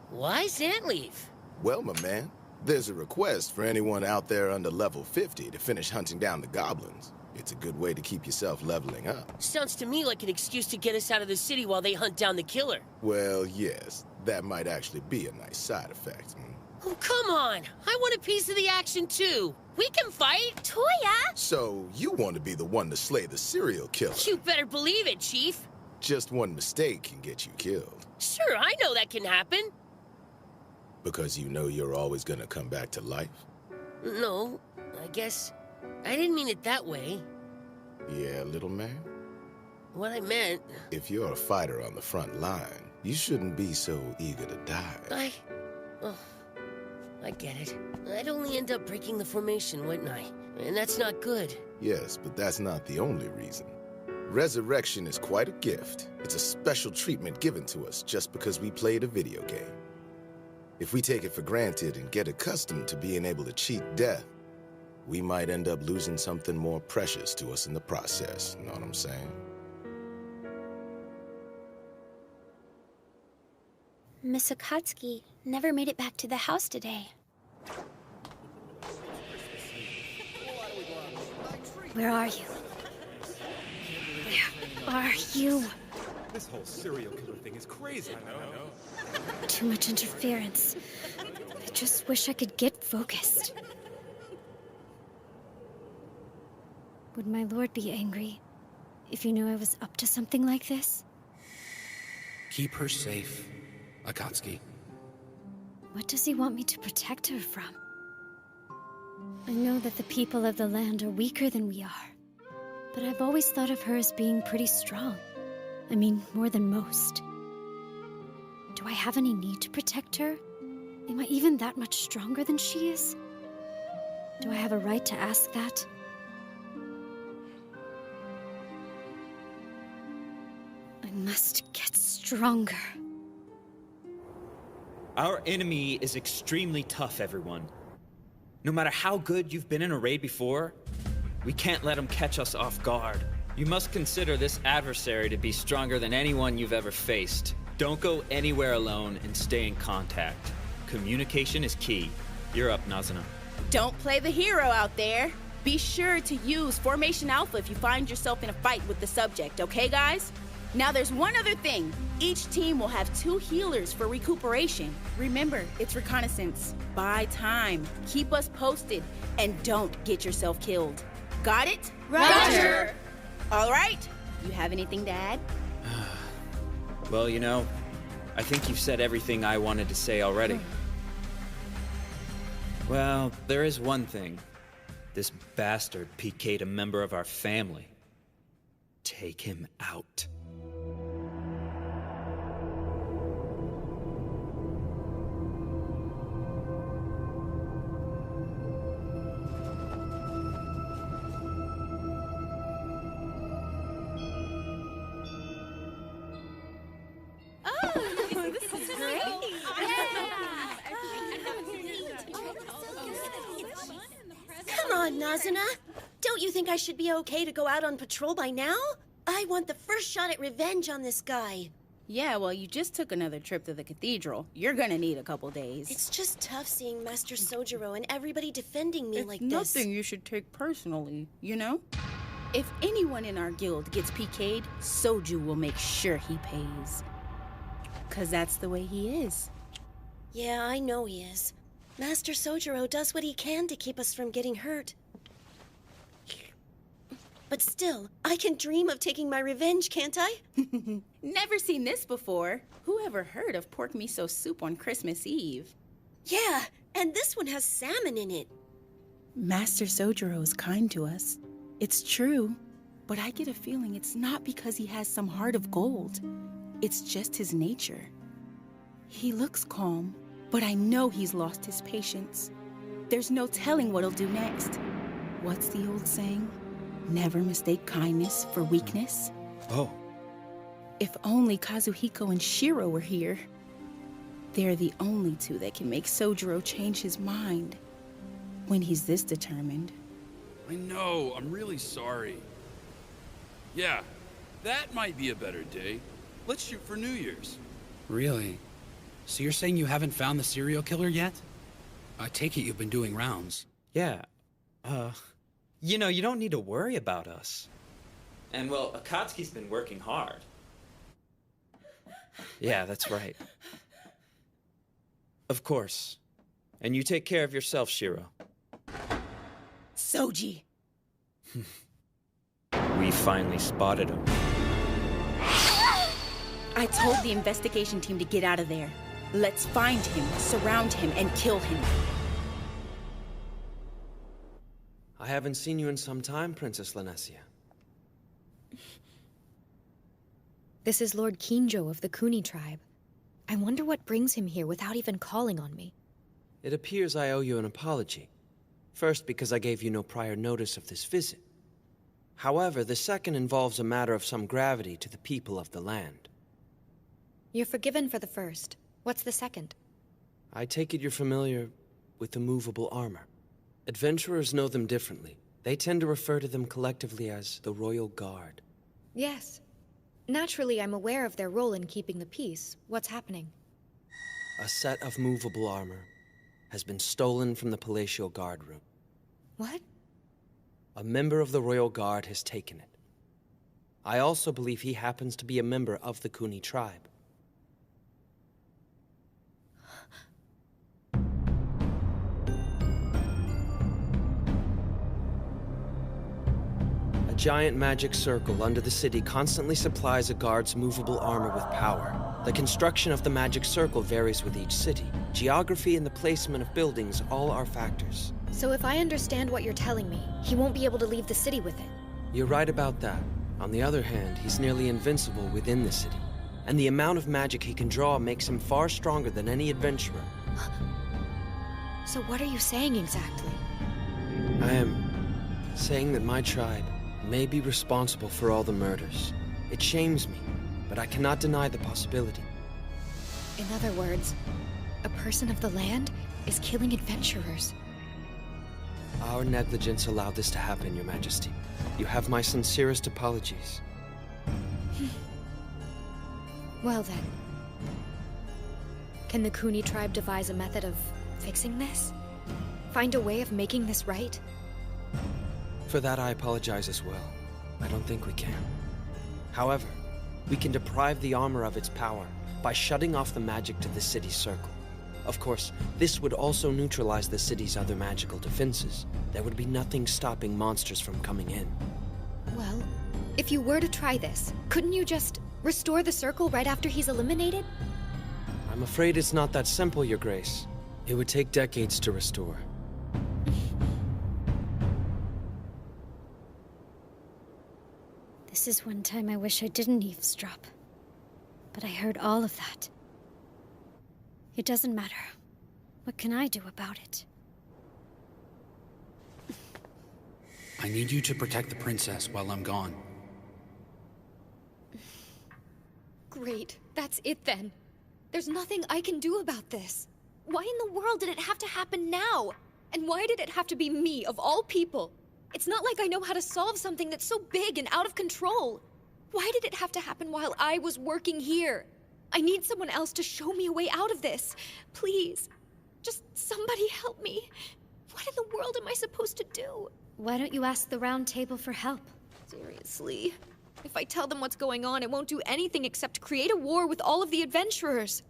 Why's Zant leave? Well, my man, there's a request for anyone out there under level 50 to finish hunting down the goblins. It's a good way to keep yourself leveling up. Sounds to me like an excuse to get us out of the city while they hunt down the killer. Well, yes, that might actually be a nice side effect. Oh, come on! I want a piece of the action, too! We can fight! Toya! So, you want to be the one to slay the serial killer? You better believe it, Chief! Just one mistake can get you killed. Sure, I know that can happen. Because you know you're always gonna come back to life? No, I guess I didn't mean it that way. Yeah, little man? What I meant... If you're a fighter on the front line, you shouldn't be so eager to die. I get it. I'd only end up breaking the formation, wouldn't I? And that's not good. Yes, but that's not the only reason. Resurrection is quite a gift. It's a special treatment given to us just because we played a video game. If we take it for granted and get accustomed to being able to cheat death, we might end up losing something more precious to us in the process. You know what I'm saying? Miss Akatsuki never made it back to the house today. Where are you? Where are you? This whole serial killer thing is crazy. I know. Too much interference. I just wish I could get focused. Would my lord be angry if you knew I was up to something like this? Keep her safe, Akatsuki. What does he want me to protect her from? I know that the people of the land are weaker than we are, but I've always thought of her as being pretty strong. I mean, more than most. Do I have any need to protect her? Am I even that much stronger than she is? Do I have a right to ask that? I must get stronger. Our enemy is extremely tough, everyone. No matter how good you've been in a raid before, we can't let them catch us off guard. You must consider this adversary to be stronger than anyone you've ever faced. Don't go anywhere alone and stay in contact. Communication is key. You're up, Nazuna. Don't play the hero out there. Be sure to use Formation Alpha if you find yourself in a fight with the subject, okay, guys? Now there's one other thing. Each team will have 2 healers for recuperation. Remember, it's reconnaissance. Buy time. Keep us posted. And don't get yourself killed. Got it? Roger. All right. You have anything to add? Well, you know, I think you've said everything I wanted to say already. Well, there is one thing. This bastard PK'd a member of our family. Take him out. Come on, Nazuna. Don't you think I should be okay to go out on patrol by now? I want the first shot at revenge on this guy. Yeah, well, you just took another trip to the cathedral. You're gonna need a couple days. It's just tough seeing Master Sojiro and everybody defending me like this. Nothing you should take personally, you know? If anyone in our guild gets PK'd, Soju will make sure he pays. 'Cause that's the way he is. Yeah, I know he is. Master Sojiro does what he can to keep us from getting hurt. But still, I can dream of taking my revenge, can't I? Never seen this before. Who ever heard of pork miso soup on Christmas Eve? Yeah, and this one has salmon in it. Master Sojiro is kind to us. It's true. But I get a feeling it's not because he has some heart of gold. It's just his nature. He looks calm, but I know he's lost his patience. There's no telling what he'll do next. What's the old saying? Never mistake kindness for weakness. Oh. If only Kazuhiko and Shiro were here. They're the only two that can make Sojiro change his mind when he's this determined. I know, I'm really sorry. Yeah, that might be a better day. Let's shoot for New Year's. Really? So you're saying you haven't found the serial killer yet? I take it you've been doing rounds. Yeah, you know, you don't need to worry about us. And, well, Akatsuki's been working hard. Yeah, that's right. Of course. And you take care of yourself, Shiro. Soji! We finally spotted him. I told the investigation team to get out of there. Let's find him, surround him, and kill him. I haven't seen you in some time, Princess Lanessia. This is Lord Kinjo of the Kuni tribe. I wonder what brings him here without even calling on me. It appears I owe you an apology. First, because I gave you no prior notice of this visit. However, the second involves a matter of some gravity to the people of the land. You're forgiven for the first. What's the second? I take it you're familiar with the movable armor. Adventurers know them differently. They tend to refer to them collectively as the Royal Guard. Yes. Naturally, I'm aware of their role in keeping the peace. What's happening? A set of movable armor has been stolen from the Palatial Guard room. What? A member of the Royal Guard has taken it. I also believe he happens to be a member of the Kuni tribe. A giant magic circle under the city constantly supplies a guard's movable armor with power. The construction of the magic circle varies with each city. Geography and the placement of buildings all are factors. So if I understand what you're telling me, he won't be able to leave the city with it. You're right about that. On the other hand, he's nearly invincible within the city. And the amount of magic he can draw makes him far stronger than any adventurer. So what are you saying exactly? I am saying that my tribe may be responsible for all the murders. It shames me, but I cannot deny the possibility. In other words, a person of the land is killing adventurers. Our negligence allowed this to happen, Your Majesty. You have my sincerest apologies. Well then. Can the Kuni tribe devise a method of fixing this? Find a way of making this right? For that, I apologize as well. I don't think we can. However, we can deprive the armor of its power by shutting off the magic to the city's circle. Of course, this would also neutralize the city's other magical defenses. There would be nothing stopping monsters from coming in. Well, if you were to try this, couldn't you just restore the circle right after he's eliminated? I'm afraid it's not that simple, Your Grace. It would take decades to restore. This is one time I wish I didn't eavesdrop. But I heard all of that. It doesn't matter. What can I do about it? I need you to protect the princess while I'm gone. Great, that's it then. There's nothing I can do about this. Why in the world did it have to happen now? And why did it have to be me, of all people? It's not like I know how to solve something that's so big and out of control. Why did it have to happen while I was working here? I need someone else to show me a way out of this. Please, just somebody help me. What in the world am I supposed to do? Why don't you ask the Round Table for help? Seriously? If I tell them what's going on, it won't do anything except create a war with all of the adventurers.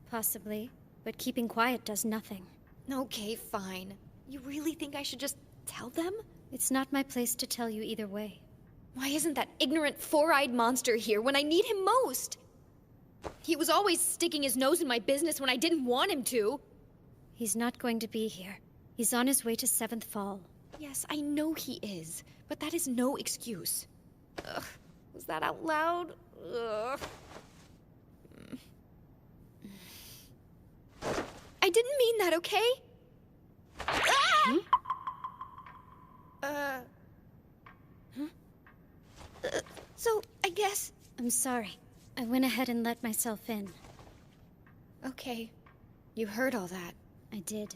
Possibly, but keeping quiet does nothing. Okay, fine. You really think I should just tell them? It's not my place to tell you either way. Why isn't that ignorant four-eyed monster here when I need him most? He was always sticking his nose in my business when I didn't want him to. He's not going to be here. He's on his way to 7th Fall. Yes, I know he is, but that is no excuse. Ugh, was that out loud? Ugh. I didn't mean that, okay? Ah! So, I guess... I'm sorry. I went ahead and let myself in. Okay. You heard all that. I did.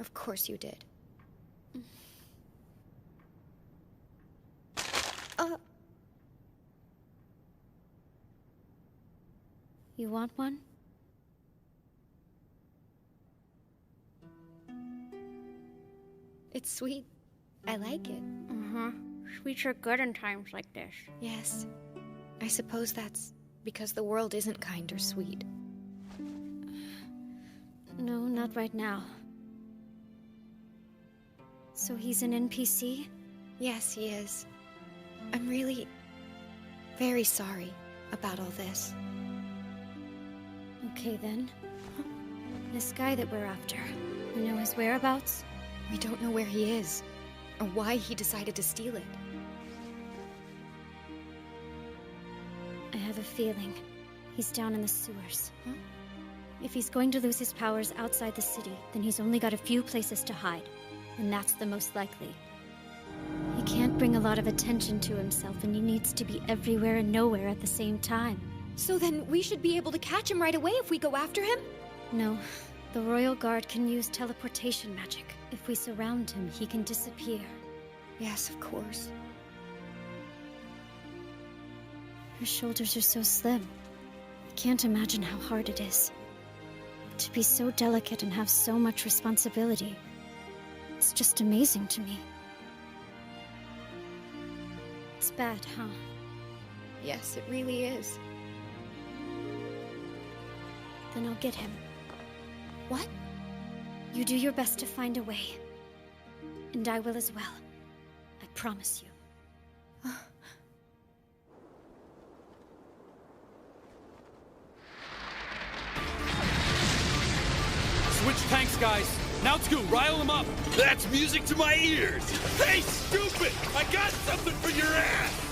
Of course you did. You want one? It's sweet. I like it. Sweets are good in times like this. Yes. I suppose that's because the world isn't kind or sweet. No, not right now. So he's an NPC? Yes, he is. I'm really... very sorry about all this. Okay, then. This guy that we're after, you know his whereabouts? We don't know where he is, or why he decided to steal it. I have a feeling he's down in the sewers. If he's going to lose his powers outside the city, then he's only got a few places to hide, and that's the most likely. He can't bring a lot of attention to himself, and he needs to be everywhere and nowhere at the same time. So then we should be able to catch him right away if we go after him? No. The Royal Guard can use teleportation magic. If we surround him, he can disappear. Yes, of course. Her shoulders are so slim. I can't imagine how hard it is. To be so delicate and have so much responsibility. It's just amazing to me. It's bad, huh? Yes, it really is. Then I'll get him. What? You do your best to find a way. And I will as well. I promise you. Switch tanks, guys. Now to go, rile them up. That's music to my ears. Hey, stupid! I got something for your ass!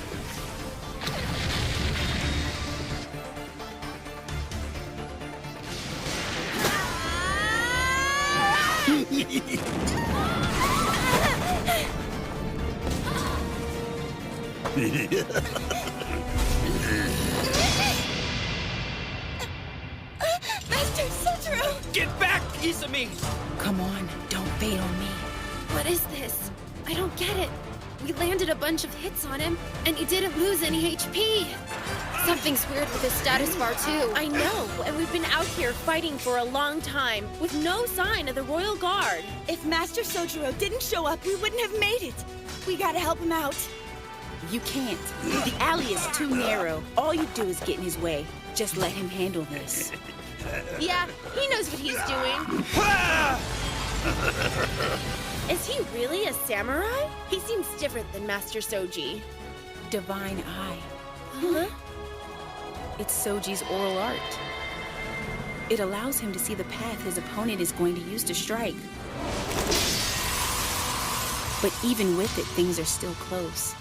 Master Sotaro! Get back, Isami! Come on, don't fail me. What is this? I don't get it. We landed a bunch of hits on him, and he didn't lose any HP. Something's weird with his status bar, too. I know, and we've been out here fighting for a long time, with no sign of the Royal Guard. If Master Sojiro didn't show up, we wouldn't have made it. We gotta help him out. You can't. The alley is too narrow. All you do is get in his way. Just let him handle this. Yeah, he knows what he's doing. Is he really a samurai? He seems different than Master Soji. Divine Eye. Huh? It's Soji's oral art. It allows him to see the path his opponent is going to use to strike. But even with it, things are still close.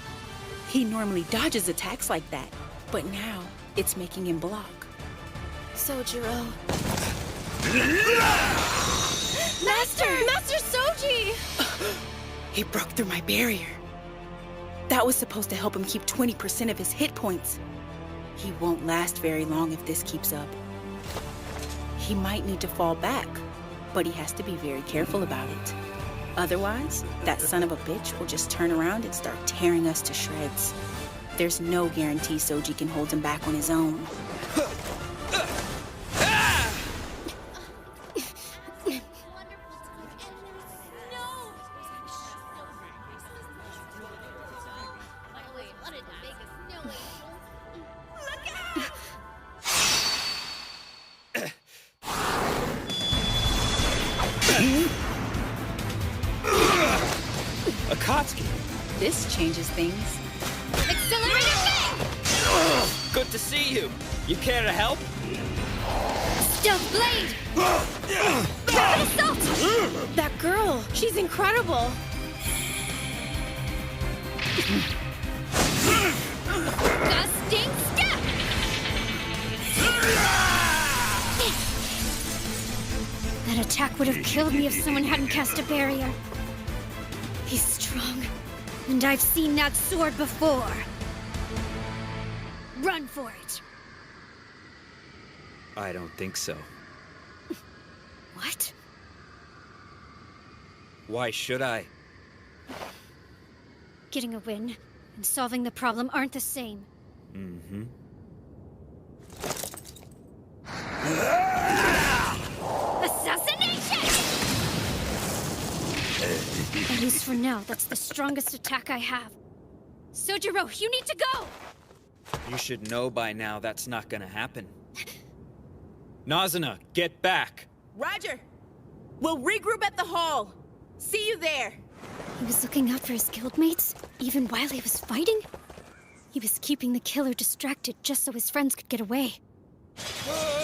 He normally dodges attacks like that, but now it's making him block. Sojiro. Master Soji! He broke through my barrier. That was supposed to help him keep 20% of his hit points. He won't last very long if this keeps up. He might need to fall back, but he has to be very careful about it. Otherwise, that son of a bitch will just turn around and start tearing us to shreds. There's no guarantee Soji can hold him back on his own. Akatsuki! This changes things. Good to see you. You care to help? Stealth Blade! Rapid Assault! That girl, she's incredible. Gusting Step! That attack would have killed me if someone hadn't cast a barrier. He's strong, and I've seen that sword before. Run for it. I don't think so. What? Why should I? Getting a win and solving the problem aren't the same. Mm-hmm. Assassination! At least for now, that's the strongest attack I have. Sojiro, you need to go! You should know by now that's not gonna happen. Nazuna, get back! Roger! We'll regroup at the hall. See you there. He was looking out for his guildmates, even while he was fighting? He was keeping the killer distracted just so his friends could get away.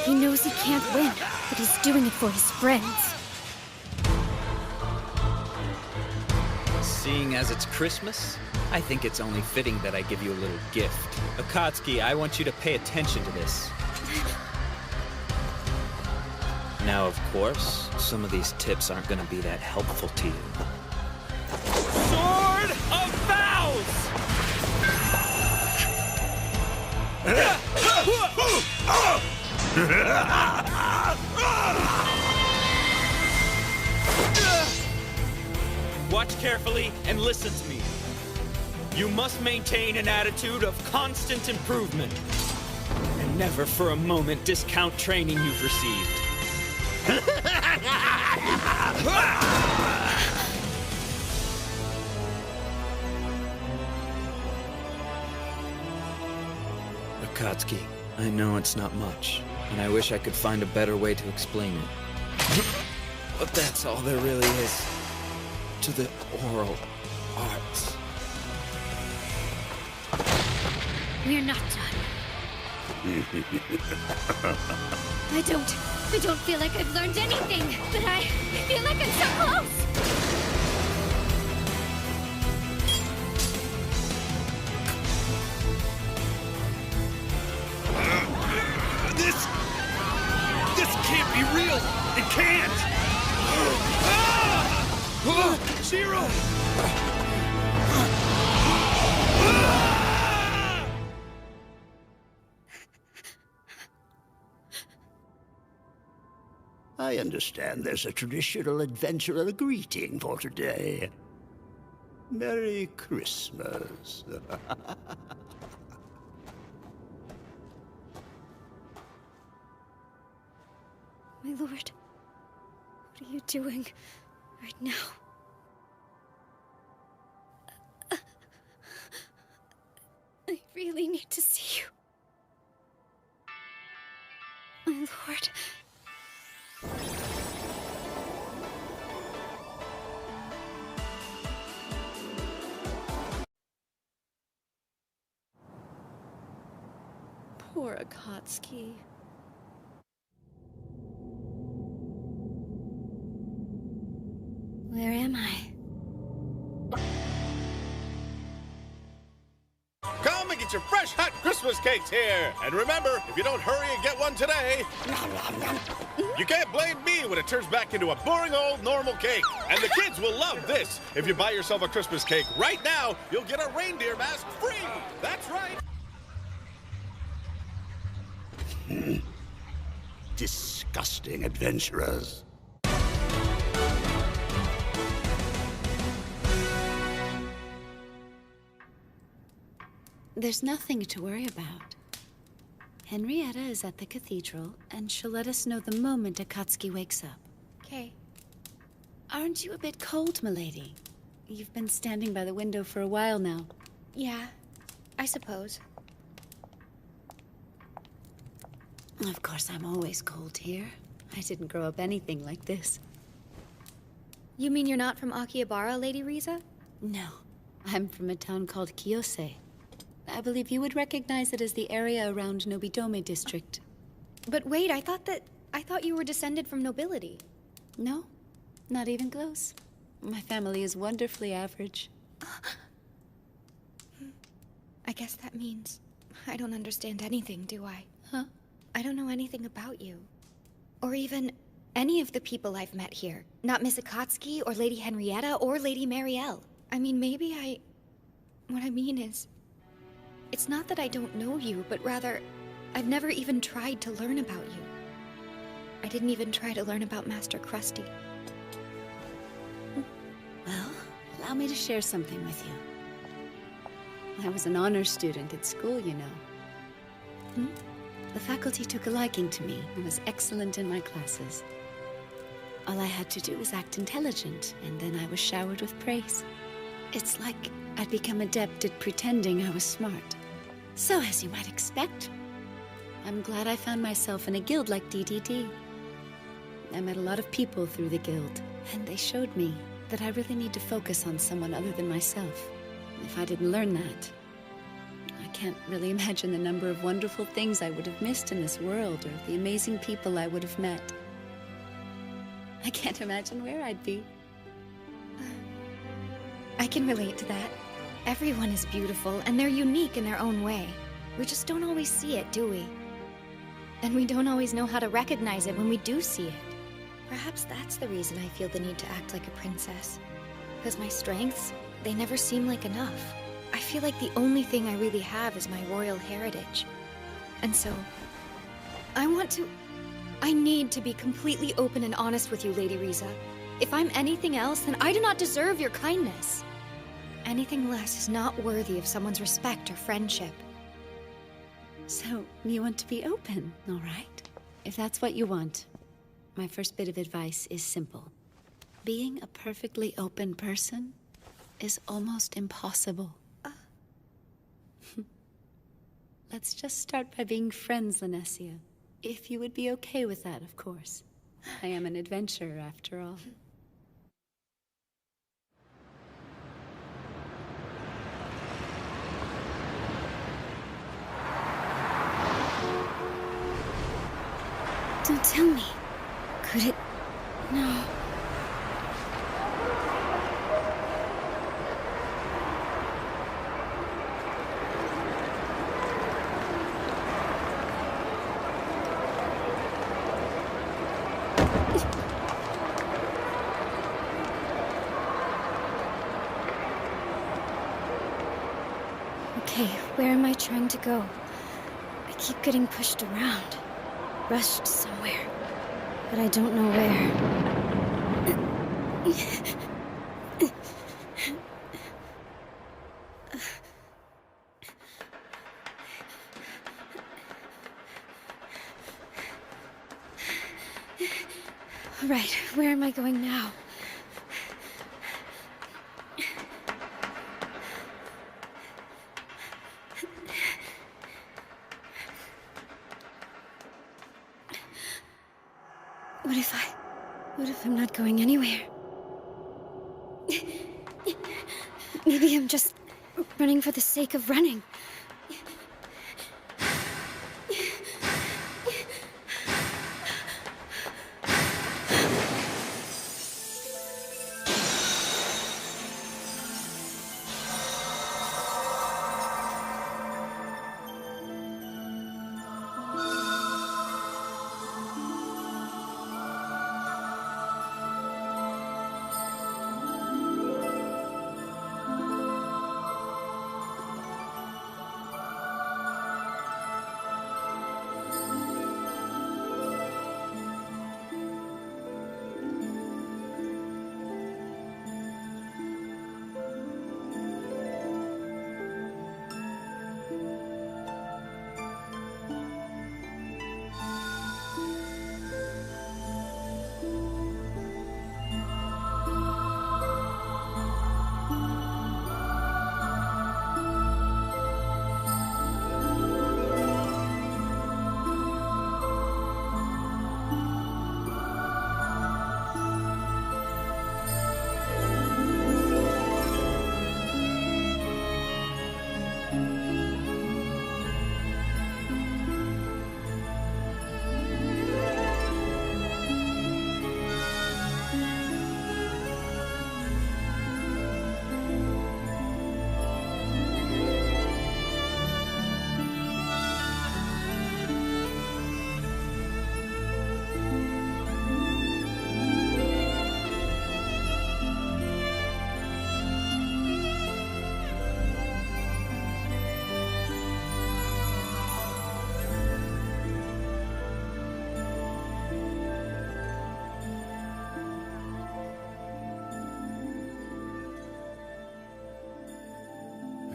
He knows he can't win, but he's doing it for his friends. Seeing as it's Christmas, I think it's only fitting that I give you a little gift. Akatsuki, I want you to pay attention to this. Now, of course, some of these tips aren't gonna be that helpful to you. Sword of Vows! Watch carefully and listen to me. You must maintain an attitude of constant improvement. And never for a moment discount training you've received. Akatsuki, I know it's not much, and I wish I could find a better way to explain it. But that's all there really is to the oral arts. We're not done. I don't feel like I've learned anything, but I feel like I'm so close! This can't be real! It can't! Zero! I understand there's a traditional adventurer greeting for today. Merry Christmas. My lord, what are you doing right now? I really need to see you. My lord, Poor Akatsuki. Where am I? Come and get your fresh, hot Christmas cakes here. And remember, if you don't hurry and get one today, you can't blame me when it turns back into a boring old normal cake. And the kids will love this. If you buy yourself a Christmas cake right now, you'll get a reindeer mask free. That's right. Disgusting adventurers. There's nothing to worry about. Henrietta is at the cathedral, and she'll let us know the moment Akatsuki wakes up. Okay. Aren't you a bit cold, milady? You've been standing by the window for a while now. Yeah, I suppose. Of course, I'm always cold here. I didn't grow up anything like this. You mean you're not from Akihabara, Lady Riza? No, I'm from a town called Kiyose. I believe you would recognize it as the area around Nobidome district. But wait, I thought you were descended from nobility. No, not even close. My family is wonderfully average. I guess that means I don't understand anything, do I? Huh? I don't know anything about you. Or even any of the people I've met here. Not Miss Akatsuki, or Lady Henrietta, or Lady Marielle. I mean, what I mean is, it's not that I don't know you, but rather, I've never even tried to learn about you. I didn't even try to learn about Master Krusty. Well, allow me to share something with you. I was an honor student at school, you know. The faculty took a liking to me and was excellent in my classes. All I had to do was act intelligent, and then I was showered with praise. It's like I'd become adept at pretending I was smart. So, as you might expect, I'm glad I found myself in a guild like DDD. I met a lot of people through the guild, and they showed me that I really need to focus on someone other than myself. If I didn't learn that, I can't really imagine the number of wonderful things I would have missed in this world, or the amazing people I would have met. I can't imagine where I'd be. I can relate to that. Everyone is beautiful, and they're unique in their own way. We just don't always see it, do we? And we don't always know how to recognize it when we do see it. Perhaps that's the reason I feel the need to act like a princess. Because my strengths, they never seem like enough. I feel like the only thing I really have is my royal heritage. And so, I need to be completely open and honest with you, Lady Riza. If I'm anything else, then I do not deserve your kindness. Anything less is not worthy of someone's respect or friendship. So, you want to be open, all right? If that's what you want, my first bit of advice is simple. Being a perfectly open person is almost impossible. Let's just start by being friends, Linesia. If you would be okay with that, of course. I am an adventurer, after all. Don't tell me. Could it... No. Okay, where am I trying to go? I keep getting pushed around. Rushed somewhere. But I don't know where. All right, where am I going now? What if I'm not going anywhere? Maybe I'm just running for the sake of running.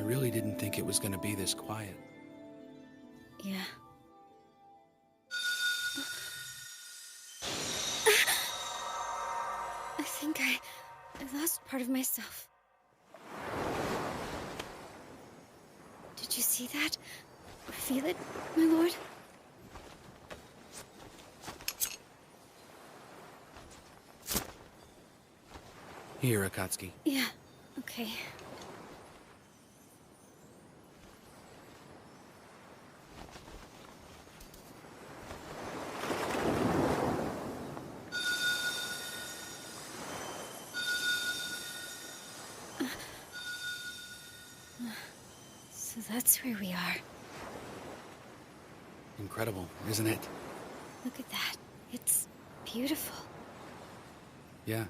really didn't think it was gonna be this quiet. Yeah. I think I lost part of myself. Did you see that? Or feel it, my lord? Here, Akatsuki. Yeah, okay. So that's where we are. Incredible, isn't it? Look at that. It's beautiful. Yeah.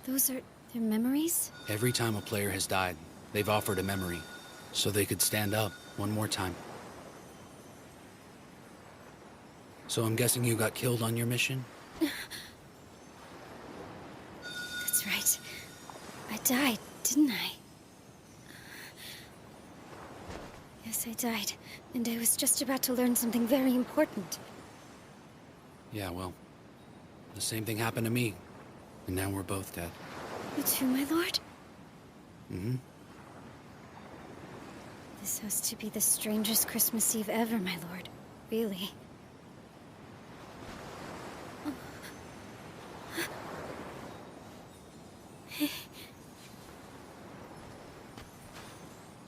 Those are their memories? Every time a player has died, they've offered a memory, so they could stand up one more time. So I'm guessing you got killed on your mission? That's right. I died, didn't I? Yes, I died. And I was just about to learn something very important. Yeah, well, the same thing happened to me. And now we're both dead. You too, my lord? Mm-hmm. This has to be the strangest Christmas Eve ever, my lord. Really.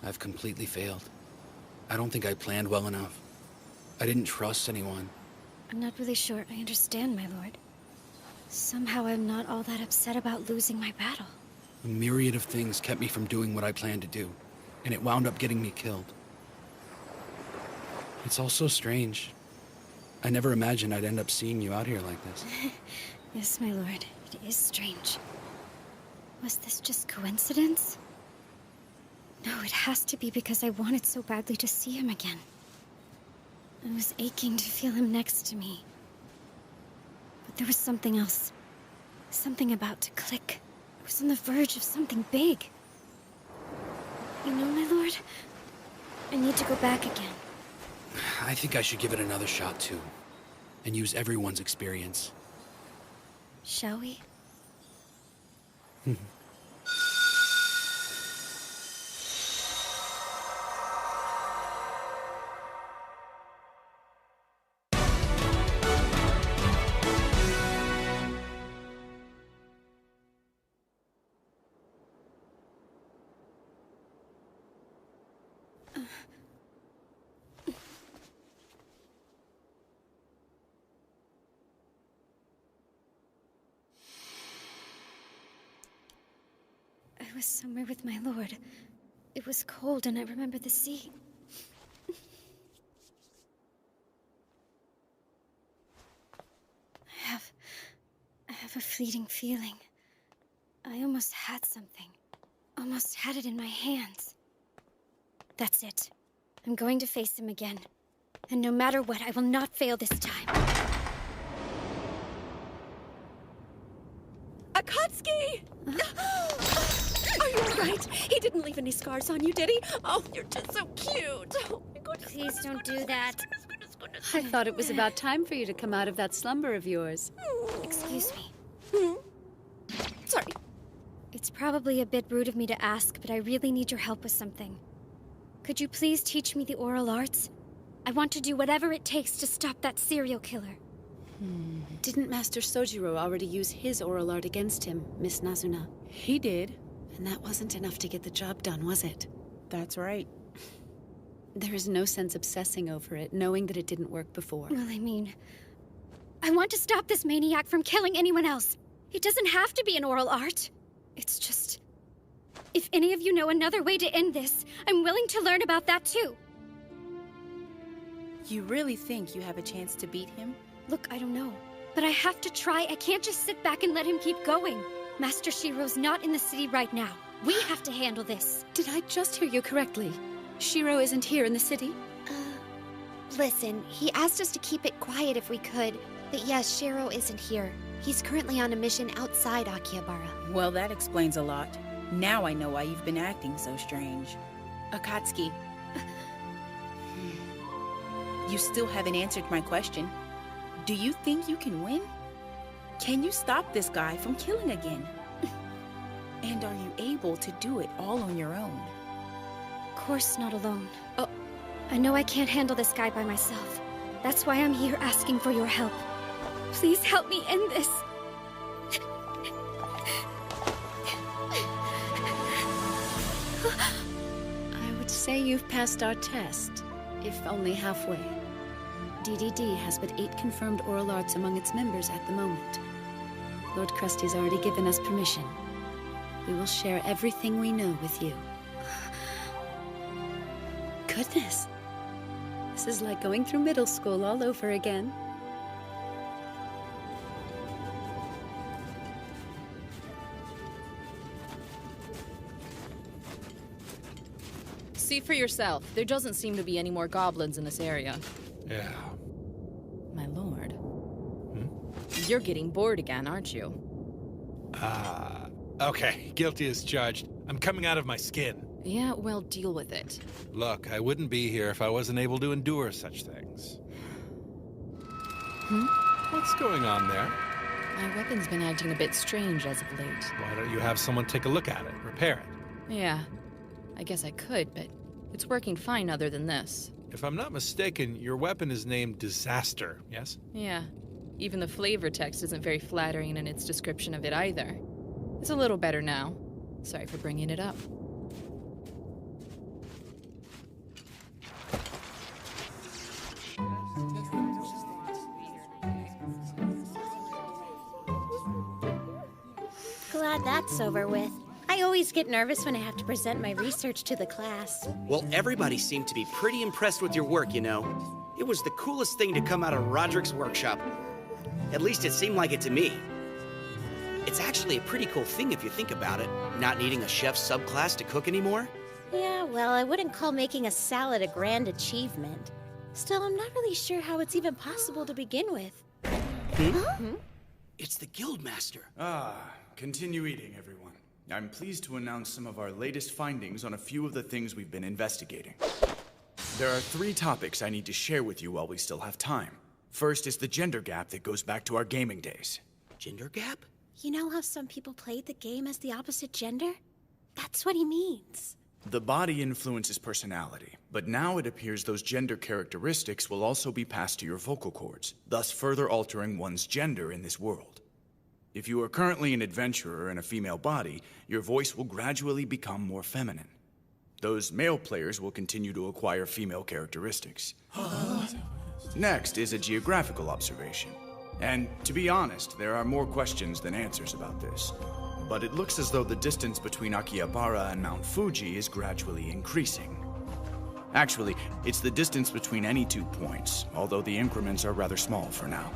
I've completely failed. I don't think I planned well enough. I didn't trust anyone. I'm not really sure I understand, my lord. Somehow I'm not all that upset about losing my battle. A myriad of things kept me from doing what I planned to do, and it wound up getting me killed. It's all so strange. I never imagined I'd end up seeing you out here like this. Yes, my lord. It is strange. Was this just coincidence? No, it has to be because I wanted so badly to see him again. I was aching to feel him next to me. But there was something else. Something about to click. I was on the verge of something big. You know, my lord? I need to go back again. I think I should give it another shot, too. And use everyone's experience. Shall we? I was somewhere with my lord. It was cold and I remember the sea. I have a fleeting feeling. I almost had something. Almost had it in my hands. That's it. I'm going to face him again. And no matter what, I will not fail this time. Akatsuki! Are you alright? He didn't leave any scars on you, did he? Oh, you're just so cute. Oh my goodness. Please don't do that. I thought it was about time for you to come out of that slumber of yours. Excuse me. Sorry. It's probably a bit rude of me to ask, but I really need your help with something. Could you please teach me the oral arts? I want to do whatever it takes to stop that serial killer. Didn't Master Sojiro already use his oral art against him, Miss Nazuna? He did. And that wasn't enough to get the job done, was it? That's right. There is no sense obsessing over it, knowing that it didn't work before. Well, I mean, I want to stop this maniac from killing anyone else. It doesn't have to be an oral art. It's just... if any of you know another way to end this, I'm willing to learn about that too. You really think you have a chance to beat him? Look, I don't know. But I have to try. I can't just sit back and let him keep going. Master Shiro's not in the city right now. We have to handle this. Did I just hear you correctly? Shiro isn't here in the city? Listen, he asked us to keep it quiet if we could. But yes, Shiro isn't here. He's currently on a mission outside Akihabara. Well, that explains a lot. Now I know why you've been acting so strange. Akatsuki. You still haven't answered my question. Do you think you can win? Can you stop this guy from killing again? And are you able to do it all on your own? Of course not alone. Oh, I know I can't handle this guy by myself. That's why I'm here asking for your help. Please help me end this. I would say you've passed our test, if only halfway. DDD has but 8 confirmed oral arts among its members at the moment. Lord Krusty's already given us permission. We will share everything we know with you. Goodness. This is like going through middle school all over again. See for yourself. There doesn't seem to be any more goblins in this area. Yeah. My lord. You're getting bored again, aren't you? Okay, guilty as charged. I'm coming out of my skin. Yeah, well, deal with it. Look, I wouldn't be here if I wasn't able to endure such things. What's going on there? My weapon's been acting a bit strange as of late. Why don't you have someone take a look at it, repair it? Yeah, I guess I could, but it's working fine other than this. If I'm not mistaken, your weapon is named Disaster, yes? Yeah, even the flavor text isn't very flattering in its description of it either. It's a little better now. Sorry for bringing it up. Glad that's over with. I always get nervous when I have to present my research to the class. Well, everybody seemed to be pretty impressed with your work, you know. It was the coolest thing to come out of Roderick's workshop. At least it seemed like it to me. It's actually a pretty cool thing if you think about it, not needing a chef subclass to cook anymore. Yeah, well, I wouldn't call making a salad a grand achievement. Still, I'm not really sure how it's even possible to begin with. It's the Guildmaster. Continue eating, everyone. I'm pleased to announce some of our latest findings on a few of the things we've been investigating. There are 3 topics I need to share with you while we still have time. First is the gender gap that goes back to our gaming days. Gender gap? You know how some people played the game as the opposite gender? That's what he means. The body influences personality, but now it appears those gender characteristics will also be passed to your vocal cords, thus further altering one's gender in this world. If you are currently an adventurer in a female body, your voice will gradually become more feminine. Those male players will continue to acquire female characteristics. Next is a geographical observation. And to be honest, there are more questions than answers about this. But it looks as though the distance between Akihabara and Mount Fuji is gradually increasing. Actually, it's the distance between any 2 points, although the increments are rather small for now.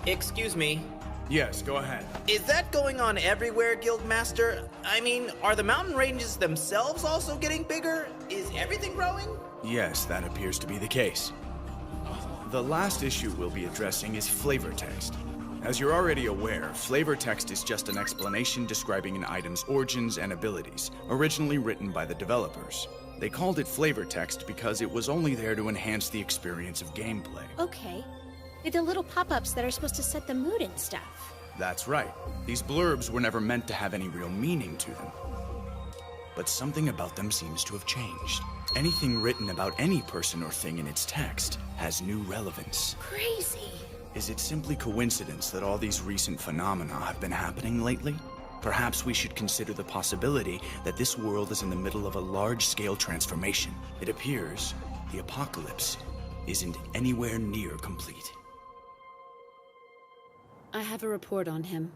Excuse me. Yes, go ahead. Is that going on everywhere, Guildmaster? I mean, are the mountain ranges themselves also getting bigger? Is everything growing? Yes, that appears to be the case. The last issue we'll be addressing is flavor text. As you're already aware, flavor text is just an explanation describing an item's origins and abilities, originally written by the developers. They called it flavor text because it was only there to enhance the experience of gameplay. Okay. With the little pop-ups that are supposed to set the mood and stuff. That's right. These blurbs were never meant to have any real meaning to them. But something about them seems to have changed. Anything written about any person or thing in its text has new relevance. Crazy. Is it simply coincidence that all these recent phenomena have been happening lately? Perhaps we should consider the possibility that this world is in the middle of a large-scale transformation. It appears the apocalypse isn't anywhere near complete. I have a report on him.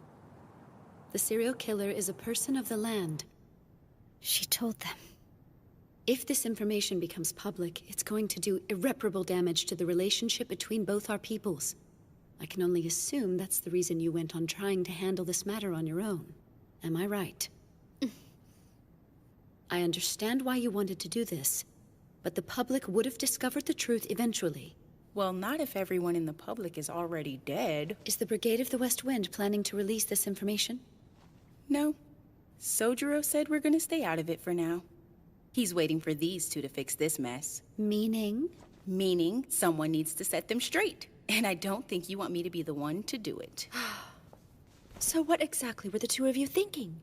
The serial killer is a person of the land. She told them. If this information becomes public, it's going to do irreparable damage to the relationship between both our peoples. I can only assume that's the reason you went on trying to handle this matter on your own. Am I right? I understand why you wanted to do this, but the public would have discovered the truth eventually. Well, not if everyone in the public is already dead. Is the Brigade of the West Wind planning to release this information? No. Sojiro said we're gonna stay out of it for now. He's waiting for these two to fix this mess. Meaning? Meaning someone needs to set them straight. And I don't think you want me to be the one to do it. So what exactly were the two of you thinking?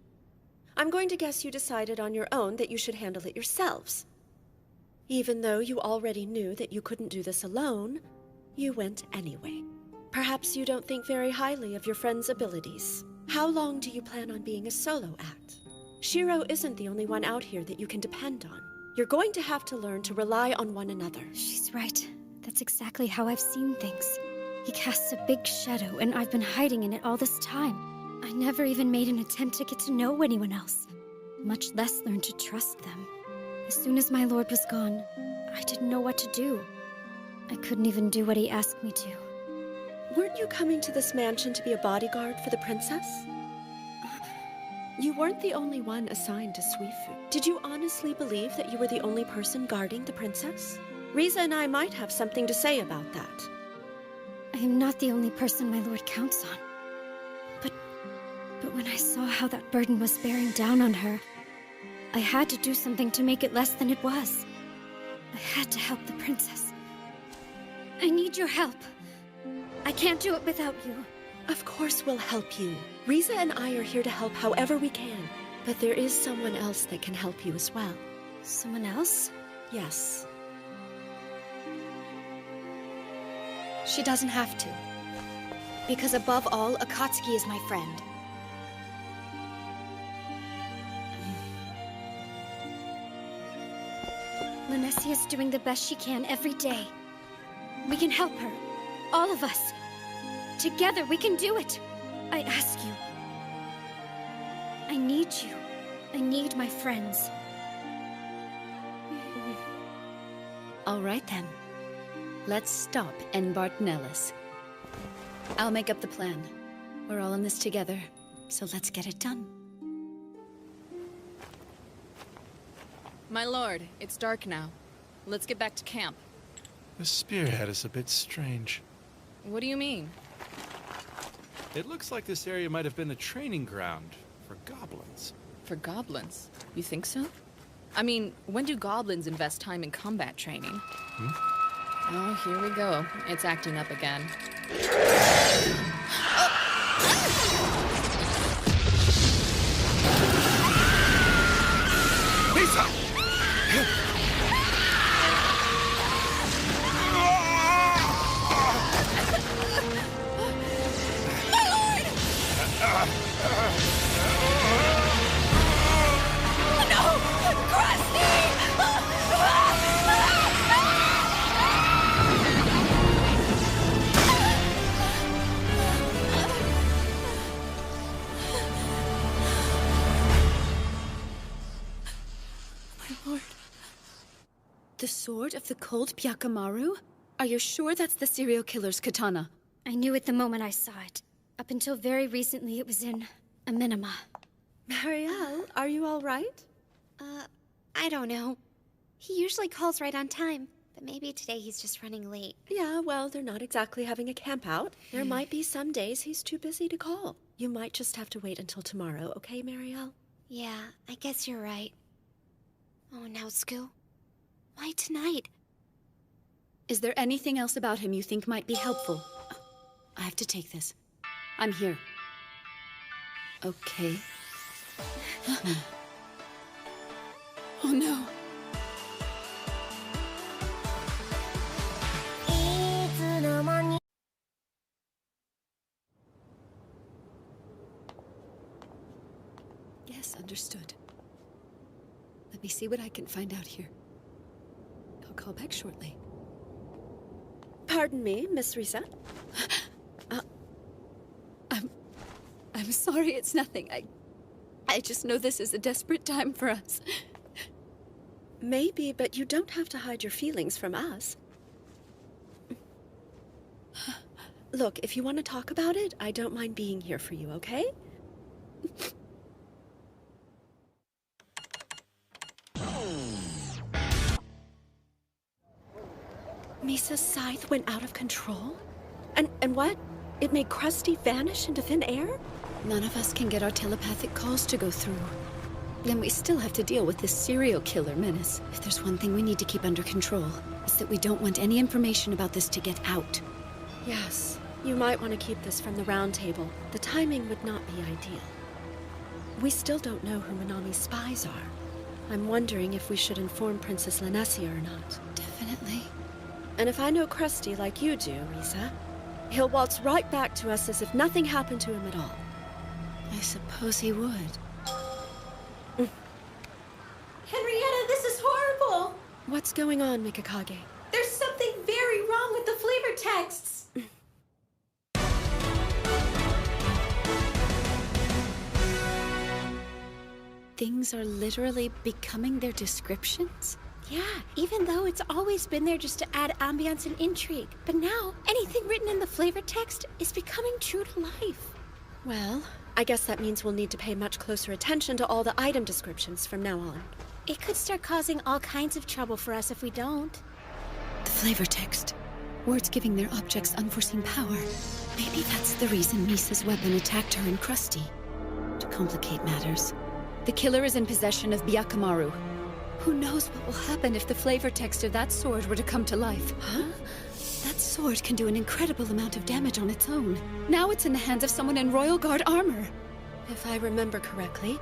I'm going to guess you decided on your own that you should handle it yourselves. Even though you already knew that you couldn't do this alone, you went anyway. Perhaps you don't think very highly of your friend's abilities. How long do you plan on being a solo act? Shiro isn't the only one out here that you can depend on. You're going to have to learn to rely on one another. She's right. That's exactly how I've seen things. He casts a big shadow, and I've been hiding in it all this time. I never even made an attempt to get to know anyone else, much less learn to trust them. As soon as my lord was gone, I didn't know what to do. I couldn't even do what he asked me to. Weren't you coming to this mansion to be a bodyguard for the princess? You weren't the only one assigned to Suifu. Did you honestly believe that you were the only person guarding the princess? Riza and I might have something to say about that. I am not the only person my lord counts on. But when I saw how that burden was bearing down on her, I had to do something to make it less than it was. I had to help the princess. I need your help. I can't do it without you. Of course we'll help you. Riza and I are here to help however we can. But there is someone else that can help you as well. Someone else? Yes. She doesn't have to. Because above all, Akatsuki is my friend. Lanesi is doing the best she can every day. We can help her. All of us. Together, we can do it. I ask you. I need you. I need my friends. All right, then. Let's stop and Bartonellis. I'll make up the plan. We're all in this together, so let's get it done. My lord, it's dark now. Let's get back to camp. The spearhead is a bit strange. What do you mean? It looks like this area might have been a training ground for goblins. For goblins? You think so? I mean, when do goblins invest time in combat training? Oh, here we go. It's acting up again. Lisa! The sword of the cold Byakamaru? Are you sure that's the serial killer's katana? I knew it the moment I saw it. Up until very recently, it was in a minima. Marielle, are you all right? I don't know. He usually calls right on time, but maybe today he's just running late. Yeah, well, they're not exactly having a camp out. There might be some days he's too busy to call. You might just have to wait until tomorrow, okay, Marielle? Yeah, I guess you're right. Oh, now, Skoo. Why tonight? Is there anything else about him you think might be helpful? I have to take this. I'm here. Okay. Oh no. Yes, understood. Let me see what I can find out here. I'll call back shortly. Pardon me, Miss Risa. I'm sorry, it's nothing. I just know this is a desperate time for us. Maybe, but you don't have to hide your feelings from us. Look, if you want to talk about it, I don't mind being here for you, okay? Misa's scythe went out of control? And what? It made Krusty vanish into thin air? None of us can get our telepathic calls to go through. Then we still have to deal with this serial killer menace. If there's one thing we need to keep under control, it's that we don't want any information about this to get out. Yes, you might want to keep this from the Round Table. The timing would not be ideal. We still don't know who Minami's spies are. I'm wondering if we should inform Princess Lanessia or not. Definitely. And if I know Krusty like you do, Risa, he'll waltz right back to us as if nothing happened to him at all. I suppose he would. Henrietta, this is horrible! What's going on, Mikakage? There's something very wrong with the flavor texts! Things are literally becoming their descriptions? Yeah, even though it's always been there just to add ambiance and intrigue. But now, anything written in the flavor text is becoming true to life. Well, I guess that means we'll need to pay much closer attention to all the item descriptions from now on. It could start causing all kinds of trouble for us if we don't. The flavor text. Words giving their objects unforeseen power. Maybe that's the reason Misa's weapon attacked her and Krusty. To complicate matters, the killer is in possession of Byakumaru. Who knows what will happen if the flavor text of that sword were to come to life? Huh? That sword can do an incredible amount of damage on its own. Now it's in the hands of someone in Royal Guard armor. If I remember correctly,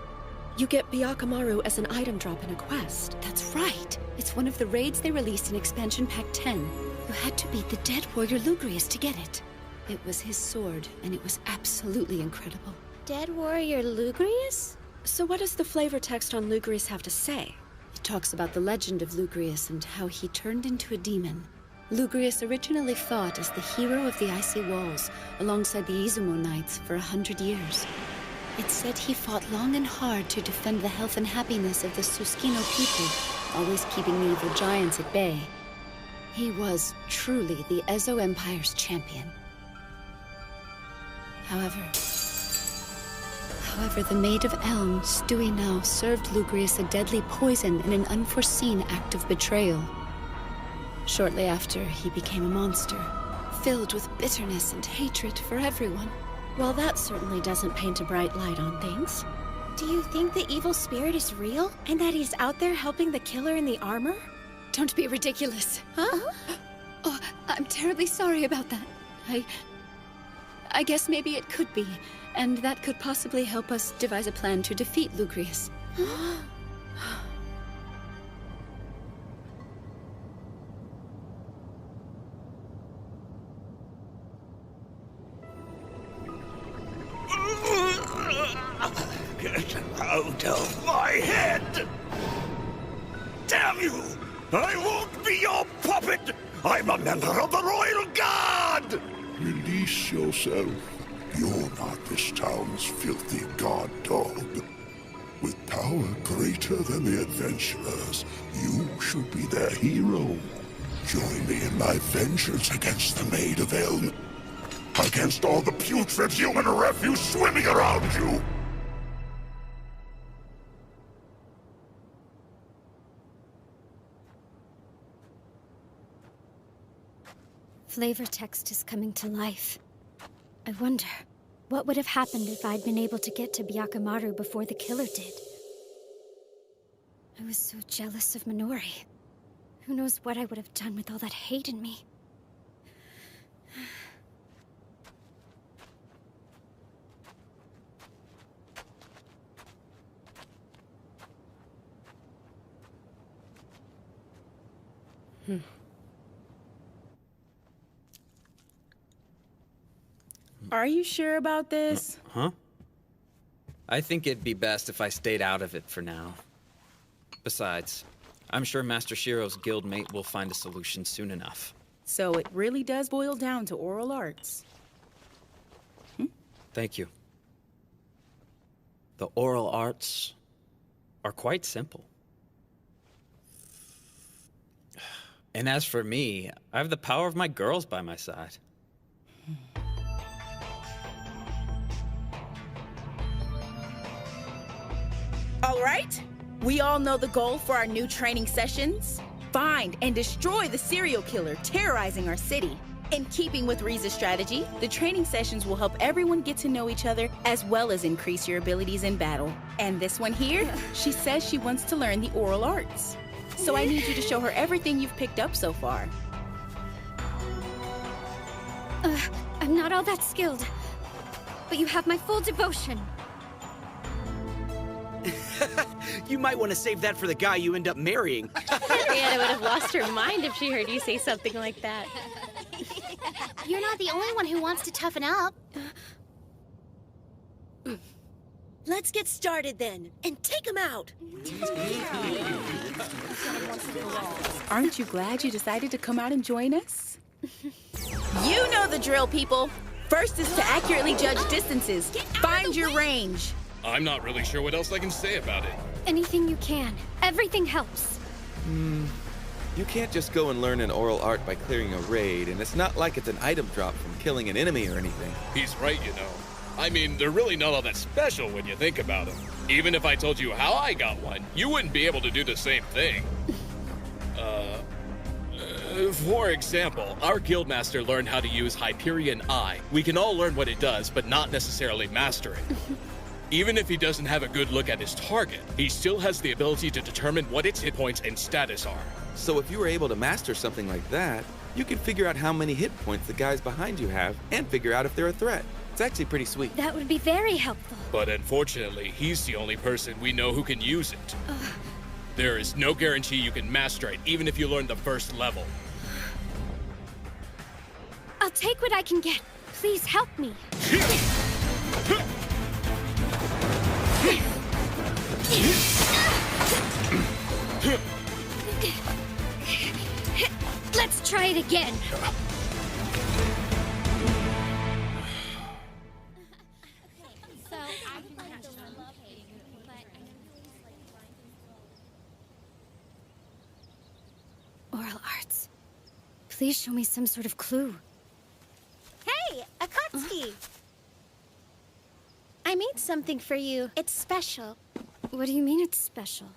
you get Byakumaru as an item drop in a quest. That's right. It's one of the raids they released in Expansion Pack 10. You had to beat the dead warrior Lugrius to get it. It was his sword, and it was absolutely incredible. Dead warrior Lugrius? So what does the flavor text on Lugrius have to say? It talks about the legend of Lugrius and how he turned into a demon. Lugrius originally fought as the hero of the Icy Walls alongside the Izumo Knights for 100 years. It said he fought long and hard to defend the health and happiness of the Suskino people, always keeping the evil giants at bay. He was truly the Ezo Empire's champion. However, the Maid of Elm, Stewie now, served Lugrius a deadly poison in an unforeseen act of betrayal. Shortly after, he became a monster, filled with bitterness and hatred for everyone. Well, that certainly doesn't paint a bright light on things. Do you think the evil spirit is real? And that he's out there helping the killer in the armor? Don't be ridiculous. Huh? Oh, I'm terribly sorry about that. I guess maybe it could be, and that could possibly help us devise a plan to defeat Lugrius. Get out of my head! Damn you! I won't be your puppet! I'm a member of the Royal Guard! Release yourself. You're not this town's filthy guard dog. With power greater than the adventurers, you should be their hero. Join me in my vengeance against the Maid of Elm. Against all the putrid human refuse swimming around you! Flavor text is coming to life. I wonder, what would have happened if I'd been able to get to Byakumaru before the killer did? I was so jealous of Minori. Who knows what I would have done with all that hate in me? Are you sure about this? Huh? I think it'd be best if I stayed out of it for now. Besides, I'm sure Master Shiro's guildmate will find a solution soon enough. So it really does boil down to oral arts. Thank you. The oral arts are quite simple. And as for me, I have the power of my girls by my side. All right, we all know the goal for our new training sessions. Find and destroy the serial killer terrorizing our city. In keeping with Riza's strategy, the training sessions will help everyone get to know each other as well as increase your abilities in battle. And this one here, she says she wants to learn the oral arts. So I need you to show her everything you've picked up so far. I'm not all that skilled, but you have my full devotion. You might want to save that for the guy you end up marrying. Brianna would have lost her mind if she heard you say something like that. You're not the only one who wants to toughen up. Let's get started then, and take him out. Aren't you glad you decided to come out and join us? You know the drill, people. First is to accurately judge distances. Find your range. I'm not really sure what else I can say about it. Anything you can. Everything helps. You can't just go and learn an oral art by clearing a raid, and it's not like it's an item drop from killing an enemy or anything. He's right, you know. I mean, they're really not all that special when you think about them. Even if I told you how I got one, you wouldn't be able to do the same thing. For example, our guildmaster learned how to use Hyperion Eye. We can all learn what it does, but not necessarily master it. Even if he doesn't have a good look at his target, he still has the ability to determine what its hit points and status are. So if you were able to master something like that, you could figure out how many hit points the guys behind you have and figure out if they're a threat. It's actually pretty sweet. That would be very helpful. But unfortunately, he's the only person we know who can use it. There is no guarantee you can master it, even if you learn the first level. I'll take what I can get. Please help me. Let's try it again. Oral arts. Please show me some sort of clue. Hey, Akatsuki! I made something for you. It's special. What do you mean it's special?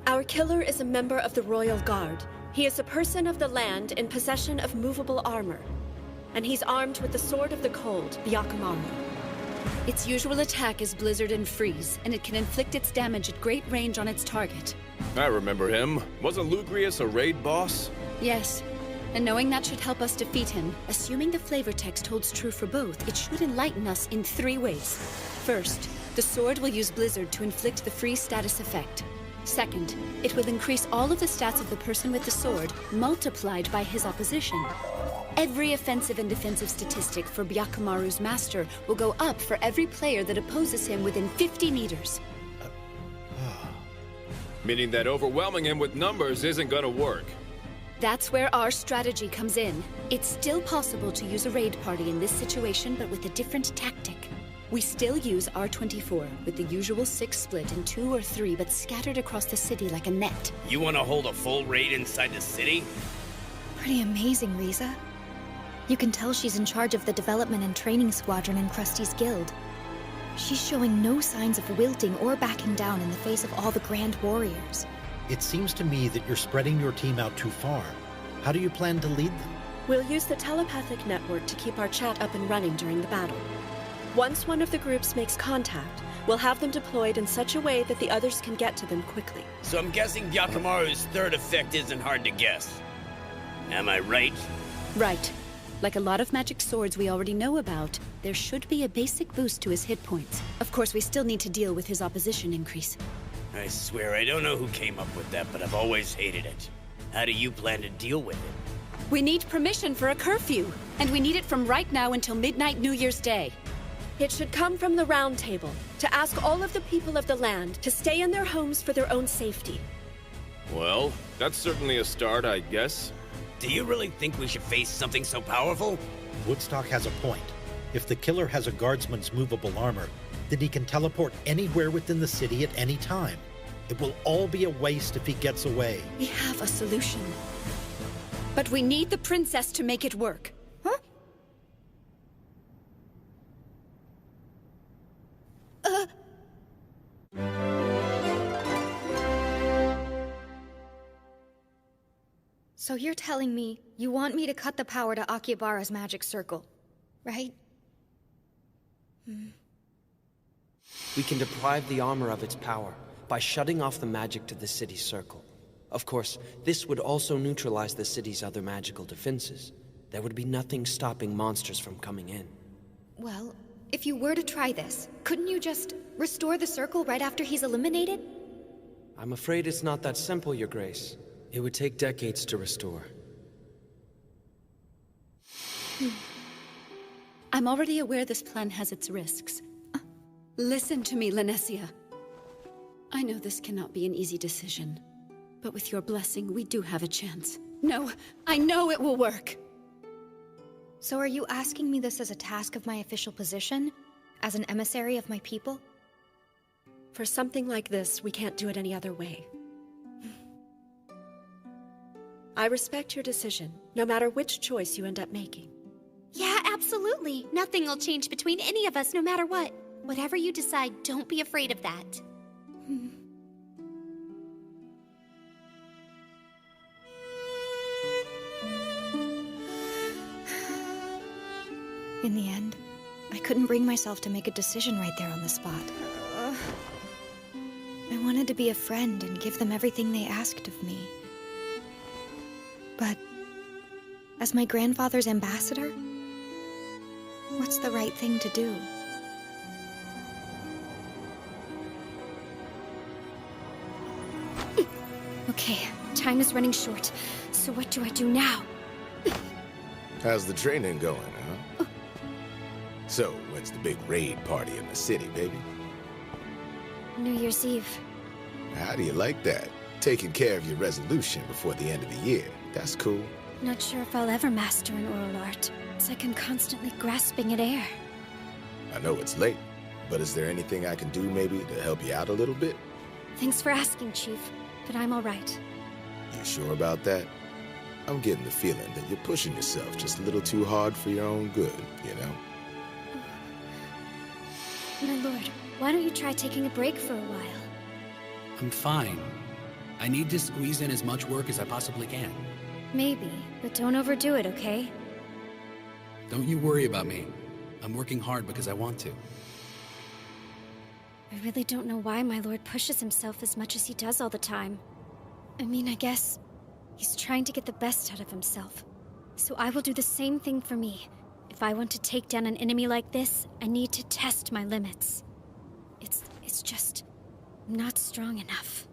Our killer is a member of the Royal Guard. He is a person of the land in possession of movable armor. And he's armed with the Sword of the Cold, Byakumaru. Its usual attack is Blizzard and Freeze, and it can inflict its damage at great range on its target. I remember him. Wasn't Lugrius a raid boss? Yes, and knowing that should help us defeat him, assuming the flavor text holds true for both, it should enlighten us in 3 ways. First, the sword will use Blizzard to inflict the freeze status effect. Second, it will increase all of the stats of the person with the sword, multiplied by his opposition. Every offensive and defensive statistic for Byakumaru's master will go up for every player that opposes him within 50 meters. Meaning that overwhelming him with numbers isn't gonna work. That's where our strategy comes in. It's still possible to use a raid party in this situation, but with a different tactic. We still use R24, with the usual 6 split in 2 or 3, but scattered across the city like a net. You want to hold a full raid inside the city? Pretty amazing, Riza. You can tell she's in charge of the development and training squadron in Krusty's guild. She's showing no signs of wilting or backing down in the face of all the grand warriors. It seems to me that you're spreading your team out too far. How do you plan to lead them? We'll use the telepathic network to keep our chat up and running during the battle. Once one of the groups makes contact, we'll have them deployed in such a way that the others can get to them quickly. So I'm guessing Byakumaru's third effect isn't hard to guess. Am I right? Right. Like a lot of magic swords we already know about, there should be a basic boost to his hit points. Of course, we still need to deal with his opposition increase. I swear I don't know who came up with that, but I've always hated it. How do you plan to deal with it? We need permission for a curfew, and we need it from right now until midnight New Year's Day. It should come from the Round Table, to ask all of the people of the land to stay in their homes for their own safety. Well, that's certainly a start, I guess. Do you really think we should face something so powerful? Woodstock has a point. If the killer has a guardsman's movable armor, then he can teleport anywhere within the city at any time. It will all be a waste if he gets away. We have a solution. But we need the princess to make it work. So you're telling me you want me to cut the power to Akihabara's magic circle, right? We can deprive the armor of its power by shutting off the magic to the city's circle. Of course, this would also neutralize the city's other magical defenses. There would be nothing stopping monsters from coming in. Well, if you were to try this, couldn't you just restore the circle right after he's eliminated? I'm afraid it's not that simple, Your Grace. It would take decades to restore. I'm already aware this plan has its risks. Listen to me, Linesia. I know this cannot be an easy decision, but with your blessing, we do have a chance. No, I know it will work! So are you asking me this as a task of my official position? As an emissary of my people? For something like this, we can't do it any other way. I respect your decision, no matter which choice you end up making. Yeah, absolutely. Nothing will change between any of us, no matter what. Whatever you decide, don't be afraid of that. In the end, I couldn't bring myself to make a decision right there on the spot. I wanted to be a friend and give them everything they asked of me. But as my grandfather's ambassador, what's the right thing to do? Okay, time is running short. So what do I do now? How's the training going, huh? So, when's the big raid party in the city, baby? New Year's Eve. How do you like that? Taking care of your resolution before the end of the year. That's cool. Not sure if I'll ever master an oral art. It's like I'm constantly grasping at air. I know it's late, but is there anything I can do maybe to help you out a little bit? Thanks for asking, Chief, but I'm all right. You sure about that? I'm getting the feeling that you're pushing yourself just a little too hard for your own good, you know? My lord, why don't you try taking a break for a while? I'm fine. I need to squeeze in as much work as I possibly can. Maybe, but don't overdo it, okay? Don't you worry about me. I'm working hard because I want to. I really don't know why my lord pushes himself as much as he does all the time. I mean, I guess he's trying to get the best out of himself. So I will do the same thing for me. If I want to take down an enemy like this, I need to test my limits. It's just not strong enough.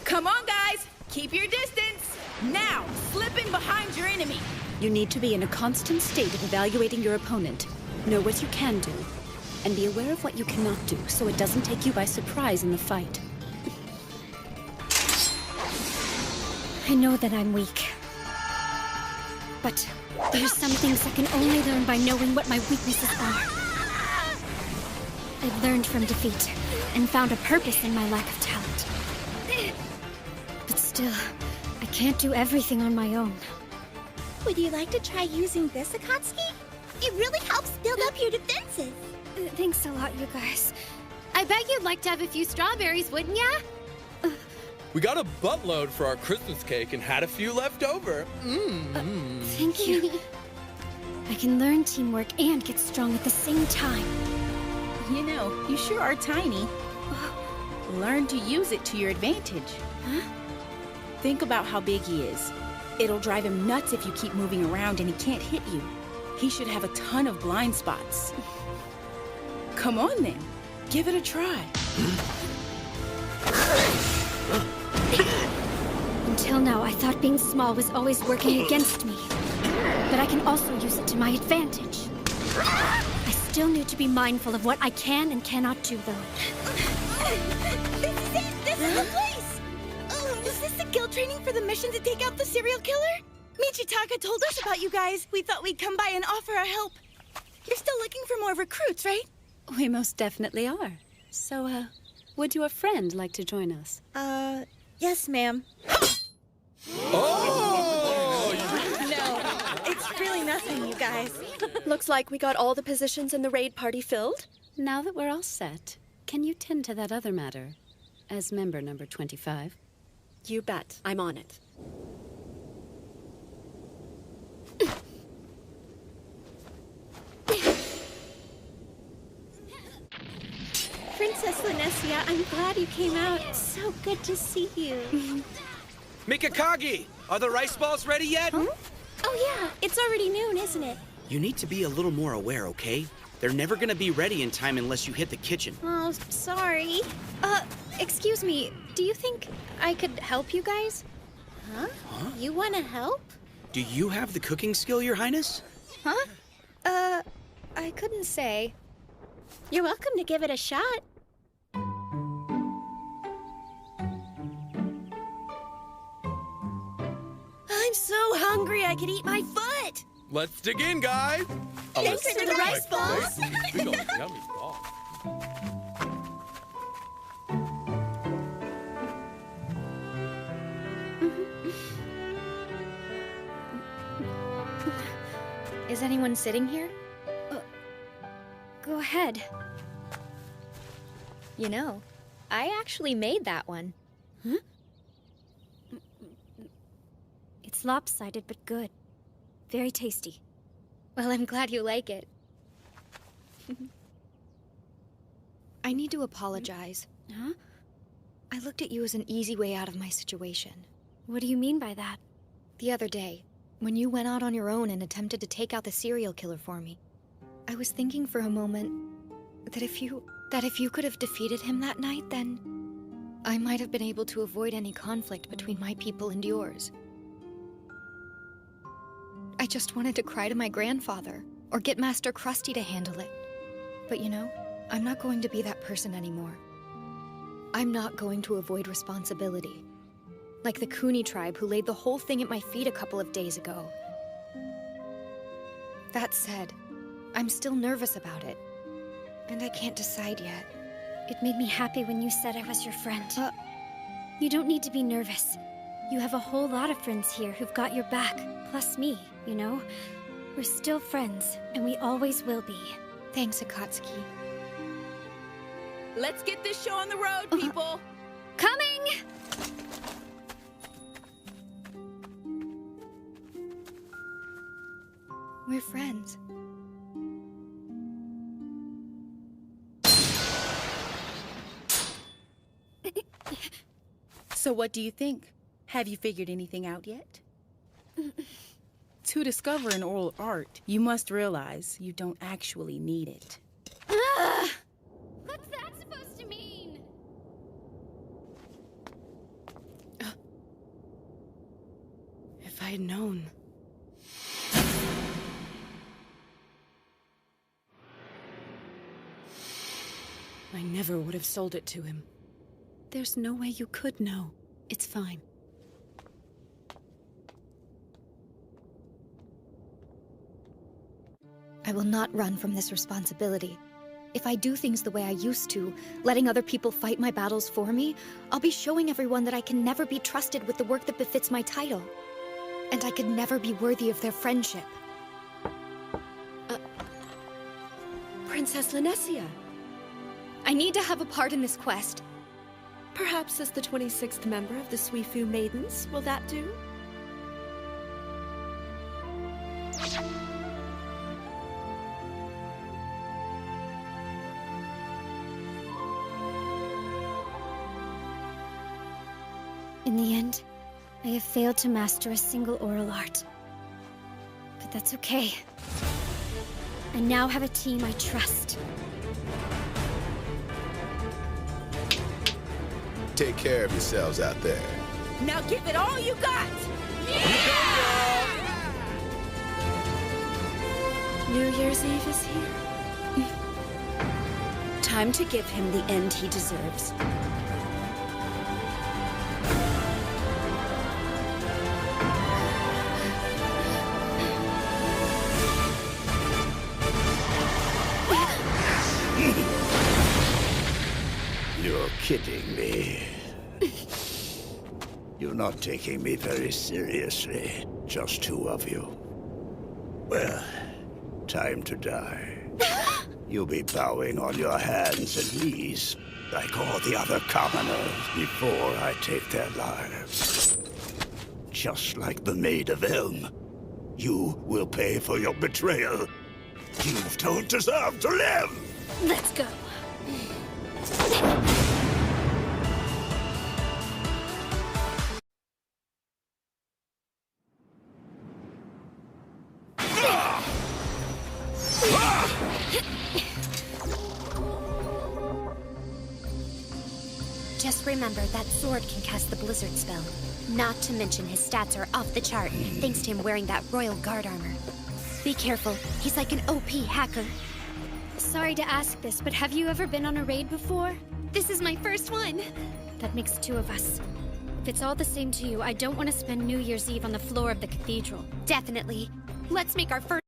Come on, guys! Keep your distance! Now, slip in behind your enemy! You need to be in a constant state of evaluating your opponent. Know what you can do, and be aware of what you cannot do, so it doesn't take you by surprise in the fight. I know that I'm weak. But there's some things I can only learn by knowing what my weaknesses are. I've learned from defeat, and found a purpose in my lack of talent. But still, I can't do everything on my own. Would you like to try using this, Akatsuki? It really helps build up your defenses. Thanks a lot, you guys. I bet you'd like to have a few strawberries, wouldn't ya? We got a buttload for our Christmas cake and had a few left over. Thank you. I can learn teamwork and get strong at the same time. You know, you sure are tiny. Learn to use it to your advantage. Huh? Think about how big he is. It'll drive him nuts if you keep moving around and he can't hit you. He should have a ton of blind spots. Come on then, give it a try. Until now, I thought being small was always working against me. But I can also use it to my advantage. I still need to be mindful of what I can and cannot do, though. This is it! This is the place! Is this the guild training for the mission to take out the serial killer? Michitaka told us about you guys. We thought we'd come by and offer our help. You're still looking for more recruits, right? We most definitely are. So, would your friend like to join us? Yes, ma'am. No, it's really nothing, you guys. Looks like we got all the positions in the raid party filled. Now that we're all set, can you tend to that other matter as member number 25? You bet. I'm on it. Princess Linesia, I'm glad you came out. It's so good to see you. Mikakagi, are the rice balls ready yet? Huh? Oh yeah, it's already noon, isn't it? You need to be a little more aware, okay? They're never gonna be ready in time unless you hit the kitchen. Oh, sorry. Excuse me, do you think I could help you guys? Huh? You wanna help? Do you have the cooking skill, Your Highness? Huh? I couldn't say. You're welcome to give it a shot. I'm so hungry I could eat my foot! Let's dig in, guys! Thanks for the rice balls! Big old yummy ball. Is anyone sitting here? Go ahead. You know, I actually made that one. Huh? It's lopsided but good. Very tasty. Well, I'm glad you like it. I need to apologize. Huh? I looked at you as an easy way out of my situation. What do you mean by that? The other day, when you went out on your own and attempted to take out the serial killer for me, I was thinking for a moment that if you could have defeated him that night, then I might have been able to avoid any conflict between my people and yours. I just wanted to cry to my grandfather, or get Master Krusty to handle it. But you know, I'm not going to be that person anymore. I'm not going to avoid responsibility. Like the Cooney tribe who laid the whole thing at my feet a couple of days ago. That said, I'm still nervous about it. And I can't decide yet. It made me happy when you said I was your friend. You don't need to be nervous. You have a whole lot of friends here who've got your back, plus me, you know? We're still friends, and we always will be. Thanks, Akatsuki. Let's get this show on the road, people! Coming! We're friends. So what do you think? Have you figured anything out yet? To discover an oral art, you must realize you don't actually need it. What's that supposed to mean? If I had known. I never would have sold it to him. There's no way you could know. It's fine. I will not run from this responsibility. If I do things the way I used to, letting other people fight my battles for me, I'll be showing everyone that I can never be trusted with the work that befits my title. And I could never be worthy of their friendship. Princess Linesia. I need to have a part in this quest. Perhaps as the 26th member of the Suifu Maidens, will that do? In the end, I have failed to master a single oral art. But that's okay. I now have a team I trust. Take care of yourselves out there. Now give it all you got! New Year's Eve is here. Time to give him the end he deserves. You're kidding me. You're not taking me very seriously. Just two of you. Well, time to die. You'll be bowing on your hands and knees like all the other commoners, before I take their lives. Just like the Maid of Elm, you will pay for your betrayal. You don't deserve to live! Let's go. Just remember, that sword can cast the blizzard spell. Not to mention his stats are off the chart, thanks to him wearing that royal guard armor. Be careful, he's like an OP hacker. Sorry to ask this, but have you ever been on a raid before? This is my first one. That makes 2 of us. If it's all the same to you, I don't want to spend New Year's Eve on the floor of the cathedral. Definitely. Let's make our first...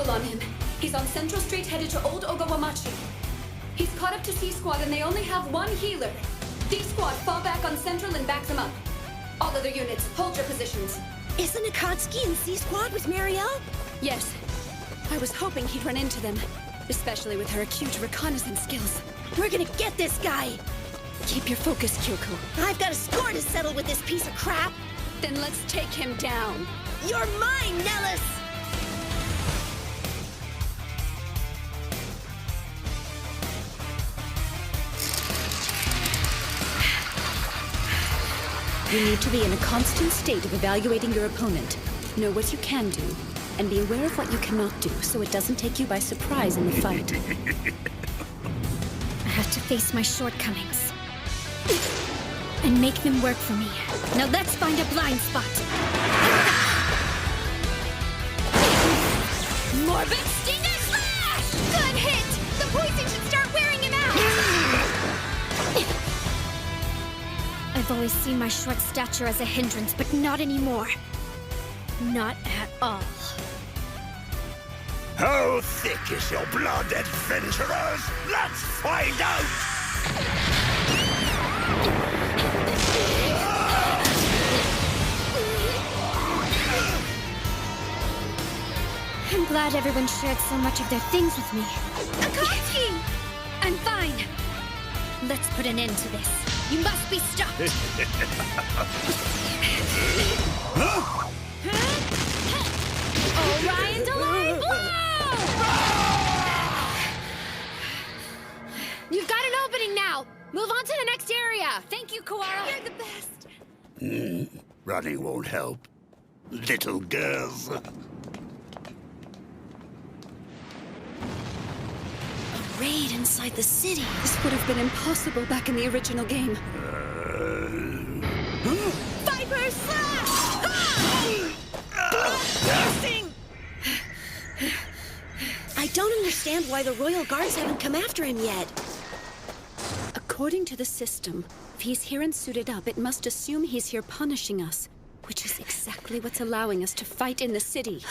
On him. He's on Central Street headed to Old Ogawamachi. He's caught up to C-Squad and they only have 1 healer. D-Squad, fall back on Central and back them up. All other units, hold your positions. Isn't Akatsuki in C-Squad with Marielle? Yes. I was hoping he'd run into them, especially with her acute reconnaissance skills. We're gonna get this guy! Keep your focus, Kyoko. I've got a score to settle with this piece of crap! Then let's take him down. You're mine, Nellis! You need to be in a constant state of evaluating your opponent. Know what you can do, and be aware of what you cannot do, so it doesn't take you by surprise in the fight. I have to face my shortcomings. And make them work for me. Now let's find a blind spot. Morbid Stinger Slash! Good hit! The poison should start wearing him out! I've always seen my short stature as a hindrance, but not anymore. Not at all. How thick is your blood, adventurers? Let's find out! I'm glad everyone shared so much of their things with me. Akatsuki! I'm fine. Let's put an end to this. You must be stopped! Orion Delay Blow! You've got an opening now! Move on to the next area! Thank you, Koara! You're the best! Running won't help. Little girls. Raid inside the city. This would have been impossible back in the original game. don't understand why the Royal Guards haven't come after him yet. According to the system, if he's here and suited up, it must assume he's here punishing us, which is exactly what's allowing us to fight in the city.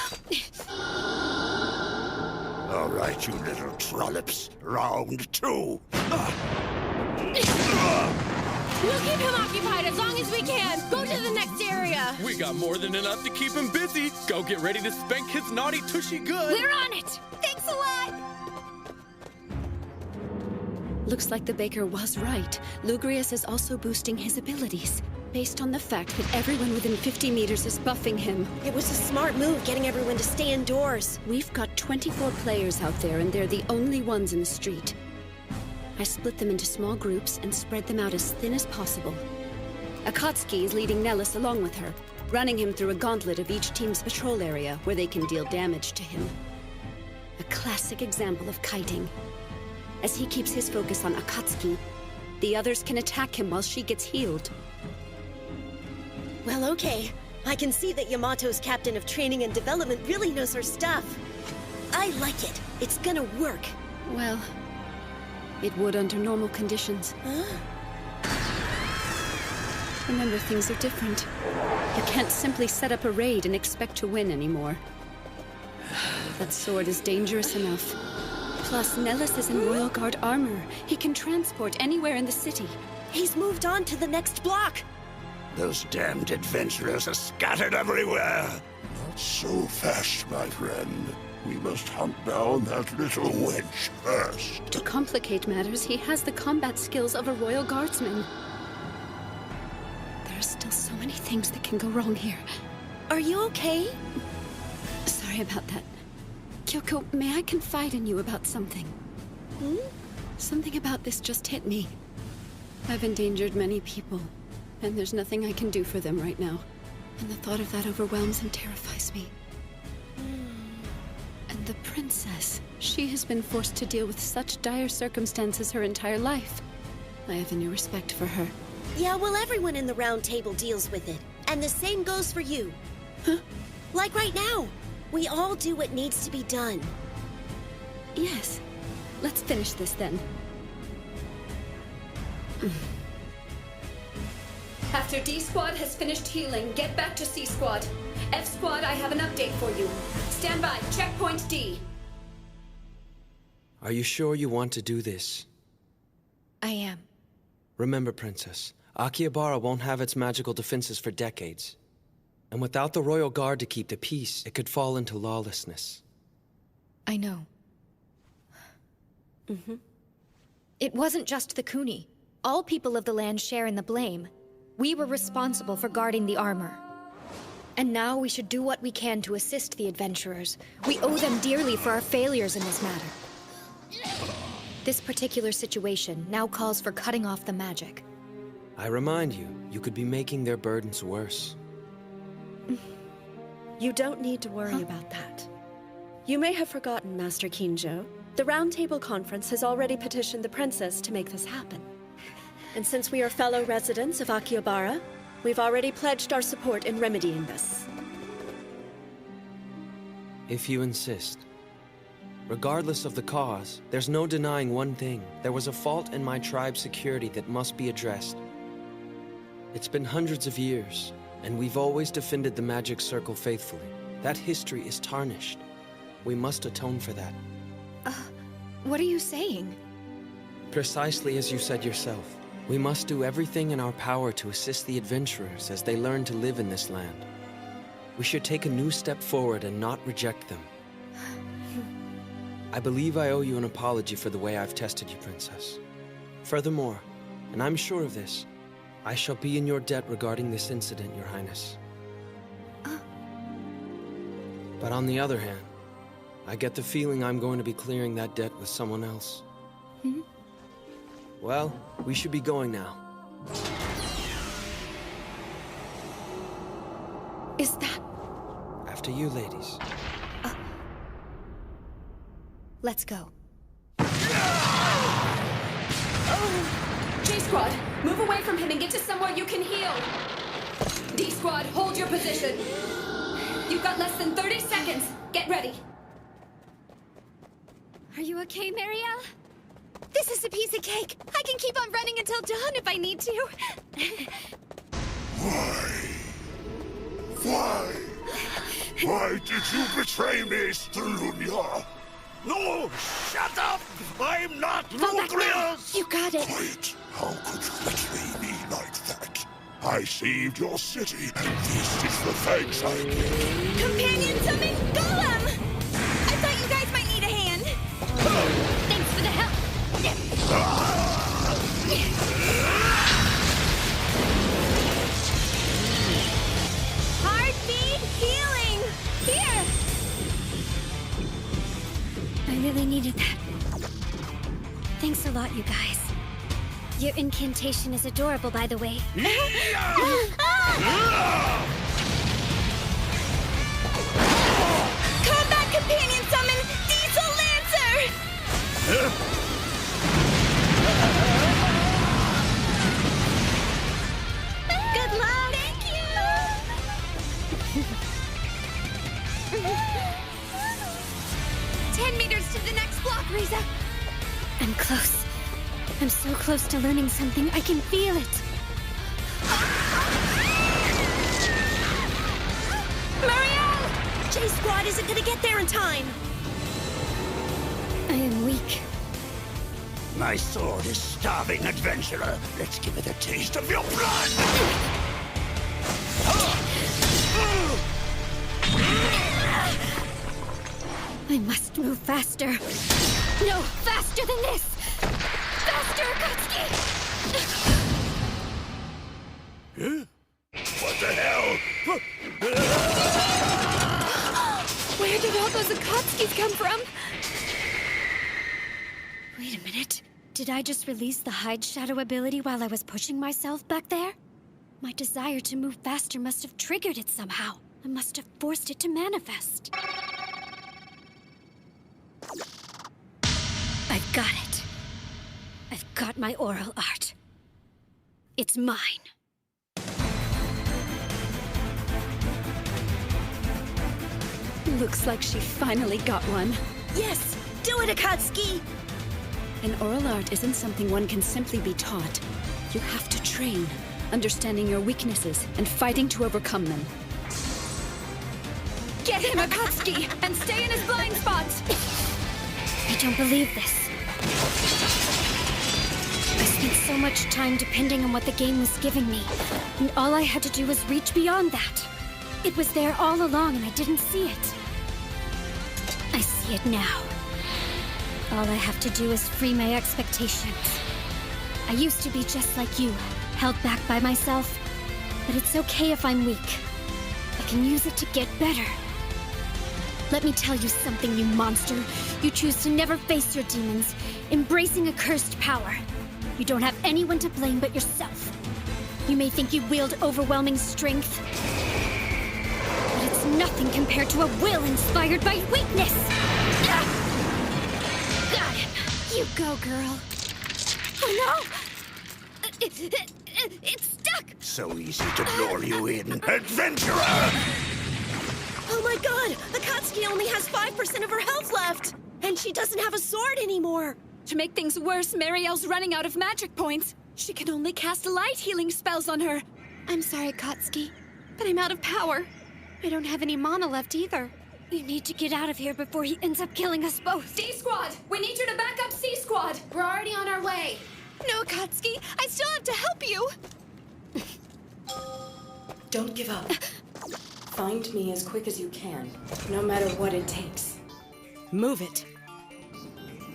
All right, you little trollops. Round 2. We'll keep him occupied as long as we can. Go to the next area. We got more than enough to keep him busy. Go get ready to spank his naughty tushy good. We're on it. Thanks a lot. Looks like the baker was right. Lugrius is also boosting his abilities, based on the fact that everyone within 50 meters is buffing him. It was a smart move getting everyone to stay indoors. We've got 24 players out there, and they're the only ones in the street. I split them into small groups and spread them out as thin as possible. Akatsuki is leading Nellis along with her, running him through a gauntlet of each team's patrol area where they can deal damage to him. A classic example of kiting. As he keeps his focus on Akatsuki, the others can attack him while she gets healed. Well, okay. I can see that Yamato's captain of training and development really knows her stuff. I like it. It's gonna work. Well, it would under normal conditions. Huh? Remember, things are different. You can't simply set up a raid and expect to win anymore. That sword is dangerous enough. Plus, Nellis is in Royal Guard armor. He can transport anywhere in the city. He's moved on to the next block. Those damned adventurers are scattered everywhere. Not so fast, my friend. We must hunt down that little wench first. To complicate matters, he has the combat skills of a Royal Guardsman. There are still so many things that can go wrong here. Are you okay? Sorry about that. Kyoko, may I confide in you about something? Hmm? Something about this just hit me. I've endangered many people, and there's nothing I can do for them right now. And the thought of that overwhelms and terrifies me. And the princess, she has been forced to deal with such dire circumstances her entire life. I have a new respect for her. Yeah, well, everyone in the round table deals with it. And the same goes for you. Huh? Like right now. We all do what needs to be done. Yes. Let's finish this then. After D Squad has finished healing, get back to C Squad. F Squad, I have an update for you. Stand by. Checkpoint D. Are you sure you want to do this? I am. Remember, Princess, Akihabara won't have its magical defenses for decades. And without the Royal Guard to keep the peace, it could fall into lawlessness. I know. It wasn't just the Kuni. All people of the land share in the blame. We were responsible for guarding the armor. And now we should do what we can to assist the adventurers. We owe them dearly for our failures in this matter. This particular situation now calls for cutting off the magic. I remind you, you could be making their burdens worse. You don't need to worry about that. You may have forgotten, Master Kinjo. The Round Table Conference has already petitioned the princess to make this happen. And since we are fellow residents of Akihabara, we've already pledged our support in remedying this. If you insist. Regardless of the cause, there's no denying one thing. There was a fault in my tribe's security that must be addressed. It's been hundreds of years, and we've always defended the magic circle faithfully. That history is tarnished. We must atone for that. What are you saying? Precisely as you said yourself. We must do everything in our power to assist the adventurers as they learn to live in this land. We should take a new step forward and not reject them. I believe I owe you an apology for the way I've tested you, Princess. Furthermore, and I'm sure of this, I shall be in your debt regarding this incident, Your Highness. But on the other hand, I get the feeling I'm going to be clearing that debt with someone else. Well, we should be going now. Is that... After you, ladies. Let's go. J-Squad, move away from him and get to somewhere you can heal. D-Squad, hold your position. You've got less than 30 seconds. Get ready. Are you okay, Marielle? This is a piece of cake. I can keep on running until dawn if I need to. Why did you betray me, Strunia? No, shut up! I'm not Fall back now. Lucreus! You got it. Quiet! How could you betray me like that? I saved your city, and this is the thanks I give. Companion summon Golem! I thought you guys might need a hand. Thanks for the help. Heartbeat healing! Here! I really needed that. Thanks a lot, you guys. Your incantation is adorable, by the way. Combat companion summon Diesel Lancer! Good luck! Thank you! 10 meters to the next block, Riza. I'm close. I'm so close to learning something. I can feel it. Marielle! J-Squad isn't gonna get there in time! I am weak. My sword is starving, adventurer. Let's give it a taste of your blood! I must move faster. No, faster than this! Faster, Akatsuki! What the hell? Where did all those Akatskis come from? Wait a minute. Did I just release the hide shadow ability while I was pushing myself back there? My desire to move faster must have triggered it somehow. I must have forced it to manifest. I've got it. I've got my oral art. It's mine. Looks like she finally got one. Yes! Do it, Akatsuki! An oral art isn't something one can simply be taught. You have to train, understanding your weaknesses and fighting to overcome them. Get him, Akatsuki, and stay in his blind spot! I don't believe this. I spent so much time depending on what the game was giving me, and all I had to do was reach beyond that. It was there all along and I didn't see it. I see it now. All I have to do is free my expectations. I used to be just like you, held back by myself. But it's okay if I'm weak. I can use it to get better. Let me tell you something, you monster. You choose to never face your demons, embracing a cursed power. You don't have anyone to blame but yourself. You may think you wield overwhelming strength, but it's nothing compared to a will inspired by weakness. Got him. You go, girl. Oh no! It's stuck! So easy to lure you in, adventurer! Oh my god! Akatsuki only has 5% of her health left! And she doesn't have a sword anymore! To make things worse, Marielle's running out of magic points. She can only cast light healing spells on her. I'm sorry, Akatsuki, but I'm out of power. I don't have any mana left either. We need to get out of here before he ends up killing us both. C-Squad! We need you to back up C-Squad! We're already on our way. No, Akatsuki, I still have to help you. Don't give up. Find me as quick as you can, no matter what it takes. Move it.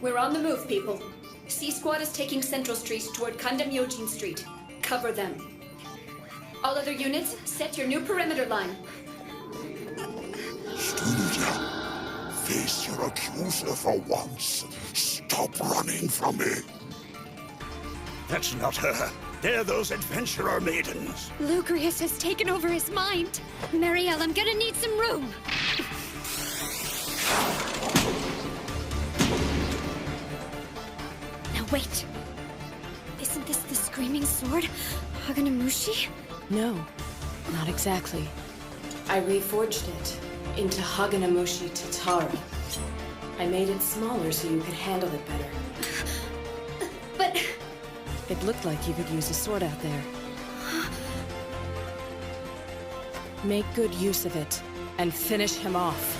We're on the move, people. C-Squad is taking Central Street toward Kandam-Yojin Street. Cover them. All other units, set your new perimeter line. Studia, face your accuser for once. Stop running from me. That's not her. They're those adventurer maidens. Lucreus has taken over his mind. Marielle, I'm gonna need some room. Now wait. Isn't this the screaming sword? Haganamushi? No, not exactly. I reforged it into Haganamushi Tatara. I made it smaller so you could handle it better. But... It looked like you could use a sword out there. Make good use of it, and finish him off.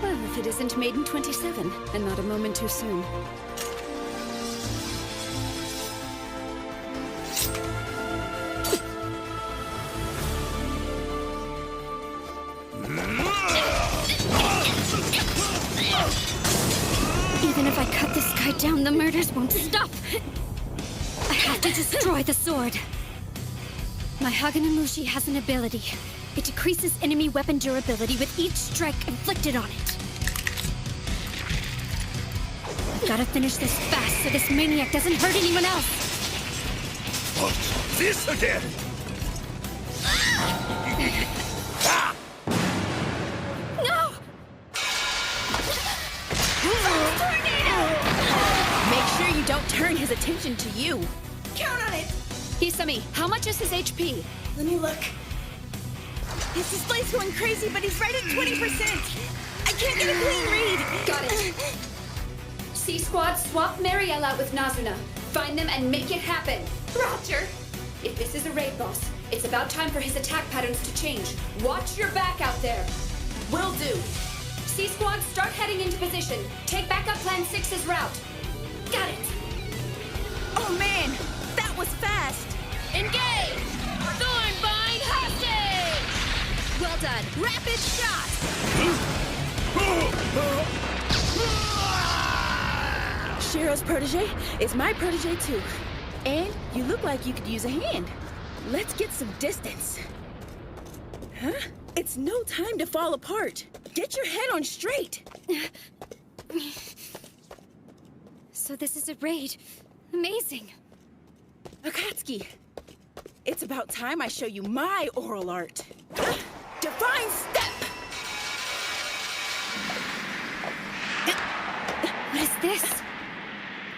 Well, if it isn't Maiden 27, and not a moment too soon. Even if I cut this guy down, the murders won't stop. I have to destroy the sword. My Haganamushi has an ability. It decreases enemy weapon durability with each strike inflicted on it. I've gotta finish this fast so this maniac doesn't hurt anyone else. What's this again? No! Make sure you don't turn his attention to you. Count on it! Hisami, how much is his HP? Let me look. His display's going crazy, but he's right at 20%. I can't get a clean read. Got it. C-Squad, swap Marielle out with Nazuna. Find them and make it happen. Roger. If this is a raid boss, it's about time for his attack patterns to change. Watch your back out there. Will do. C-Squad, start heading into position. Take backup Plan 6's route. Got it. Oh man, that was fast. Engage! Thornbind hostage! Well done. Rapid shot! Shiro's protege is my protege too. And you look like you could use a hand. Let's get some distance. Huh? It's no time to fall apart. Get your head on straight. So this is a raid. Amazing. Akatsuki, it's about time I show you my oral art. Divine Step! What is this?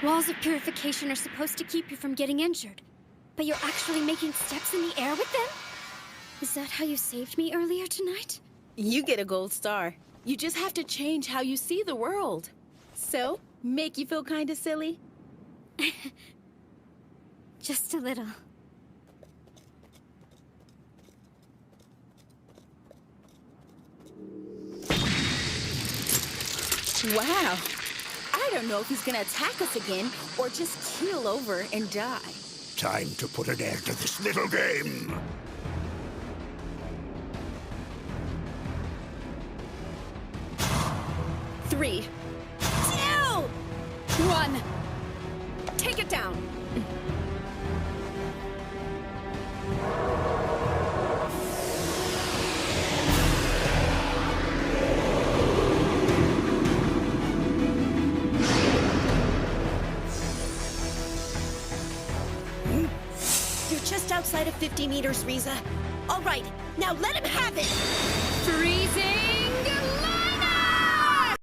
Walls of purification are supposed to keep you from getting injured. But you're actually making steps in the air with them? Is that how you saved me earlier tonight? You get a gold star. You just have to change how you see the world. So, make you feel kinda silly? Just a little. Wow. I don't know if he's gonna attack us again or just keel over and die. Time to put an end to this little game. Three. 2! 1. Take it down. You're just outside of 50 meters, Riza. All right, now let him have it! Freezing liner!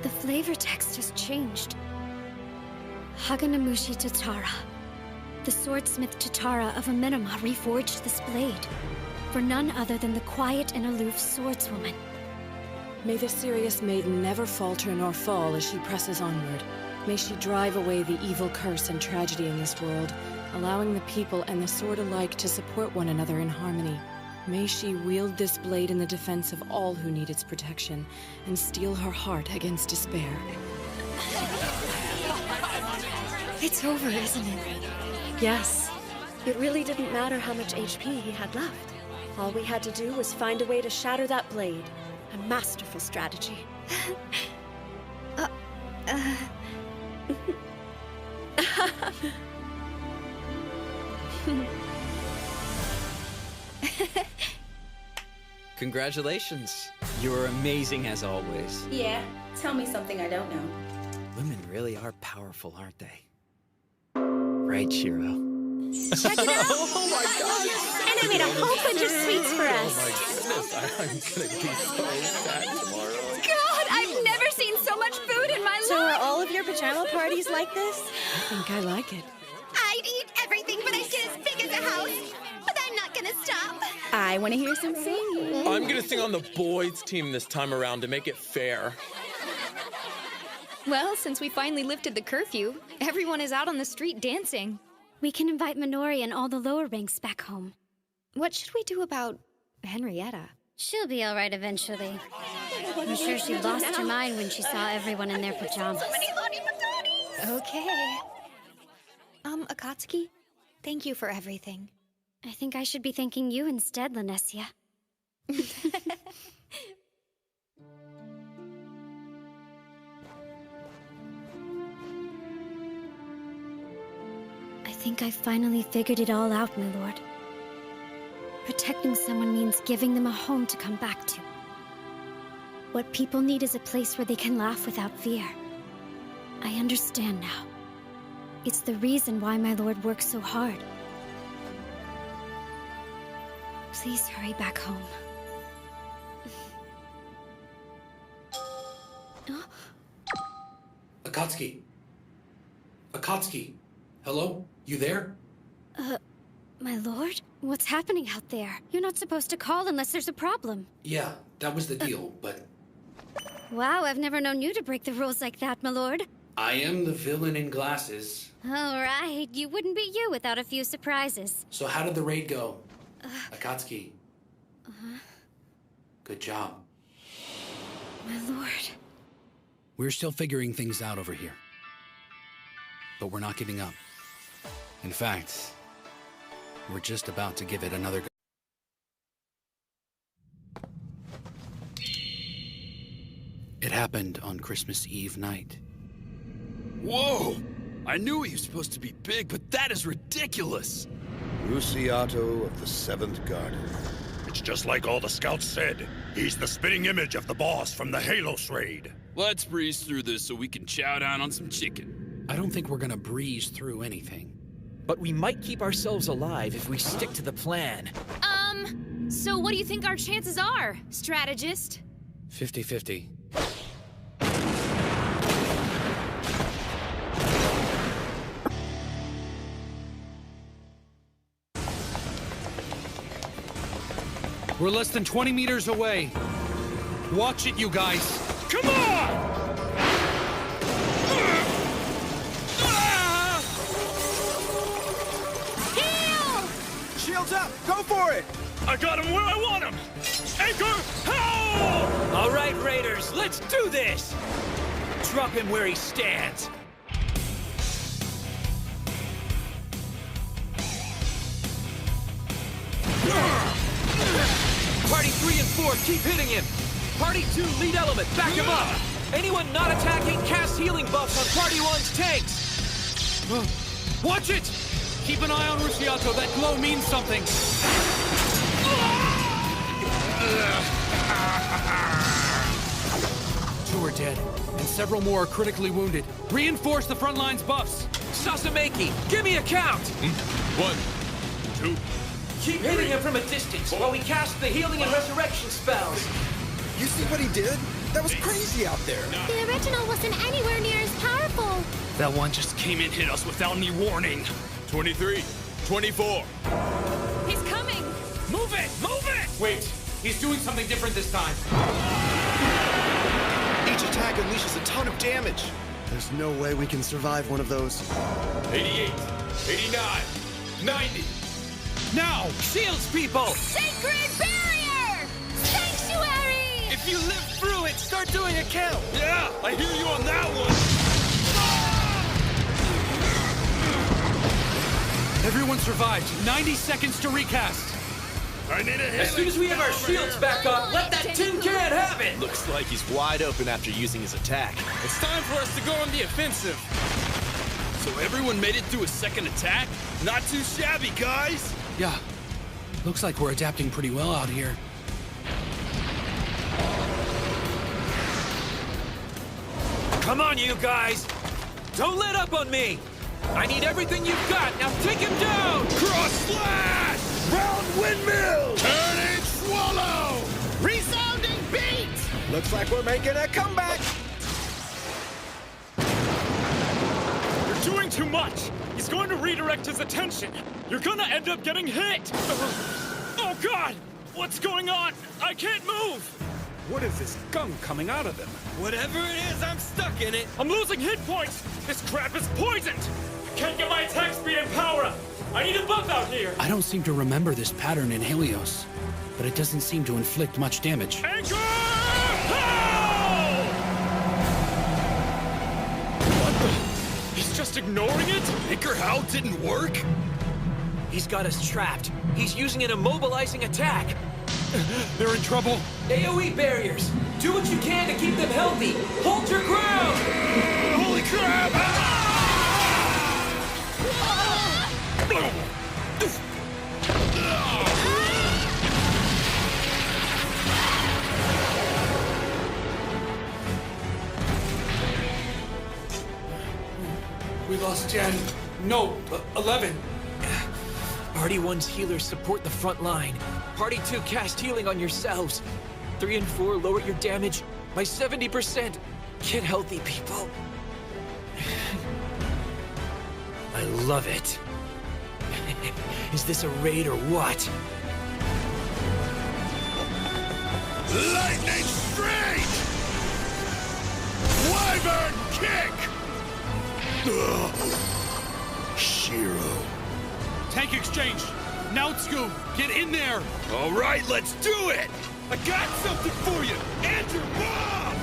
The flavor text has changed. Haganamushi Tatara. The swordsmith Tatara of Amenama reforged this blade for none other than the quiet and aloof swordswoman. May the serious maiden never falter nor fall as she presses onward. May she drive away the evil curse and tragedy in this world, allowing the people and the sword alike to support one another in harmony. May she wield this blade in the defense of all who need its protection, and steel her heart against despair. It's over, isn't it? Yes. It really didn't matter how much HP he had left. All we had to do was find a way to shatter that blade. A masterful strategy. Congratulations. You're amazing as always. Yeah, tell me something I don't know. Women really are powerful, aren't they? Right, Shiro? Check it out! Oh my god! And I made a whole bunch of sweets for us. Oh my goodness, I'm gonna be so fat tomorrow. God, I've never seen so much food in my life! So are all of your pajama parties like this? I think I like it. I'd eat everything, but I'd get as big as a house. But I'm not gonna stop. I want to hear some singing. I'm gonna sing on the boys' team this time around to make it fair. Well, since we finally lifted the curfew, everyone is out on the street dancing. We can invite Minori and all the lower ranks back home. What should we do about Henrietta? She'll be all right eventually. I'm sure she lost her mind when she saw everyone in their pajamas. Okay. Akatsuki, thank you for everything. I think I should be thanking you instead, Lanessia. I think I finally figured it all out, my lord. Protecting someone means giving them a home to come back to. What people need is a place where they can laugh without fear. I understand now. It's the reason why my lord works so hard. Please hurry back home. Akatsuki. Akatsuki. Hello? You there? My lord? What's happening out there? You're not supposed to call unless there's a problem. Yeah, that was the deal, but Wow, I've never known you to break the rules like that, my lord. I am the villain in glasses. All right, you wouldn't be you without a few surprises. So how did the raid go? Akatsuki. Good job. My lord. We're still figuring things out over here. But we're not giving up. In fact, we're just about to give it another go. It happened on Christmas Eve night. Whoa! I knew he was supposed to be big, but that is ridiculous! Rusiato of the 7th Garden. It's just like all the scouts said. He's the spitting image of the boss from the Halos raid. Let's breeze through this so we can chow down on some chicken. I don't think we're gonna breeze through anything. But we might keep ourselves alive if we stick to the plan. So what do you think our chances are, strategist? 50-50. We're less than 20 meters away. Watch it, you guys. Come on! Shields up! Go for it! I got him where I want him! Anchor, help! All right, Raiders, let's do this! Drop him where he stands. Party 3 and 4, keep hitting him! Party 2, lead element, back him up! Anyone not attacking, cast healing buffs on Party 1's tanks! Watch it! Keep an eye on Rusiato. That glow means something. Two are dead, and several more are critically wounded. Reinforce the front line's buffs. Sasameki, give me a count! 1, 2. Keep hitting him from a distance while we cast the healing and resurrection spells. You see what he did? That was crazy out there. The original wasn't anywhere near as powerful. That one just came and hit us without any warning. 23, 24. He's coming! Move it! Move it! Wait, he's doing something different this time. Each attack unleashes a ton of damage. There's no way we can survive one of those. 88, 89, 90. Now, shields, people! Sacred barrier! Sanctuary! If you live through it, start doing a count! Yeah, I hear you on that one! Everyone survived. 90 seconds to recast. I need a hit. As soon as we have our shields back up, let that tin can have it! Looks like he's wide open after using his attack. It's time for us to go on the offensive. So everyone made it through a second attack? Not too shabby, guys! Yeah. Looks like we're adapting pretty well out here. Come on, you guys! Don't let up on me! I need everything you've got! Now take him down! Cross slash! Round windmill! Turn and swallow! Resounding beat! Looks like we're making a comeback. You're doing too much! He's going to redirect his attention! You're gonna end up getting hit! Oh God! What's going on? I can't move! What is this gunk coming out of him? Whatever it is, I'm stuck in it! I'm losing hit points! This crap is poisoned! I can't get my attack speed and power up! I need a buff out here! I don't seem to remember this pattern in Helios, but it doesn't seem to inflict much damage. Anchor! What the? He's just ignoring it? Anchor How didn't work? He's got us trapped. He's using an immobilizing attack. They're in trouble. AoE barriers! Do what you can to keep them healthy! Hold your ground! Holy crap! We lost 10. No, 11. Party 1's healers support the front line. Party 2 cast healing on yourselves. 3 and 4 lower your damage by 70%. Get healthy, people. I love it. Is this a raid or what? Lightning straight! Wyvern kick! Ugh. Shiro. Tank exchange. Now, Scoob, get in there. All right, let's do it! I got something for you! And your mom!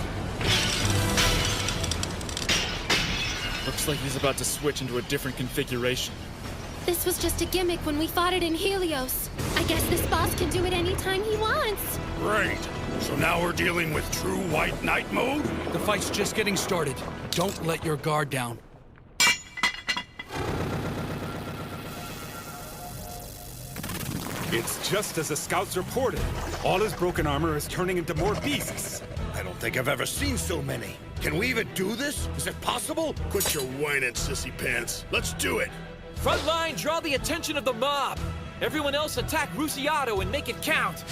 Looks like he's about to switch into a different configuration. This was just a gimmick when we fought it in Helios. I guess this boss can do it anytime he wants. Great. So now we're dealing with true White Knight mode? The fight's just getting started. Don't let your guard down. It's just as the scouts reported. All his broken armor is turning into more beasts. I don't think I've ever seen so many. Can we even do this? Is it possible? Quit your whining, sissy pants. Let's do it. Front line, draw the attention of the mob. Everyone else attack Rusiato and make it count.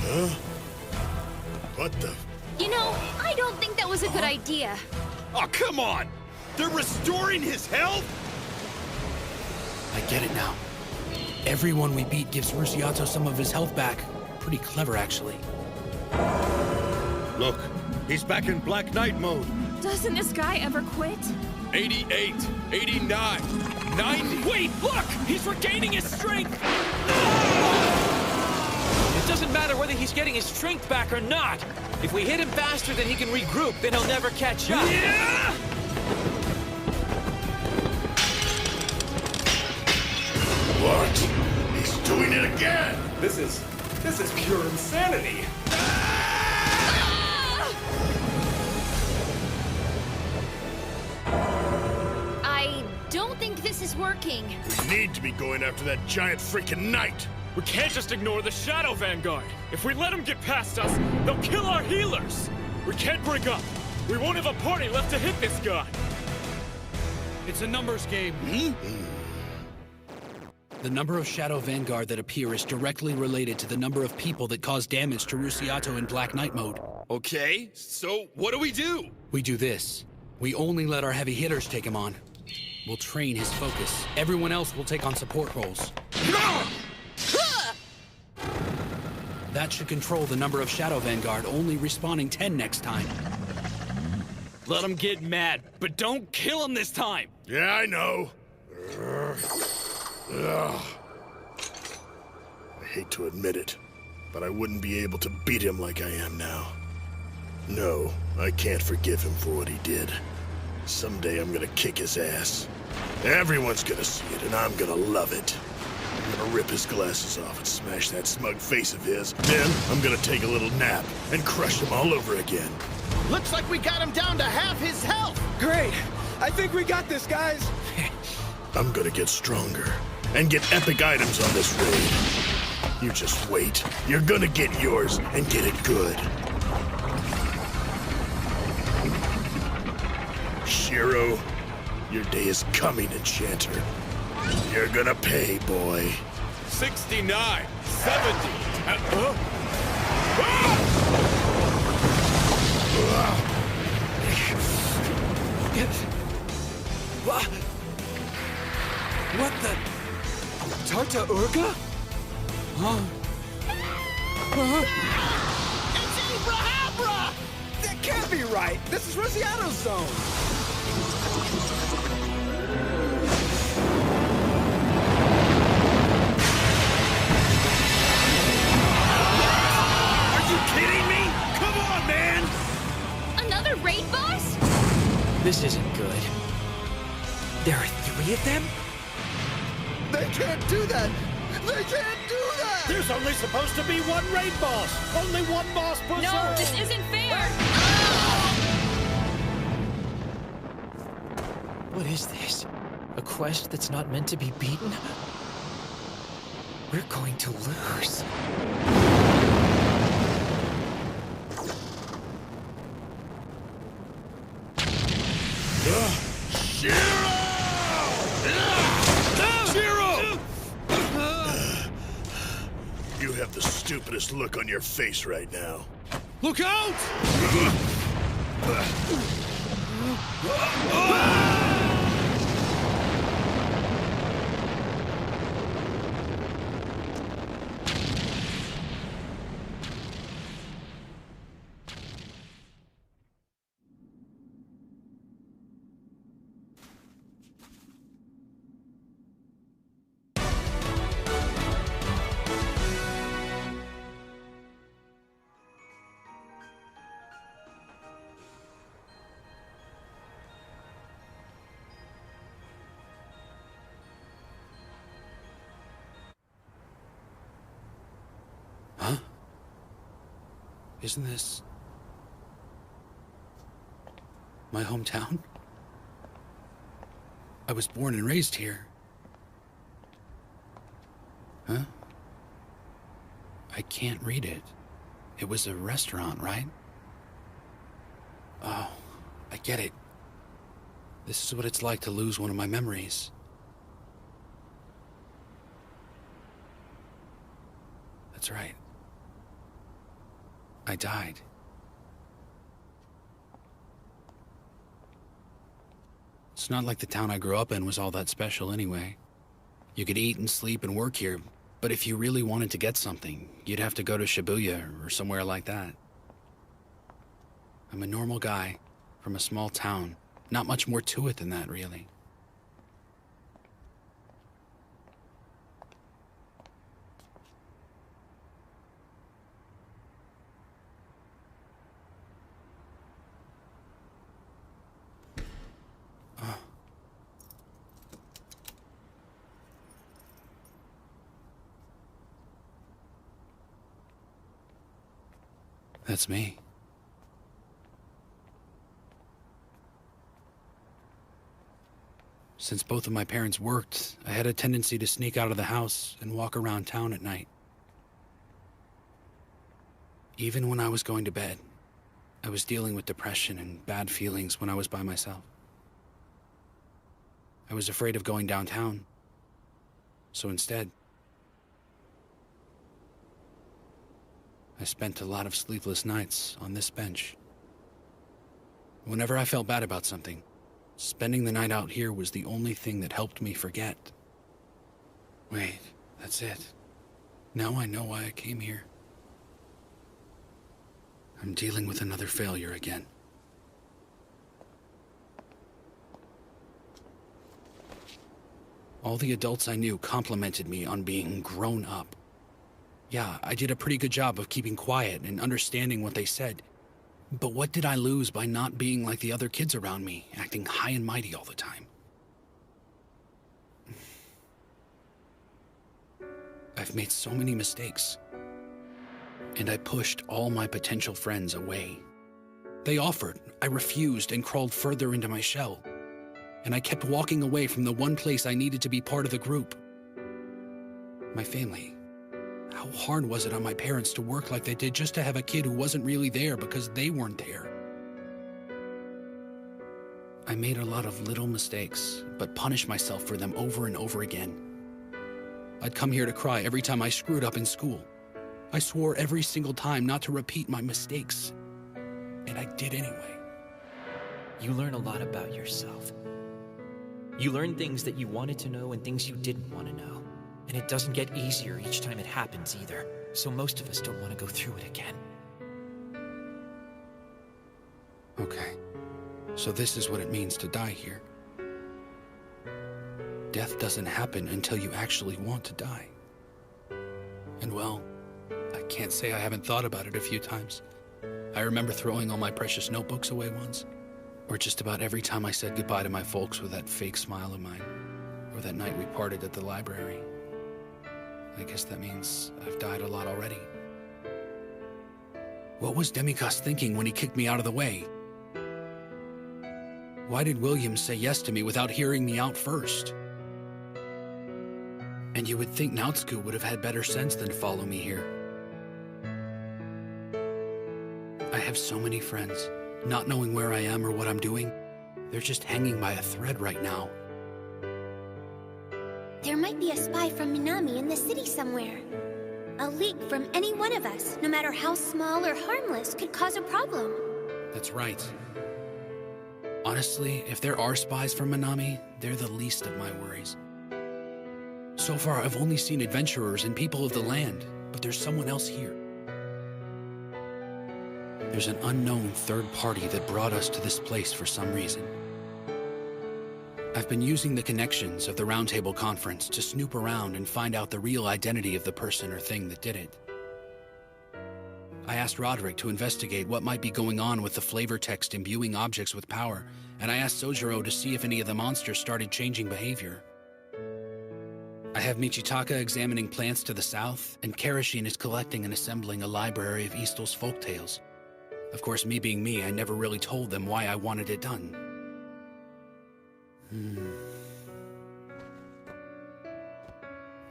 Huh? What the? You know, I don't think that was a good idea. Oh, come on! They're restoring his health? I get it now. Everyone we beat gives Rusiato some of his health back. Pretty clever, actually. Look, he's back in Black Knight mode. Doesn't this guy ever quit? 88, 89, 90. Wait, look! He's regaining his strength! It doesn't matter whether he's getting his strength back or not. If we hit him faster than he can regroup, then he'll never catch up. Yeah! What? He's doing it again! This is pure insanity. I don't think this is working. We need to be going after that giant freaking knight! We can't just ignore the Shadow Vanguard. If we let them get past us, they'll kill our healers. We can't break up. We won't have a party left to hit this guy. It's a numbers game. The number of Shadow Vanguard that appear is directly related to the number of people that cause damage to Rusiato in Black Knight mode. Okay, so what do? We do this. We only let our heavy hitters take him on. We'll train his focus. Everyone else will take on support roles. That should control the number of Shadow Vanguard, only respawning 10 next time. Let him get mad, but don't kill him this time! Yeah, I know. Ugh. I hate to admit it, but I wouldn't be able to beat him like I am now. No, I can't forgive him for what he did. Someday I'm gonna kick his ass. Everyone's gonna see it, and I'm gonna love it. I'm gonna rip his glasses off and smash that smug face of his. Then I'm gonna take a little nap and crush him all over again. Looks like we got him down to half his health! Great! I think we got this, guys! I'm gonna get stronger and get epic items on this raid. You just wait. You're gonna get yours and get it good. Shiro, your day is coming, Enchanter. You're gonna pay, boy. 69, 70. What the? Tarta Urga? It's Abraham! That can't be right! This is Rosiato's zone! Are you kidding me? Come on, man! Another raid boss? This isn't good. There are 3 of them? They can't do that! They can't do that! There's only supposed to be one raid boss! Only one boss per No, zone! this isn't fair! What is this? A quest that's not meant to be beaten? We're going to lose. You have the stupidest look on your face right now. Look out! Huh? Isn't this my hometown? I was born and raised here. Huh? I can't read it. It was a restaurant, right? Oh, I get it. This is what it's like to lose one of my memories. That's right. I died. It's not like the town I grew up in was all that special anyway. You could eat and sleep and work here, but if you really wanted to get something, you'd have to go to Shibuya or somewhere like that. I'm a normal guy from a small town. Not much more to it than that, really. That's me. Since both of my parents worked, I had a tendency to sneak out of the house and walk around town at night. Even when I was going to bed, I was dealing with depression and bad feelings when I was by myself. I was afraid of going downtown, So instead, I spent a lot of sleepless nights on this bench. Whenever I felt bad about something, spending the night out here was the only thing that helped me forget. Wait, that's it. Now I know why I came here. I'm dealing with another failure again. All the adults I knew complimented me on being grown up. Yeah, I did a pretty good job of keeping quiet and understanding what they said. But what did I lose by not being like the other kids around me, acting high and mighty all the time? I've made so many mistakes. And I pushed all my potential friends away. They offered, I refused, and crawled further into my shell. And I kept walking away from the one place I needed to be part of the group. My family. How hard was it on my parents to work like they did just to have a kid who wasn't really there because they weren't there? I made a lot of little mistakes, but punished myself for them over and over again. I'd come here to cry every time I screwed up in school. I swore every single time not to repeat my mistakes. And I did anyway. You learn a lot about yourself. You learn things that you wanted to know and things you didn't want to know. And it doesn't get easier each time it happens either. So most of us don't want to go through it again. Okay. So this is what it means to die here. Death doesn't happen until you actually want to die. And well, I can't say I haven't thought about it a few times. I remember throwing all my precious notebooks away once. Or just about every time I said goodbye to my folks with that fake smile of mine. Or that night we parted at the library. I guess that means I've died a lot already. What was Demikos thinking when he kicked me out of the way? Why did William say yes to me without hearing me out first? And you would think Nautsku would have had better sense than follow me here. I have so many friends, not knowing where I am or what I'm doing. They're just hanging by a thread right now. There might be a spy from Minami in the city somewhere. A leak from any one of us, no matter how small or harmless, could cause a problem. That's right. Honestly, if there are spies from Minami, they're the least of my worries. So far, I've only seen adventurers and people of the land, but there's someone else here. There's an unknown third party that brought us to this place for some reason. I've been using the connections of the Roundtable Conference to snoop around and find out the real identity of the person or thing that did it. I asked Roderick to investigate what might be going on with the flavor text imbuing objects with power, and I asked Sojiro to see if any of the monsters started changing behavior. I have Michitaka examining plants to the south, and Karashin is collecting and assembling a library of Eastel's folktales. Of course, me being me, I never really told them why I wanted it done.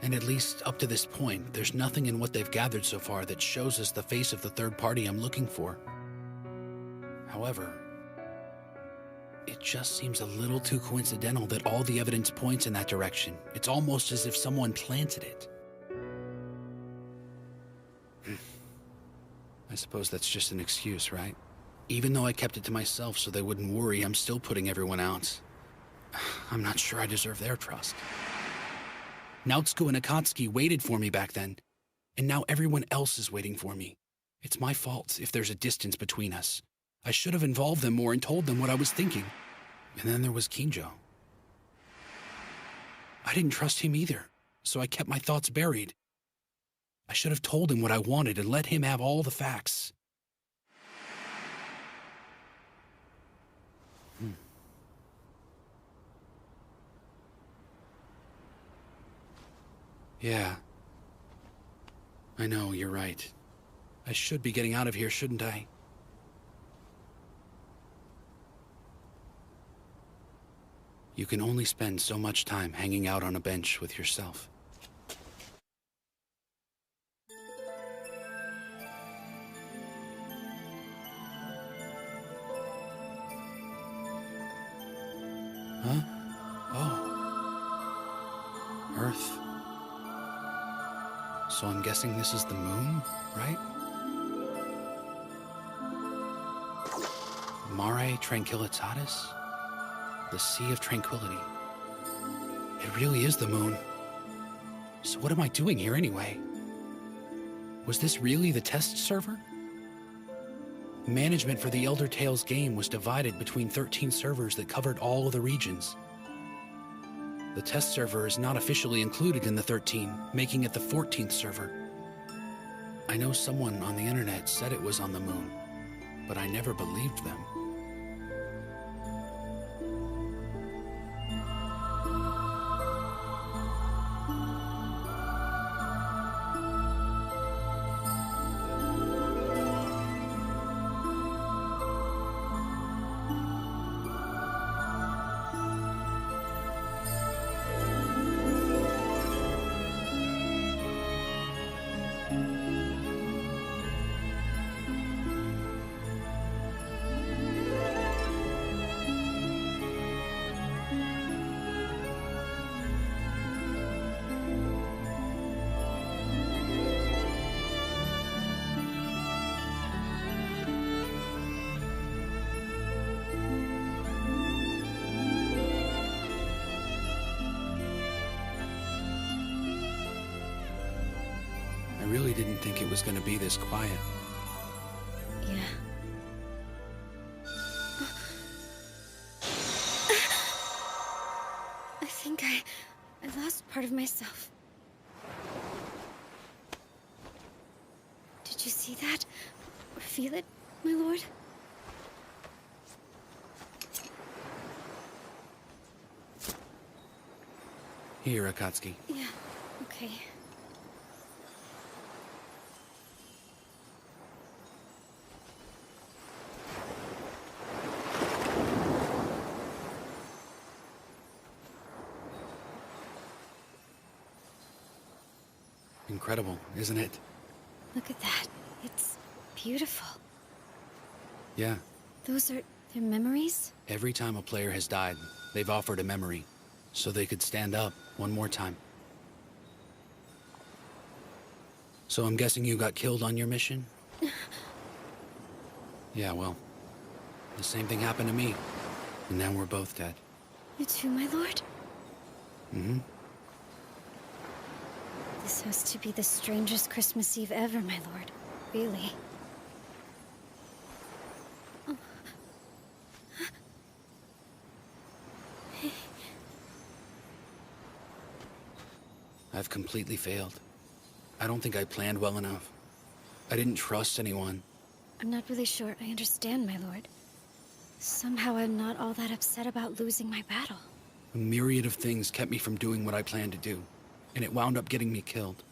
And at least up to this point, there's nothing in what they've gathered so far that shows us the face of the third party I'm looking for. However, it just seems a little too coincidental that all the evidence points in that direction. It's almost as if someone planted it. I suppose that's just an excuse, right? Even though I kept it to myself so they wouldn't worry, I'm still putting everyone out. I'm not sure I deserve their trust. Nautsuko and Akatsuki waited for me back then, and now everyone else is waiting for me. It's my fault if there's a distance between us. I should have involved them more and told them what I was thinking. And then there was Kinjo. I didn't trust him either, so I kept my thoughts buried. I should have told him what I wanted and let him have all the facts. Yeah. I know, you're right. I should be getting out of here, shouldn't I? You can only spend so much time hanging out on a bench with yourself. Huh? Oh. Earth. So I'm guessing this is the moon, right? Mare Tranquillitatis? The Sea of Tranquility. It really is the moon. So what am I doing here anyway? Was this really the test server? Management for the Elder Tales game was divided between 13 servers that covered all of the regions. The test server is not officially included in the 13, making it the 14th server. I know someone on the internet said it was on the moon, but I never believed them. I really didn't think it was going to be this quiet. Yeah. I think I lost part of myself. Did you see that? Or feel it, my lord? Here, Akatsuki. Yeah, okay. Incredible, isn't it? Look at that. It's beautiful. Yeah. Those are their memories? Every time a player has died, they've offered a memory, so they could stand up one more time. So I'm guessing you got killed on your mission? Yeah, well, the same thing happened to me, and now we're both dead. You too, my lord? Mm-hmm. This has to be the strangest Christmas Eve ever, my lord. Really. Oh. I've completely failed. I don't think I planned well enough. I didn't trust anyone. I'm not really sure I understand, my lord. Somehow I'm not all that upset about losing my battle. A myriad of things kept me from doing what I planned to do, and it wound up getting me killed.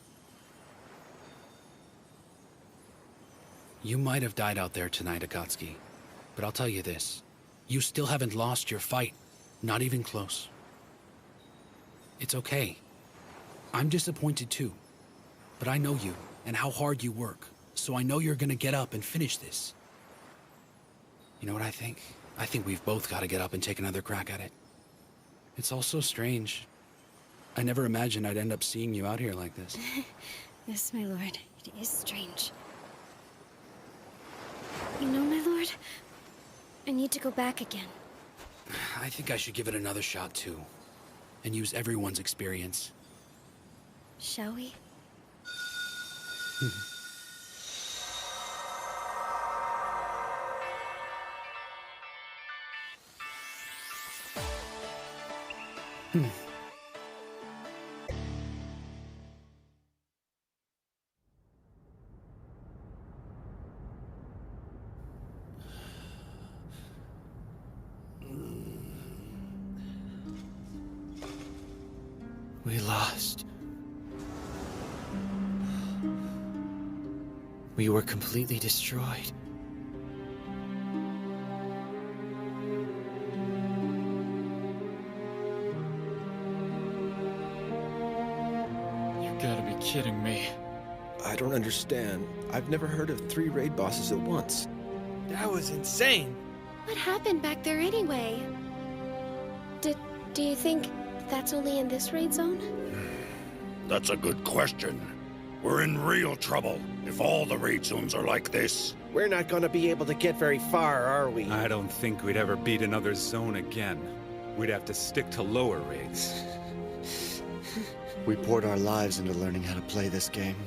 You might have died out there tonight, Akatsuki, but I'll tell you this. You still haven't lost your fight, not even close. It's okay. I'm disappointed too, but I know you and how hard you work, so I know you're gonna get up and finish this. You know what I think? I think we've both got to get up and take another crack at it. It's all so strange. I never imagined I'd end up seeing you out here like this. Yes, my lord. It is strange. You know, my lord, I need to go back again. I think I should give it another shot too, and use everyone's experience. Shall we? We lost. We were completely destroyed. You gotta be kidding me. I don't understand. I've never heard of 3 raid bosses at once. That was insane. What happened back there anyway? Do you think that's only in this raid zone? That's a good question. We're in real trouble if all the raid zones are like this. We're not gonna be able to get very far, are we? I don't think we'd ever beat another zone again. We'd have to stick to lower raids. We poured our lives into learning how to play this game.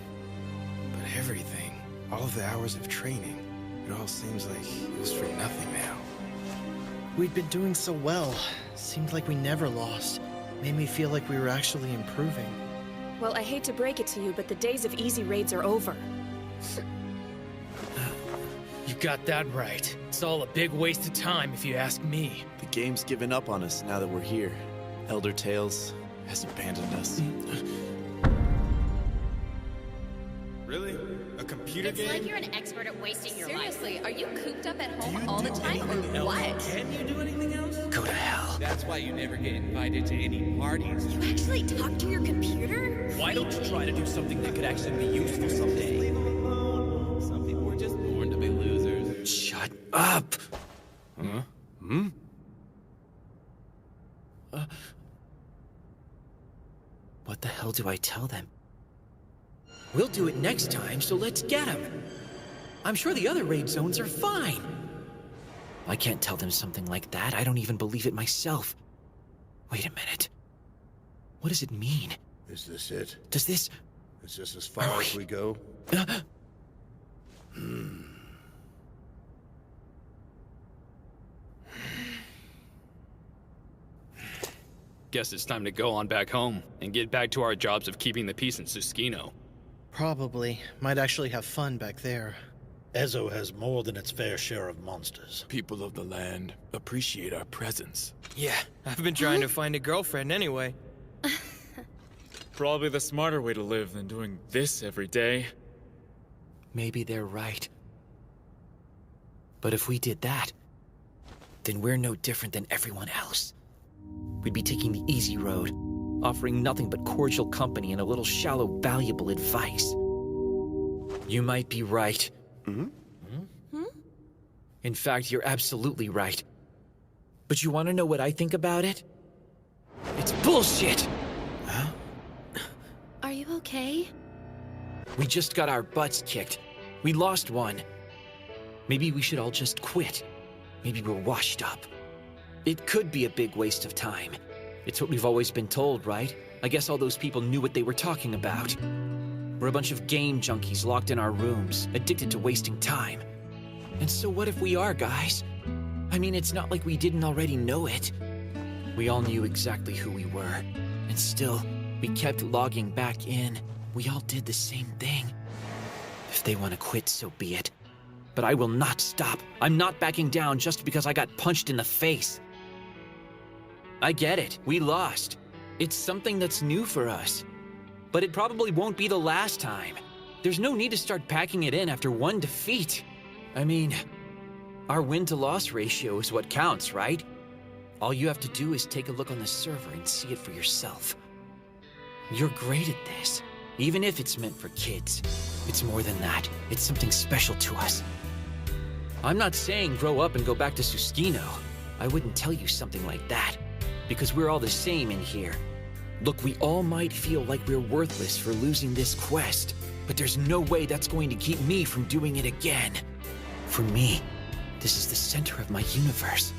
But everything, all of the hours of training, it all seems like it was for nothing now. We'd been doing so well. Seemed like we never lost. Made me feel like we were actually improving. Well, I hate to break it to you, but the days of easy raids are over. You got that right. It's all a big waste of time, if you ask me. The game's given up on us now that we're here. Elder Tales has abandoned us. Really? A computer It's game? like you're an expert at wasting your life. Seriously, are you cooped up at home all the time, or what? Can you do anything else? Go to hell. That's why you never get invited to any parties. You actually talk to your computer? Why don't you try to do something that could actually be useful someday? Some people were just born to be losers. Shut up! Huh? Hmm? What the hell do I tell them? We'll do it next time, so let's get them. I'm sure the other raid zones are fine. I can't tell them something like that. I don't even believe it myself. Wait a minute. What does it mean? Is this it? Does this... Is this as far as we go? Guess it's time to go on back home and get back to our jobs of keeping the peace in Susukino. Probably. Might actually have fun back there. Ezo has more than its fair share of monsters. People of the land appreciate our presence. Yeah, I've been trying to find a girlfriend anyway. Probably the smarter way to live than doing this every day. Maybe they're right. But if we did that, then we're no different than everyone else. We'd be taking the easy road, offering nothing but cordial company and a little shallow, valuable advice. You might be right. In fact, you're absolutely right. But you want to know what I think about it? It's bullshit! Are you okay? We just got our butts kicked. We lost one. Maybe we should all just quit. Maybe we're washed up. It could be a big waste of time. It's what we've always been told, right? I guess all those people knew what they were talking about. We're a bunch of game junkies locked in our rooms, addicted to wasting time. And so what if we are, guys? I mean, it's not like we didn't already know it. We all knew exactly who we were. And still, we kept logging back in. We all did the same thing. If they want to quit, so be it. But I will not stop. I'm not backing down just because I got punched in the face. I get it. We lost. It's something that's new for us. But it probably won't be the last time. There's no need to start packing it in after one defeat. I mean, our win-to-loss ratio is what counts, right? All you have to do is take a look on the server and see it for yourself. You're great at this, even if it's meant for kids. It's more than that. It's something special to us. I'm not saying grow up and go back to Susukino. I wouldn't tell you something like that, because we're all the same in here. Look, we all might feel like we're worthless for losing this quest, but there's no way that's going to keep me from doing it again. For me, this is the center of my universe.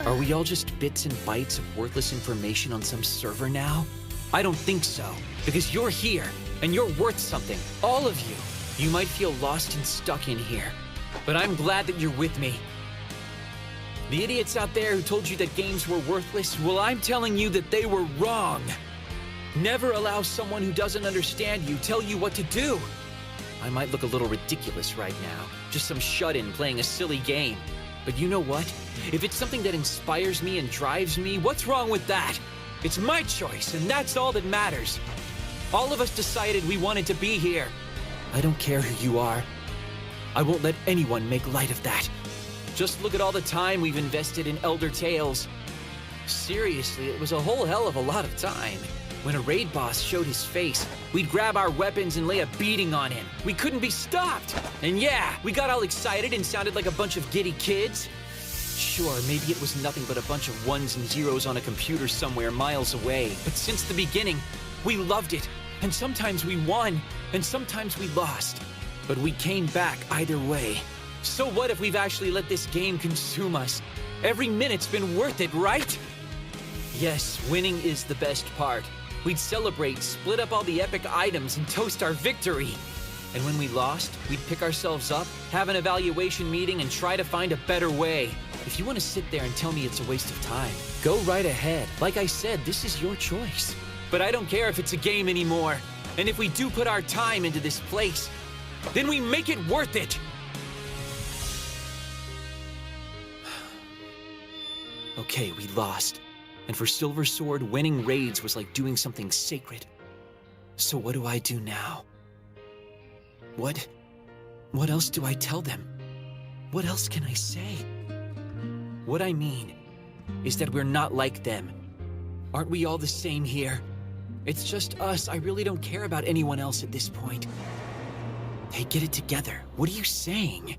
Are we all just bits and bytes of worthless information on some server now? I don't think so, because you're here, and you're worth something, all of you. You might feel lost and stuck in here, but I'm glad that you're with me. The idiots out there who told you that games were worthless, well, I'm telling you that they were wrong. Never allow someone who doesn't understand you tell you what to do. I might look a little ridiculous right now, just some shut-in playing a silly game. But you know what? If it's something that inspires me and drives me, what's wrong with that? It's my choice, and that's all that matters. All of us decided we wanted to be here. I don't care who you are. I won't let anyone make light of that. Just look at all the time we've invested in Elder Tales. Seriously, it was a whole hell of a lot of time. When a raid boss showed his face, we'd grab our weapons and lay a beating on him. We couldn't be stopped. And yeah, we got all excited and sounded like a bunch of giddy kids. Sure, maybe it was nothing but a bunch of ones and zeros on a computer somewhere miles away. But since the beginning, we loved it. And sometimes we won, and sometimes we lost. But we came back either way. So what if we've actually let this game consume us? Every minute's been worth it, right? Yes, winning is the best part. We'd celebrate, split up all the epic items, and toast our victory. And when we lost, we'd pick ourselves up, have an evaluation meeting, and try to find a better way. If you want to sit there and tell me it's a waste of time, go right ahead. Like I said, this is your choice. But I don't care if it's a game anymore. And if we do put our time into this place, then we make it worth it! Okay, we lost. And for Silver Sword, winning raids was like doing something sacred. So what do I do now? What else do I tell them? What else can I say? What I mean is that we're not like them. Aren't we all the same here? It's just us. I really don't care about anyone else at this point. Hey, get it together. What are you saying?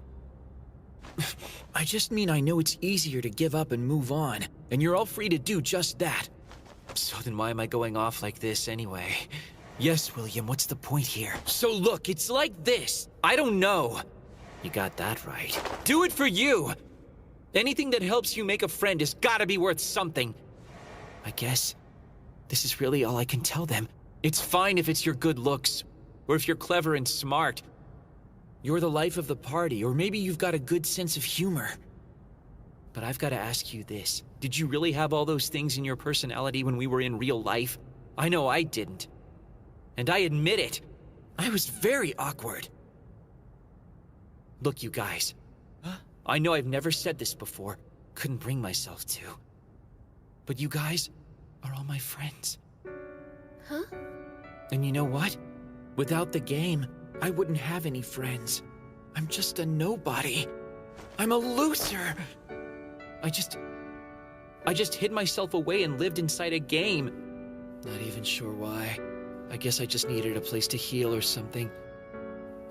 I just mean I know it's easier to give up and move on, and you're all free to do just that. So then why am I going off like this anyway? Yes, William, what's the point here? So look, it's like this. I don't know. You got that right. Do it for you! Anything that helps you make a friend has gotta be worth something. I guess this is really all I can tell them. It's fine if it's your good looks, or if you're clever and smart. You're the life of the party, or maybe you've got a good sense of humor. But I've got to ask you this. Did you really have all those things in your personality when we were in real life? I know I didn't. And I admit it. I was very awkward. Look, you guys. I know I've never said this before. Couldn't bring myself to. But you guys are all my friends. Huh? And you know what? Without the game, I wouldn't have any friends. I'm just a nobody. I'm a loser. I just hid myself away and lived inside a game. Not even sure why. I guess I just needed a place to heal or something.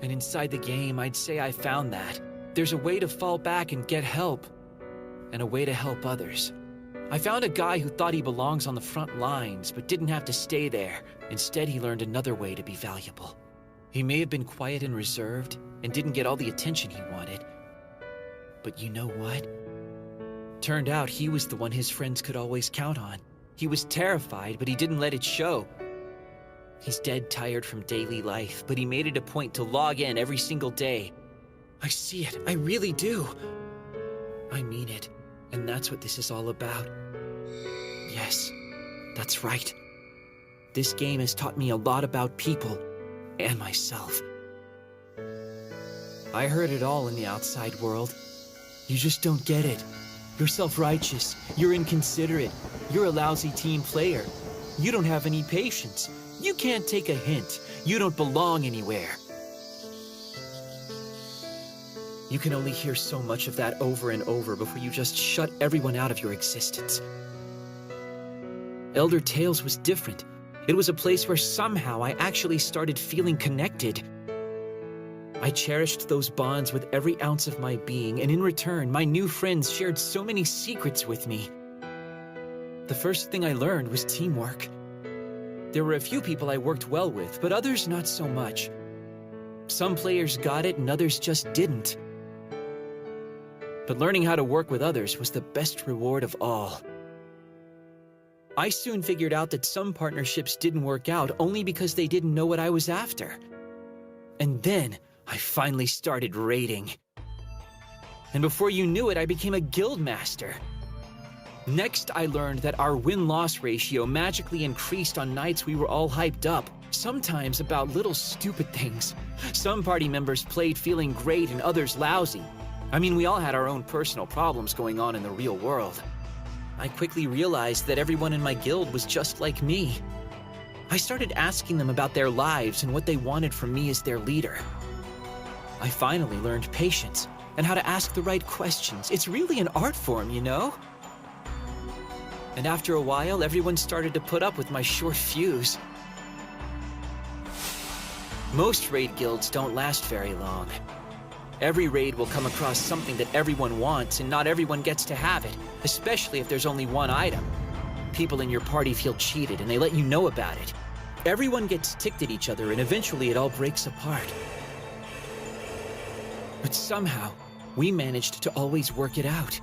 And inside the game, I'd say I found that. There's a way to fall back and get help. And a way to help others. I found a guy who thought he belongs on the front lines, but didn't have to stay there. Instead, he learned another way to be valuable. He may have been quiet and reserved, and didn't get all the attention he wanted. But you know what? Turned out he was the one his friends could always count on. He was terrified, but he didn't let it show. He's dead tired from daily life, but he made it a point to log in every single day. I see it, I really do. I mean it, and that's what this is all about. Yes, that's right. This game has taught me a lot about people and myself. I heard it all in the outside world. You just don't get it. You're self-righteous, you're inconsiderate, you're a lousy team player. You don't have any patience. You can't take a hint. You don't belong anywhere. You can only hear so much of that over and over before you just shut everyone out of your existence. Elder Tales was different. It was a place where somehow I actually started feeling connected. I cherished those bonds with every ounce of my being, and in return, my new friends shared so many secrets with me. The first thing I learned was teamwork. There were a few people I worked well with, but others not so much. Some players got it and others just didn't. But learning how to work with others was the best reward of all. I soon figured out that some partnerships didn't work out only because they didn't know what I was after. And then I finally started raiding. And before you knew it, I became a guild master. Next, I learned that our win-loss ratio magically increased on nights we were all hyped up, sometimes about little stupid things. Some party members played feeling great and others lousy. I mean, we all had our own personal problems going on in the real world. I quickly realized that everyone in my guild was just like me. I started asking them about their lives and what they wanted from me as their leader. I finally learned patience and how to ask the right questions. It's really an art form, you know? And after a while, everyone started to put up with my short fuse. Most raid guilds don't last very long. Every raid will come across something that everyone wants, and not everyone gets to have it, especially if there's only one item. People in your party feel cheated, and they let you know about it. Everyone gets ticked at each other, and eventually it all breaks apart. But somehow, we managed to always work it out.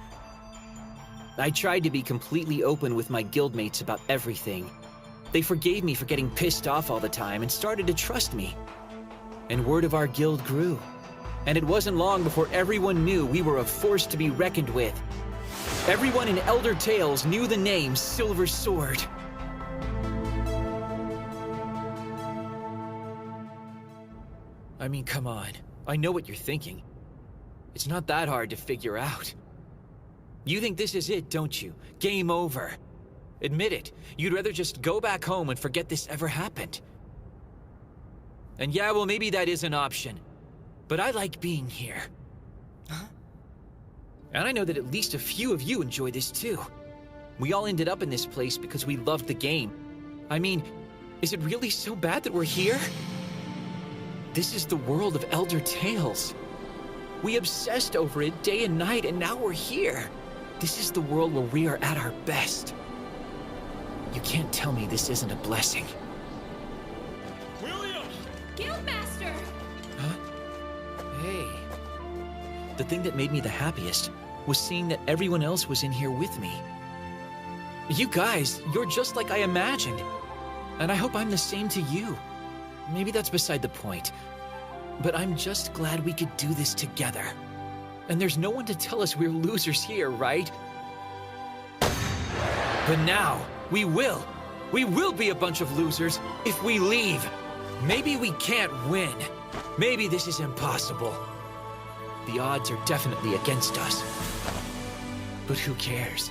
I tried to be completely open with my guildmates about everything. They forgave me for getting pissed off all the time and started to trust me. And word of our guild grew. And it wasn't long before everyone knew we were a force to be reckoned with. Everyone in Elder Tales knew the name Silver Sword. I mean, come on. I know what you're thinking. It's not that hard to figure out. You think this is it, don't you? Game over. Admit it. You'd rather just go back home and forget this ever happened. And yeah, well, maybe that is an option. But I like being here. Huh? And I know that at least a few of you enjoy this too. We all ended up in this place because we loved the game. I mean, is it really so bad that we're here? This is the world of Elder Tales. We obsessed over it day and night, and now we're here. This is the world where we are at our best. You can't tell me this isn't a blessing. Guildmaster! Huh? Hey. The thing that made me the happiest was seeing that everyone else was in here with me. You guys, you're just like I imagined. And I hope I'm the same to you. Maybe that's beside the point. But I'm just glad we could do this together. And there's no one to tell us we're losers here, right? But now, we will. We will be a bunch of losers if we leave. Maybe we can't win. Maybe this is impossible. The odds are definitely against us. But who cares?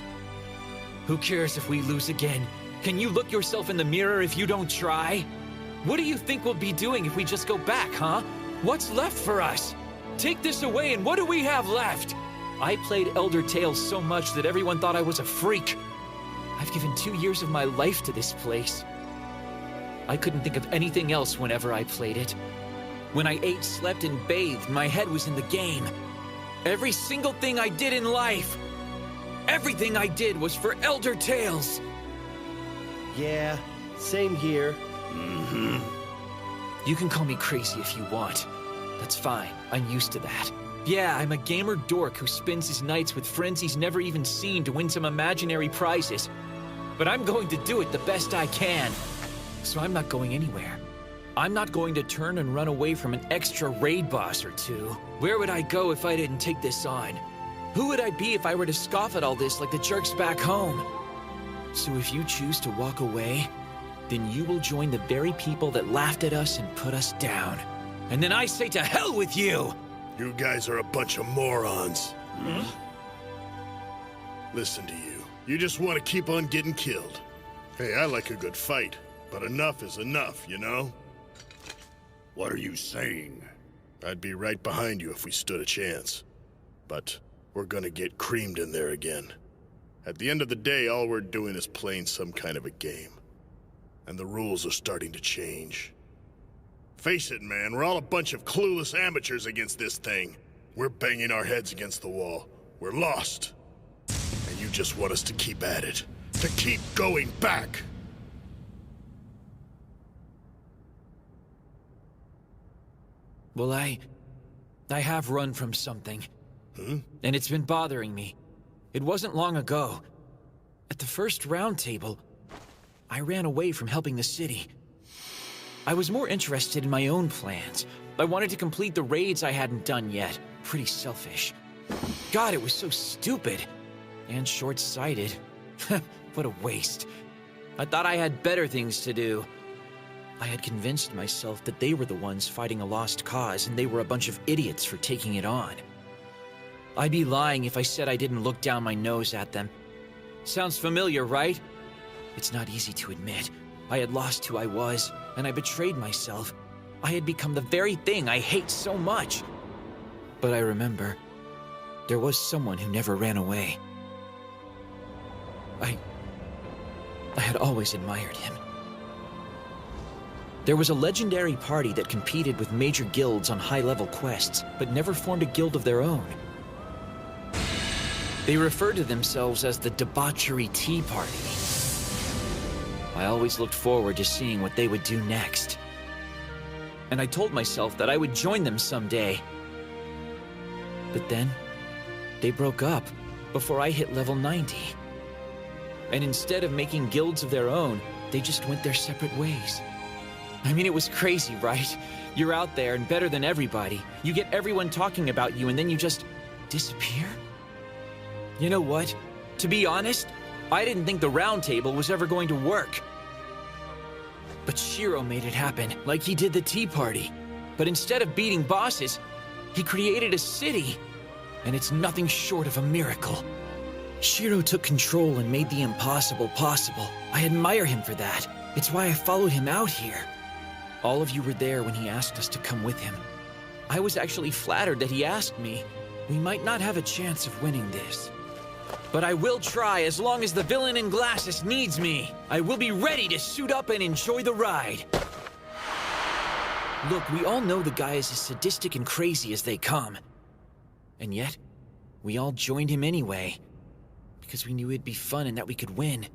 Who cares if we lose again? Can you look yourself in the mirror if you don't try? What do you think we'll be doing if we just go back, huh? What's left for us? Take this away and what do we have left? I played Elder Tales so much that everyone thought I was a freak. I've given 2 years of my life to this place. I couldn't think of anything else whenever I played it. When I ate, slept, and bathed, my head was in the game. Every single thing I did in life, everything I did was for Elder Tales. Yeah, same here. Mm-hmm. You can call me crazy if you want. That's fine, I'm used to that. Yeah, I'm a gamer dork who spends his nights with friends he's never even seen to win some imaginary prizes. But I'm going to do it the best I can. So I'm not going anywhere. I'm not going to turn and run away from an extra raid boss or two. Where would I go if I didn't take this on? Who would I be if I were to scoff at all this like the jerks back home? So if you choose to walk away, then you will join the very people that laughed at us and put us down. And then I say to hell with you! You guys are a bunch of morons. Hmm? Listen to you. You just want to keep on getting killed. Hey, I like a good fight, but enough is enough, you know? What are you saying? I'd be right behind you if we stood a chance. But we're gonna get creamed in there again. At the end of the day, all we're doing is playing some kind of a game. And the rules are starting to change. Face it, man, we're all a bunch of clueless amateurs against this thing. We're banging our heads against the wall. We're lost. And you just want us to keep at it. To keep going back. Well, I have run from something. And it's been bothering me. It wasn't long ago. At the first round table, I ran away from helping the city. I was more interested in my own plans. I wanted to complete the raids I hadn't done yet. Pretty selfish. God, it was so stupid. And short-sighted. What a waste. I thought I had better things to do. I had convinced myself that they were the ones fighting a lost cause and they were a bunch of idiots for taking it on. I'd be lying if I said I didn't look down my nose at them. Sounds familiar, right? It's not easy to admit. I had lost who I was, and I betrayed myself. I had become the very thing I hate so much. But I remember, there was someone who never ran away. I had always admired him. There was a legendary party that competed with major guilds on high-level quests, but never formed a guild of their own. They referred to themselves as the Debauchery Tea Party. I always looked forward to seeing what they would do next. And I told myself that I would join them someday. But then, they broke up before I hit level 90. And instead of making guilds of their own, they just went their separate ways. I mean, it was crazy, right? You're out there and better than everybody. You get everyone talking about you and then you just disappear? You know what? To be honest, I didn't think the round table was ever going to work. But Shiro made it happen, like he did the Tea Party. But instead of beating bosses, he created a city. And it's nothing short of a miracle. Shiro took control and made the impossible possible. I admire him for that. It's why I followed him out here. All of you were there when he asked us to come with him. I was actually flattered that he asked me. We might not have a chance of winning this. But I will try as long as the villain in glasses needs me. I will be ready to suit up and enjoy the ride. Look, we all know the guy is as sadistic and crazy as they come. And yet, we all joined him anyway. Because we knew it'd be fun and that we could win.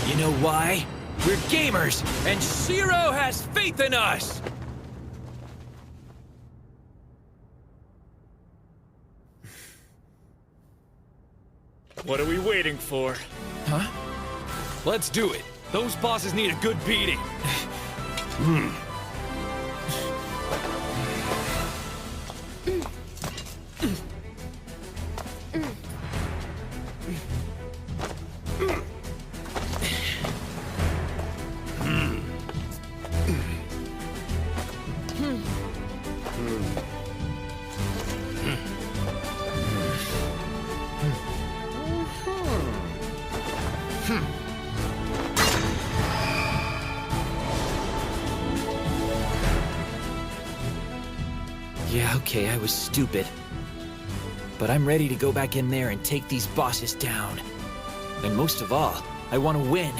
You know why? We're gamers, and Shiro has faith in us! What are we waiting for? Huh? Let's do it. Those bosses need a good beating. Yeah, okay, I was stupid. But I'm ready to go back in there and take these bosses down. And most of all, I want to win.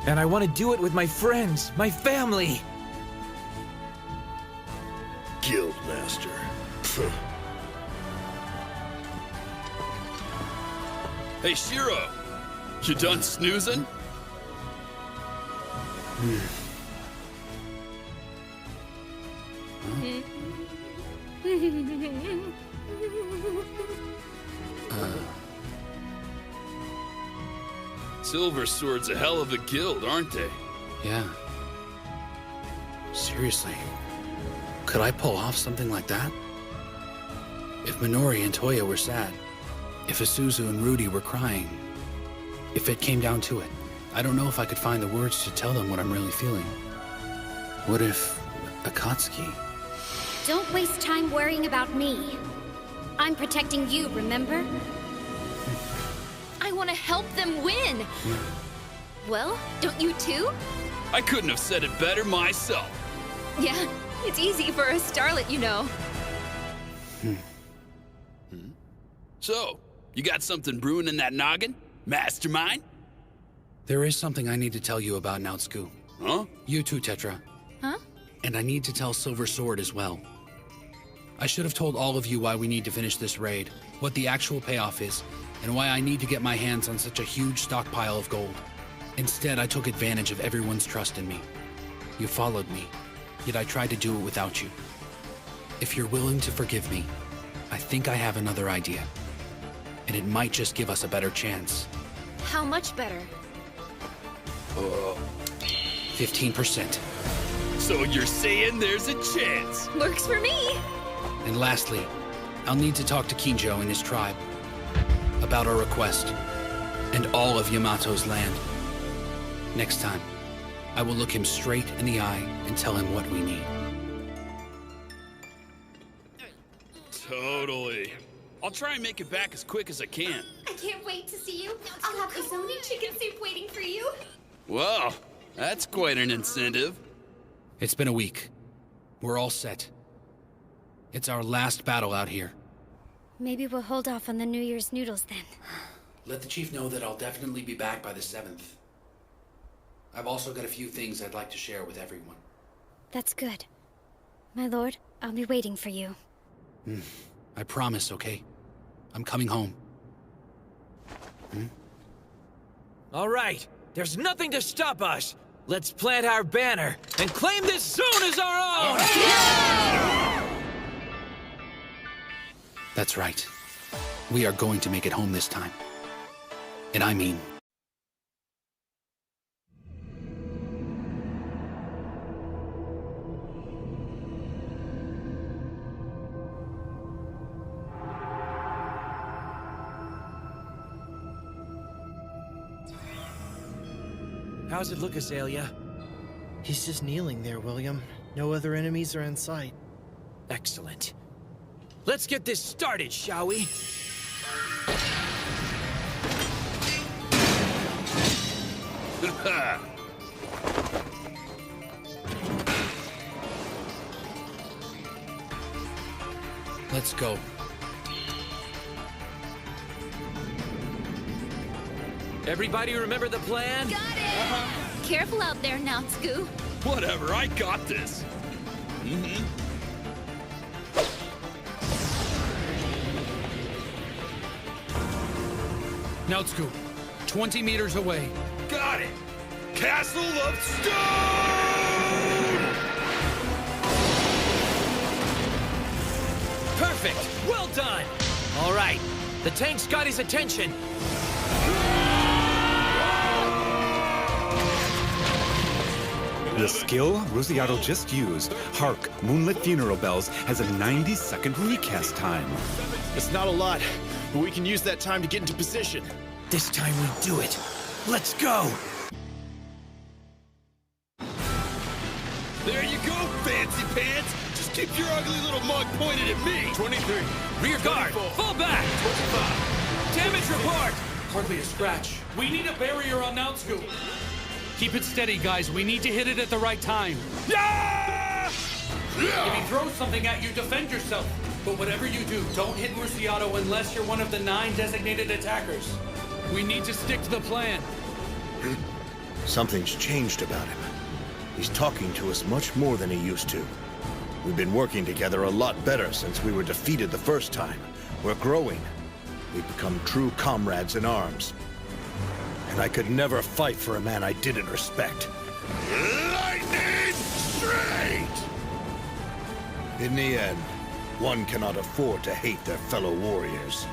And I want to do it with my friends, my family. Guildmaster. Hey, Shiro! You done snoozing? Silver Sword's a hell of a guild, aren't they? Yeah. Seriously, could I pull off something like that? If Minori and Toya were sad, if Isuzu and Rudy were crying, if it came down to it, I don't know if I could find the words to tell them what I'm really feeling. What if Akatsuki? Don't waste time worrying about me. I'm protecting you, remember? I want to help them win. Well, don't you too? I couldn't have said it better myself. Yeah, it's easy for a starlet, you know. So, you got something brewing in that noggin? Mastermind? There is something I need to tell you about Nautsuku. Huh? You too, Tetra. Huh? And I need to tell Silver Sword as well. I should have told all of you why we need to finish this raid, what the actual payoff is, and why I need to get my hands on such a huge stockpile of gold. Instead, I took advantage of everyone's trust in me. You followed me, yet I tried to do it without you. If you're willing to forgive me, I think I have another idea. And it might just give us a better chance. How much better? 15%. So you're saying there's a chance? Works for me! And lastly, I'll need to talk to Kinjo and his tribe about our request and all of Yamato's land. Next time, I will look him straight in the eye and tell him what we need. Totally. I'll try and make it back as quick as I can. I can't wait to see you. I'll have Izoni chicken soup waiting for you. Wow, that's quite an incentive. It's been a week. We're all set. It's our last battle out here. Maybe we'll hold off on the New Year's noodles then. Let the chief know that I'll definitely be back by the 7th. I've also got a few things I'd like to share with everyone. That's good. My lord, I'll be waiting for you. I promise, okay? I'm coming home. All right, There's nothing to stop us. Let's plant our banner and claim this zone as our own! That's right. We are going to make it home this time. And I mean... How's it look, Azalea? He's just kneeling there, William. No other enemies are in sight. Excellent. Let's get this started, shall we? Let's go. Everybody remember the plan? Got it! Careful out there, Nautsku. Whatever, I got this. Nautsku, 20 meters away. Got it! Castle of Stone! Perfect! Well done! All right, the tank's got his attention. The skill Rosiato just used, Hark, Moonlit Funeral Bells, has a 90-second recast time. It's not a lot, but we can use that time to get into position. This time we do it. Let's go! There you go, fancy pants! Just keep your ugly little mug pointed at me! 23. Rear guard! Fall back! 25. Damage report! Hardly a scratch. We need a barrier on Nautsku. Keep it steady, guys. We need to hit it at the right time. Yeah! If he throws something at you, defend yourself. But whatever you do, don't hit Rusiato unless you're one of the 9 designated attackers. We need to stick to the plan. Something's changed about him. He's talking to us much more than he used to. We've been working together a lot better since we were defeated the first time. We're growing. We've become true comrades in arms. And I could never fight for a man I didn't respect. Lightning straight! In the end, one cannot afford to hate their fellow warriors.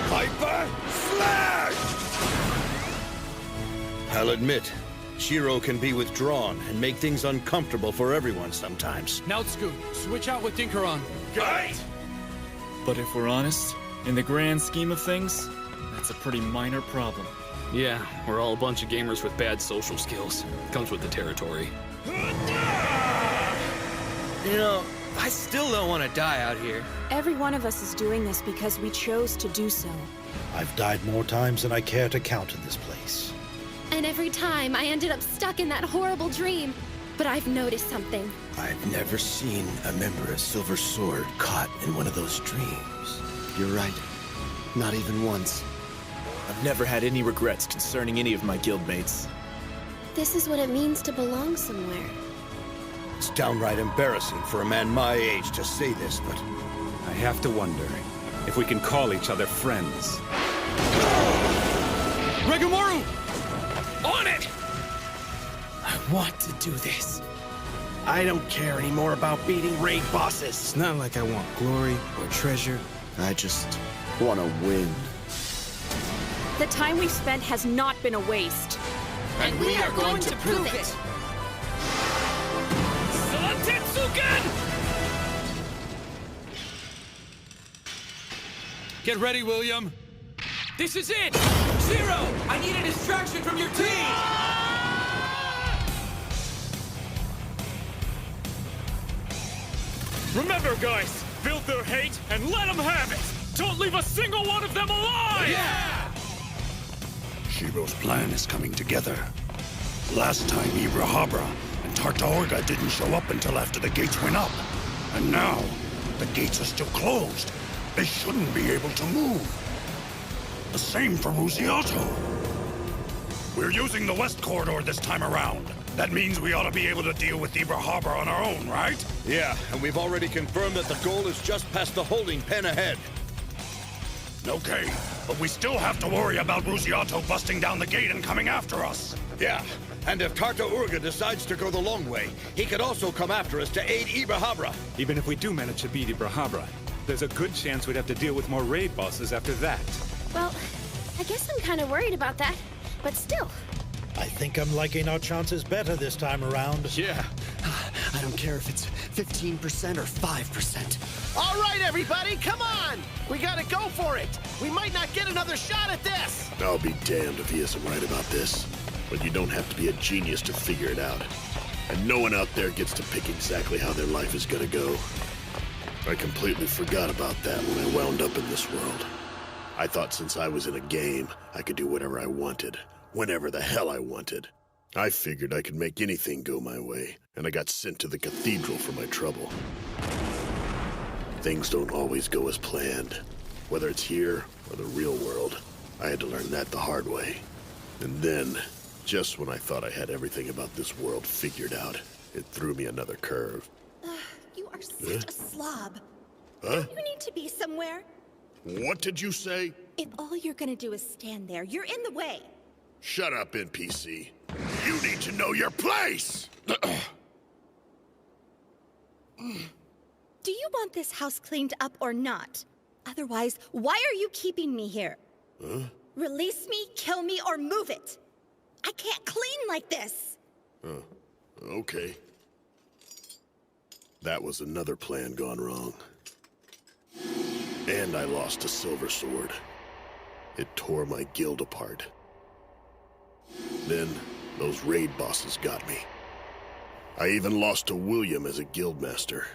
Hyper Slash! I'll admit, Shiro can be withdrawn and make things uncomfortable for everyone sometimes. Nautsku, switch out with Dinkaron. Right! But if we're honest, in the grand scheme of things, that's a pretty minor problem. Yeah, we're all a bunch of gamers with bad social skills. Comes with the territory. You know, I still don't want to die out here. Every one of us is doing this because we chose to do so. I've died more times than I care to count in this place. And every time I ended up stuck in that horrible dream. But I've noticed something. I've never seen a member of Silver Sword caught in one of those dreams. You're right. Not even once. I've never had any regrets concerning any of my guildmates. This is what it means to belong somewhere. It's downright embarrassing for a man my age to say this, but... I have to wonder if we can call each other friends. Regamoru! On it! I want to do this. I don't care anymore about beating raid bosses. It's not like I want glory or treasure. I just want to win. The time we've spent has not been a waste. And we are going to prove it! Satetsuken! Get ready, William. This is it! Zero! I need a distraction from your team! Remember, guys, build their hate and let them have it! Don't leave a single one of them alive! Yeah! Shiro's plan is coming together. Last time, Ibrahabra and Tartaorga didn't show up until after the gates went up. And now, the gates are still closed. They shouldn't be able to move. The same for Rusiato. We're using the west corridor this time around. That means we ought to be able to deal with Ibra Harbor on our own, right? Yeah, and we've already confirmed that the goal is just past the holding pen ahead. Okay, but we still have to worry about Ruziato busting down the gate and coming after us. Yeah, and if Tarta Urga decides to go the long way, he could also come after us to aid Ibra Habra. Even if we do manage to beat Ibra Habra, there's a good chance we'd have to deal with more raid bosses after that. Well, I guess I'm kind of worried about that, but still. I think I'm liking our chances better this time around. Yeah. I don't care if it's 15% or 5%. All right, everybody, come on! We gotta go for it! We might not get another shot at this! I'll be damned if he isn't right about this. But you don't have to be a genius to figure it out. And no one out there gets to pick exactly how their life is gonna go. I completely forgot about that when I wound up in this world. I thought since I was in a game, I could do whatever I wanted, whenever the hell I wanted. I figured I could make anything go my way, and I got sent to the cathedral for my trouble. Things don't always go as planned, whether it's here or the real world. I had to learn that the hard way. And then, just when I thought I had everything about this world figured out, it threw me another curve. You are such a slob. Huh? You need to be somewhere. What did you say? If all you're gonna do is stand there, you're in the way. Shut up, NPC. You need to know your place! Do you want this house cleaned up or not? Otherwise, why are you keeping me here? Huh? Release me, kill me, or move it. I can't clean like this. Okay. That was another plan gone wrong. And I lost a silver sword. It tore my guild apart. Then, those raid bosses got me. I even lost to William as a guildmaster.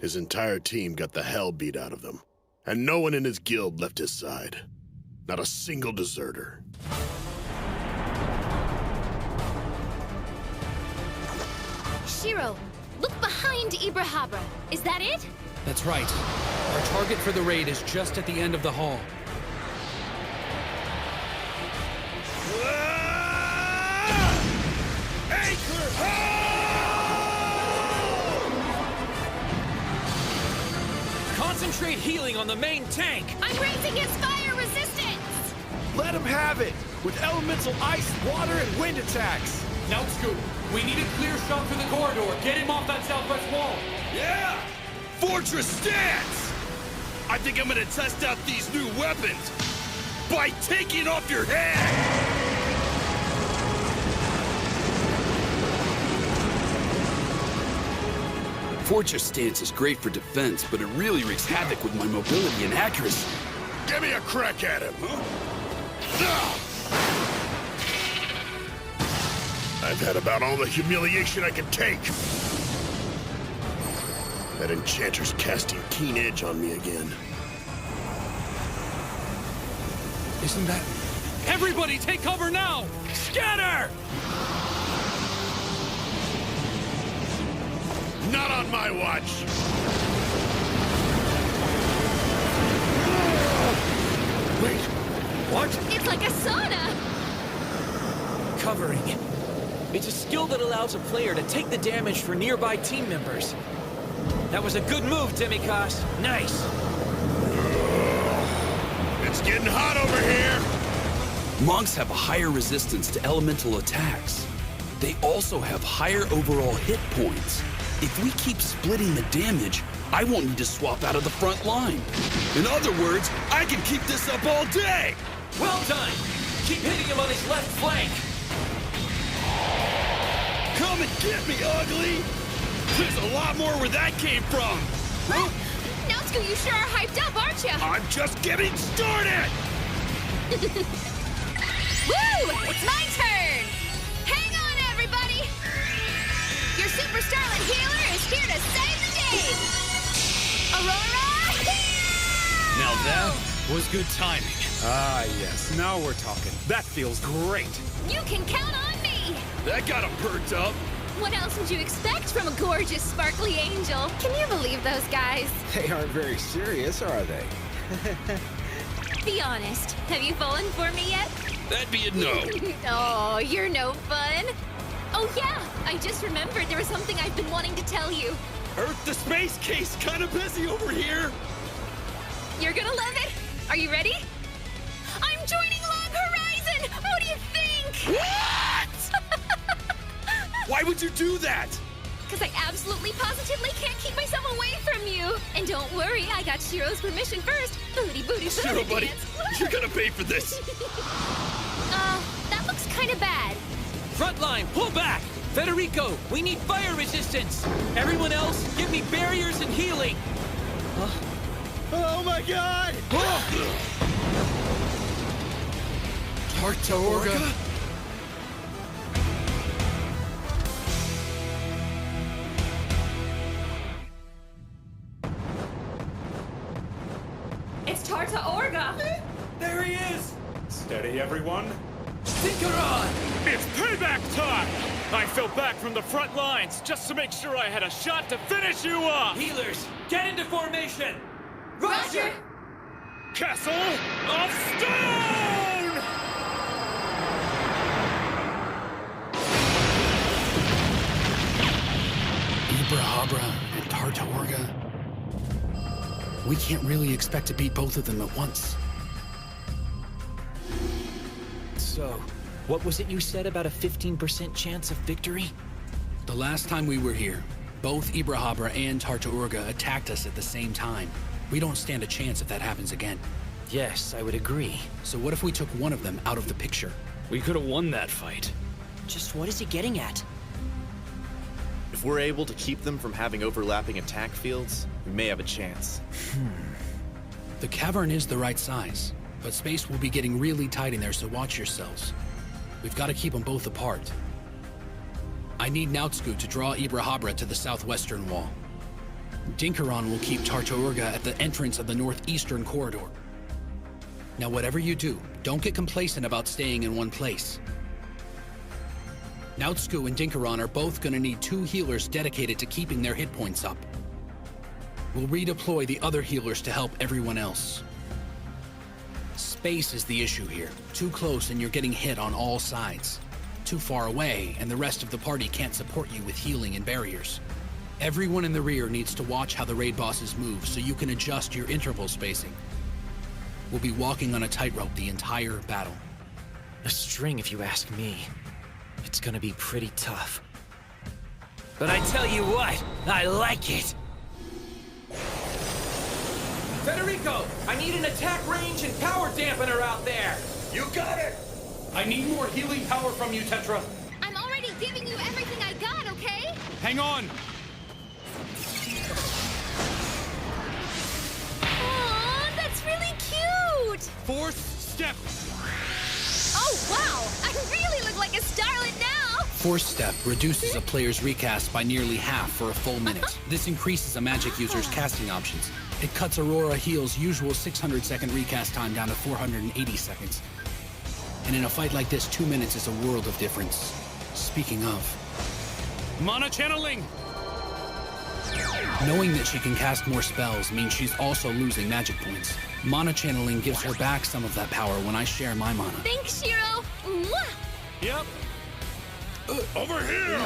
His entire team got the hell beat out of them, and no one in his guild left his side. Not a single deserter. Shiro, look behind Ibra Habra. Is that it? That's right. Our target for the raid is just at the end of the hall. Concentrate healing on the main tank! I'm raising his fire resistance! Let him have it! With elemental ice, water, and wind attacks! Now, Scoop, we need a clear shot through the corridor. Get him off that southwest wall. Yeah! Fortress stance! I think I'm gonna test out these new weapons by taking off your head! Fortress stance is great for defense, but it really wreaks havoc with my mobility and accuracy. Give me a crack at him, huh? I've had about all the humiliation I can take. That enchanter's casting keen edge on me again. Isn't that... Everybody take cover now! Scatter! Not on my watch! Wait, what? It's like a sauna! Covering. It's a skill that allows a player to take the damage for nearby team members. That was a good move, Demikos. Nice. It's getting hot over here! Monks have a higher resistance to elemental attacks. They also have higher overall hit points. If we keep splitting the damage, I won't need to swap out of the front line. In other words, I can keep this up all day! Well done! Keep hitting him on his left flank! Come and get me, ugly! There's a lot more where that came from! Natsuko, you sure are hyped up, aren't you? I'm just getting started! Woo! It's my turn! Hang on, everybody! Your super starlet healer is here to save the day! Aurora, heal! Now that was good timing. Ah, yes. Now we're talking. That feels great. You can count on me! That got him perked up. What else would you expect from a gorgeous, sparkly angel? Can you believe those guys? They aren't very serious, are they? Be honest. Have you fallen for me yet? That'd be a no. Oh, you're no fun. Oh yeah! I just remembered there was something I've been wanting to tell you. Earth to space case, kinda busy over here. You're gonna love it! Are you ready? I'm joining Long Horizon! What do you think? What? Why would you do that? Because I absolutely positively can't keep myself away from you. And don't worry, I got Shiro's permission first. Booty, booty, booty Shiro, buddy, dance. you're gonna pay for this. That looks kind of bad. Front line, pull back! Federico, we need fire resistance! Everyone else, give me barriers and healing! Oh my god! Tartaorga? It's Tartaorga! There he is! Steady, everyone. Tinkeron! It's payback time! I fell back from the front lines just to make sure I had a shot to finish you off! Healers, get into formation! Roger! Castle of Stone! Ibrahabra and Tartaorga. We can't really expect to beat both of them at once. So, what was it you said about a 15% chance of victory? The last time we were here, both Ibrahabra and Tartaorga attacked us at the same time. We don't stand a chance if that happens again. Yes, I would agree. So what if we took one of them out of the picture? We could have won that fight. Just what is he getting at? If we're able to keep them from having overlapping attack fields, we may have a chance. The cavern is the right size, but space will be getting really tight in there, so watch yourselves. We've got to keep them both apart. I need Nautsku to draw Ibrahabra to the southwestern wall. Dinkaron will keep Tartaorga at the entrance of the northeastern corridor. Now whatever you do, don't get complacent about staying in one place. Nautsku and Dinkaron are both gonna need 2 healers dedicated to keeping their hit points up. We'll redeploy the other healers to help everyone else. Space is the issue here. Too close and you're getting hit on all sides. Too far away and the rest of the party can't support you with healing and barriers. Everyone in the rear needs to watch how the raid bosses move so you can adjust your interval spacing. We'll be walking on a tightrope the entire battle. A string, if you ask me. It's gonna be pretty tough. But I tell you what, I like it! Federico, I need an attack range and power dampener out there! You got it! I need more healing power from you, Tetra. I'm already giving you everything I got, okay? Hang on! Aw, that's really cute! Force step! Oh, wow! I really look like a starlet now! Force Step reduces a player's recast by nearly half for a full minute. This increases a magic user's casting options. It cuts Aurora Heal's usual 600-second recast time down to 480 seconds. And in a fight like this, 2 minutes is a world of difference. Speaking of... Mana channeling! Knowing that she can cast more spells means she's also losing magic points. Mana channeling gives her back some of that power when I share my mana. Thanks, Shiro! Mwah! Yep. Over here!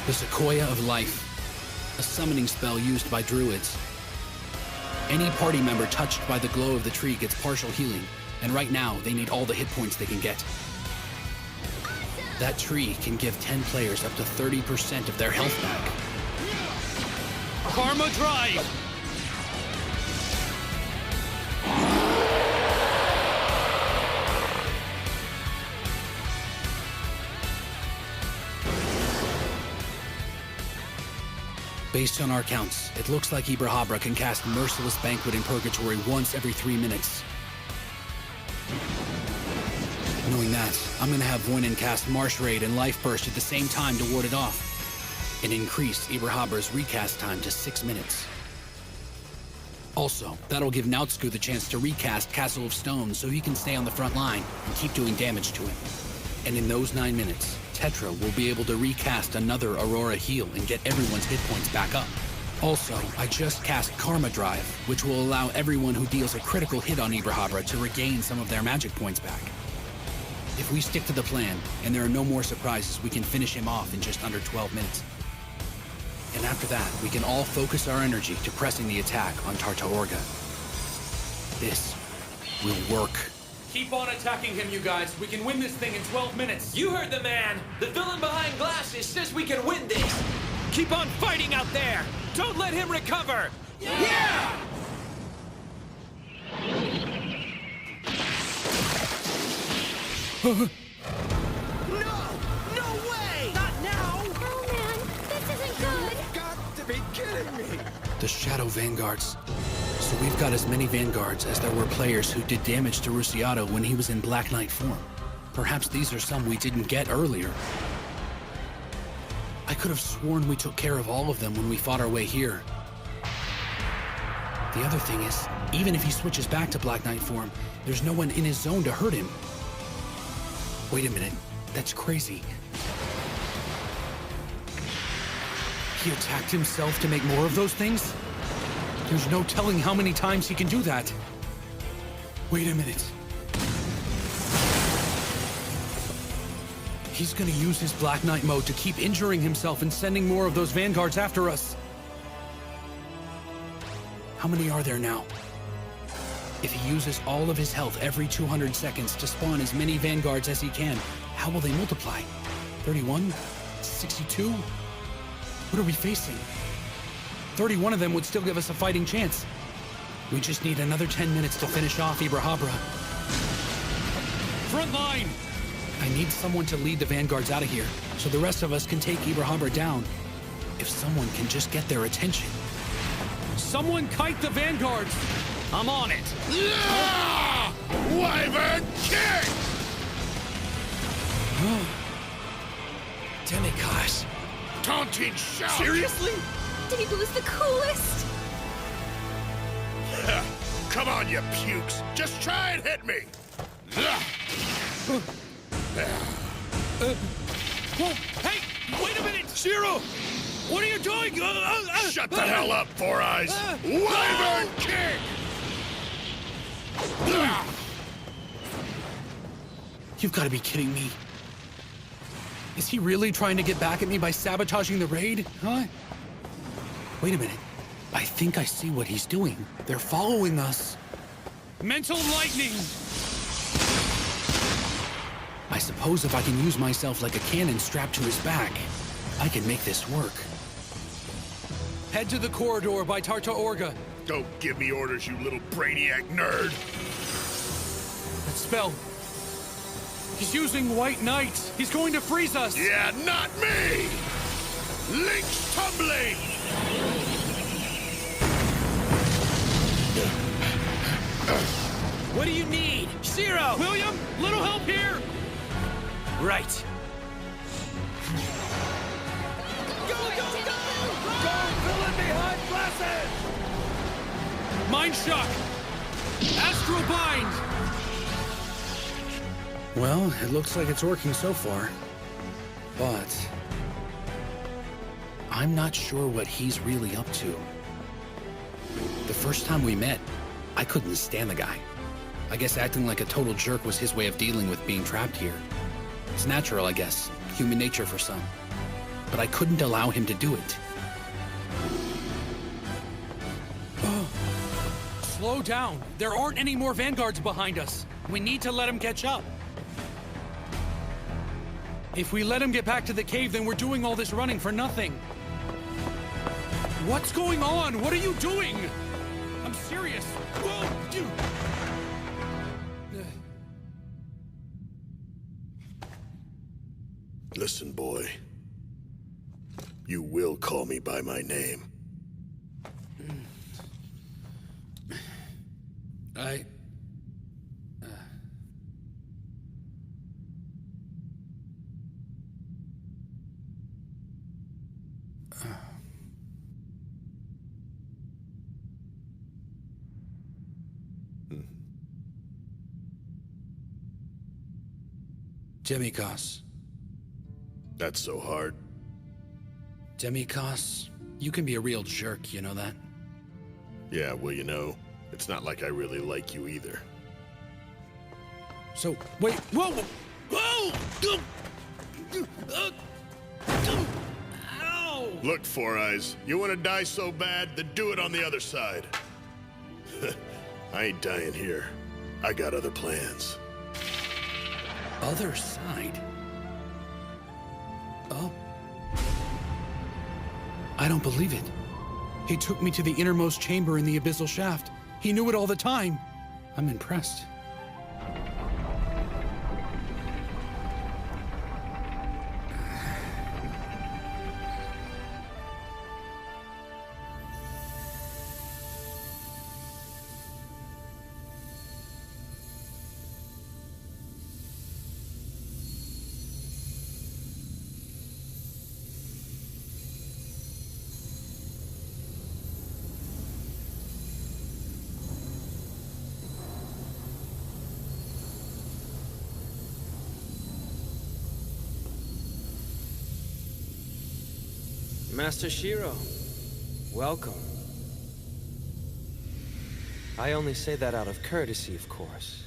The Sequoia of Life, a summoning spell used by druids. Any party member touched by the glow of the tree gets partial healing, and right now they need all the hit points they can get. That tree can give 10 players up to 30% of their health back. Karma Drive! Based on our counts, it looks like Ibrahabra can cast Merciless Banquet in Purgatory once every 3 minutes. Knowing that, I'm gonna have Voinen cast Marsh Raid and Life Burst at the same time to ward it off, and increase Ibrahabra's recast time to 6 minutes. Also, that'll give Nautsku the chance to recast Castle of Stone so he can stay on the front line and keep doing damage to it. And in those 9 minutes, Tetra will be able to recast another Aurora Heal and get everyone's hit points back up. Also, I just cast Karma Drive, which will allow everyone who deals a critical hit on Ibrahadra to regain some of their magic points back. If we stick to the plan, and there are no more surprises, we can finish him off in just under 12 minutes. And after that, we can all focus our energy to pressing the attack on Tartaorga. This will work. Keep on attacking him, you guys. We can win this thing in 12 minutes. You heard the man! The villain behind glasses says we can win this! Keep on fighting out there! Don't let him recover! Yeah! No! No way! Not now! Oh man, this isn't good! You've got to be kidding me! The Shadow Vanguards. So we've got as many Vanguards as there were players who did damage to Rusiato when he was in Black Knight form. Perhaps these are some we didn't get earlier. I could have sworn we took care of all of them when we fought our way here. The other thing is, even if he switches back to Black Knight form, there's no one in his zone to hurt him. Wait a minute, that's crazy. He attacked himself to make more of those things? There's no telling how many times he can do that. Wait a minute. He's gonna use his Black Knight mode to keep injuring himself and sending more of those Vanguards after us. How many are there now? If he uses all of his health every 200 seconds to spawn as many Vanguards as he can, how will they multiply? 31? 62? What are we facing? 31 of them would still give us a fighting chance. We just need another 10 minutes to finish off Ibrahadra. Front line! I need someone to lead the Vanguards out of here, so the rest of us can take Ibrahadra down. If someone can just get their attention. Someone kite the Vanguards! I'm on it! Yeah! Wyvern kick! Demikos. Taunting shout! Seriously? Debu's the coolest! Come on, you pukes! Just try and hit me! Hey! Wait a minute! Zero! What are you doing? Shut the hell up, Four Eyes! Wyvern kick! You've got to be kidding me. Is he really trying to get back at me by sabotaging the raid? Huh? Wait a minute. I think I see what he's doing. They're following us. Mental lightning! I suppose if I can use myself like a cannon strapped to his back, I can make this work. Head to the corridor by Tartaorga. Don't give me orders, you little brainiac nerd! That spell. He's using White Knight. He's going to freeze us. Yeah, not me! Link's tumbling! What do you need? Zero! William, little help here! Right. Go, go, go! Go, villain behind glasses! Mind shock! Astral bind! Well, it looks like it's working so far. But I'm not sure what he's really up to. The first time we met, I couldn't stand the guy. I guess acting like a total jerk was his way of dealing with being trapped here. It's natural, I guess. Human nature for some. But I couldn't allow him to do it. Slow down. There aren't any more Vanguards behind us. We need to let him catch up. If we let him get back to the cave, then we're doing all this running for nothing. What's going on? What are you doing? I'm serious. Whoa, dude. Listen, boy. You will call me by my name. Demikos. That's so hard. Demikos You can be a real jerk, you know that? Yeah, well, you know, it's not like I really like you either. So, wait, whoa! Whoa! Ow! Look, Four Eyes, you want to die so bad, then do it on the other side. I ain't dying here. I got other plans. Other side? Oh. I don't believe it. He took me to the innermost chamber in the abyssal shaft. He knew it all the time. I'm impressed. Master Shiro, welcome. I only say that out of courtesy, of course.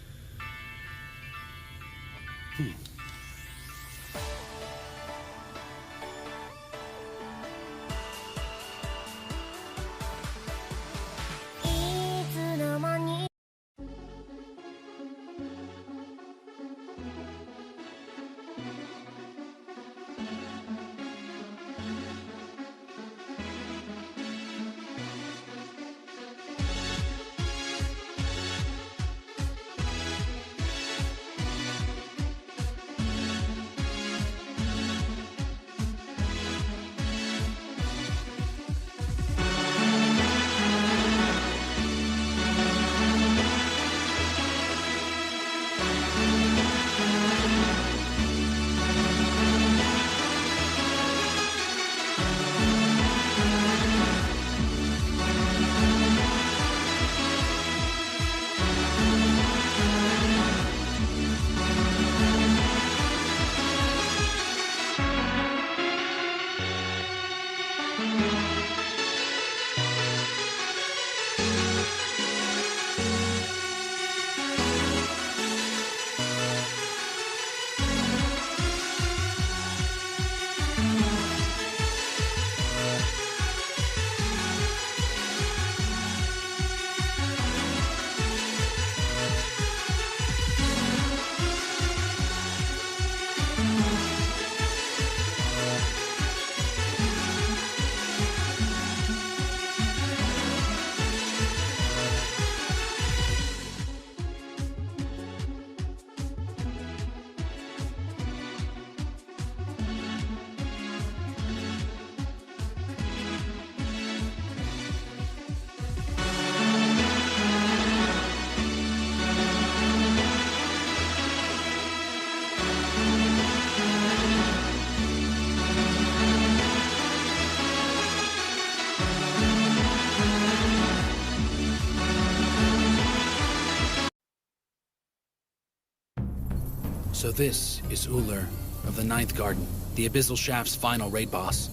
So this is Uller of the Ninth Garden, the Abyssal Shaft's final raid boss.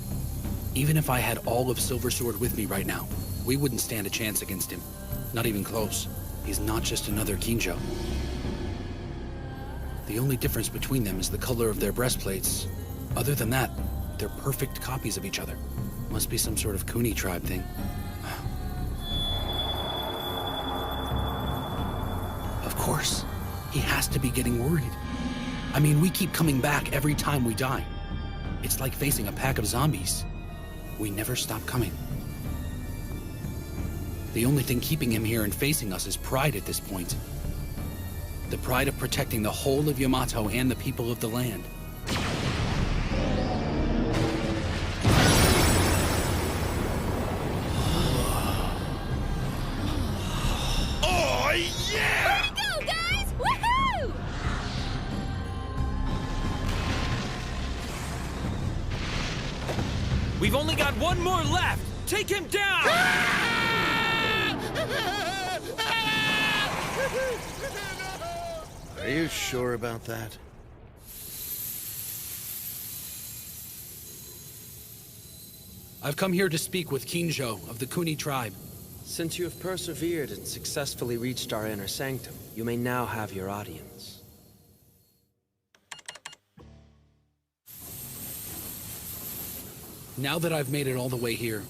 Even if I had all of Silver Sword with me right now, we wouldn't stand a chance against him. Not even close. He's not just another Kinjo. The only difference between them is the color of their breastplates. Other than that, they're perfect copies of each other. Must be some sort of Kuni tribe thing. Of course. He has to be getting worried. I mean, we keep coming back every time we die. It's like facing a pack of zombies. We never stop coming. The only thing keeping him here and facing us is pride at this point. The pride of protecting the whole of Yamato and the people of the land. Oh, yeah! Way to go, guys! Woohoo! We've only got one more left! Take him down! Are you sure about that? I've come here to speak with Kinjo of the Kuni tribe. Since you have persevered and successfully reached our inner sanctum, you may now have your audience. Now that I've made it all the way here,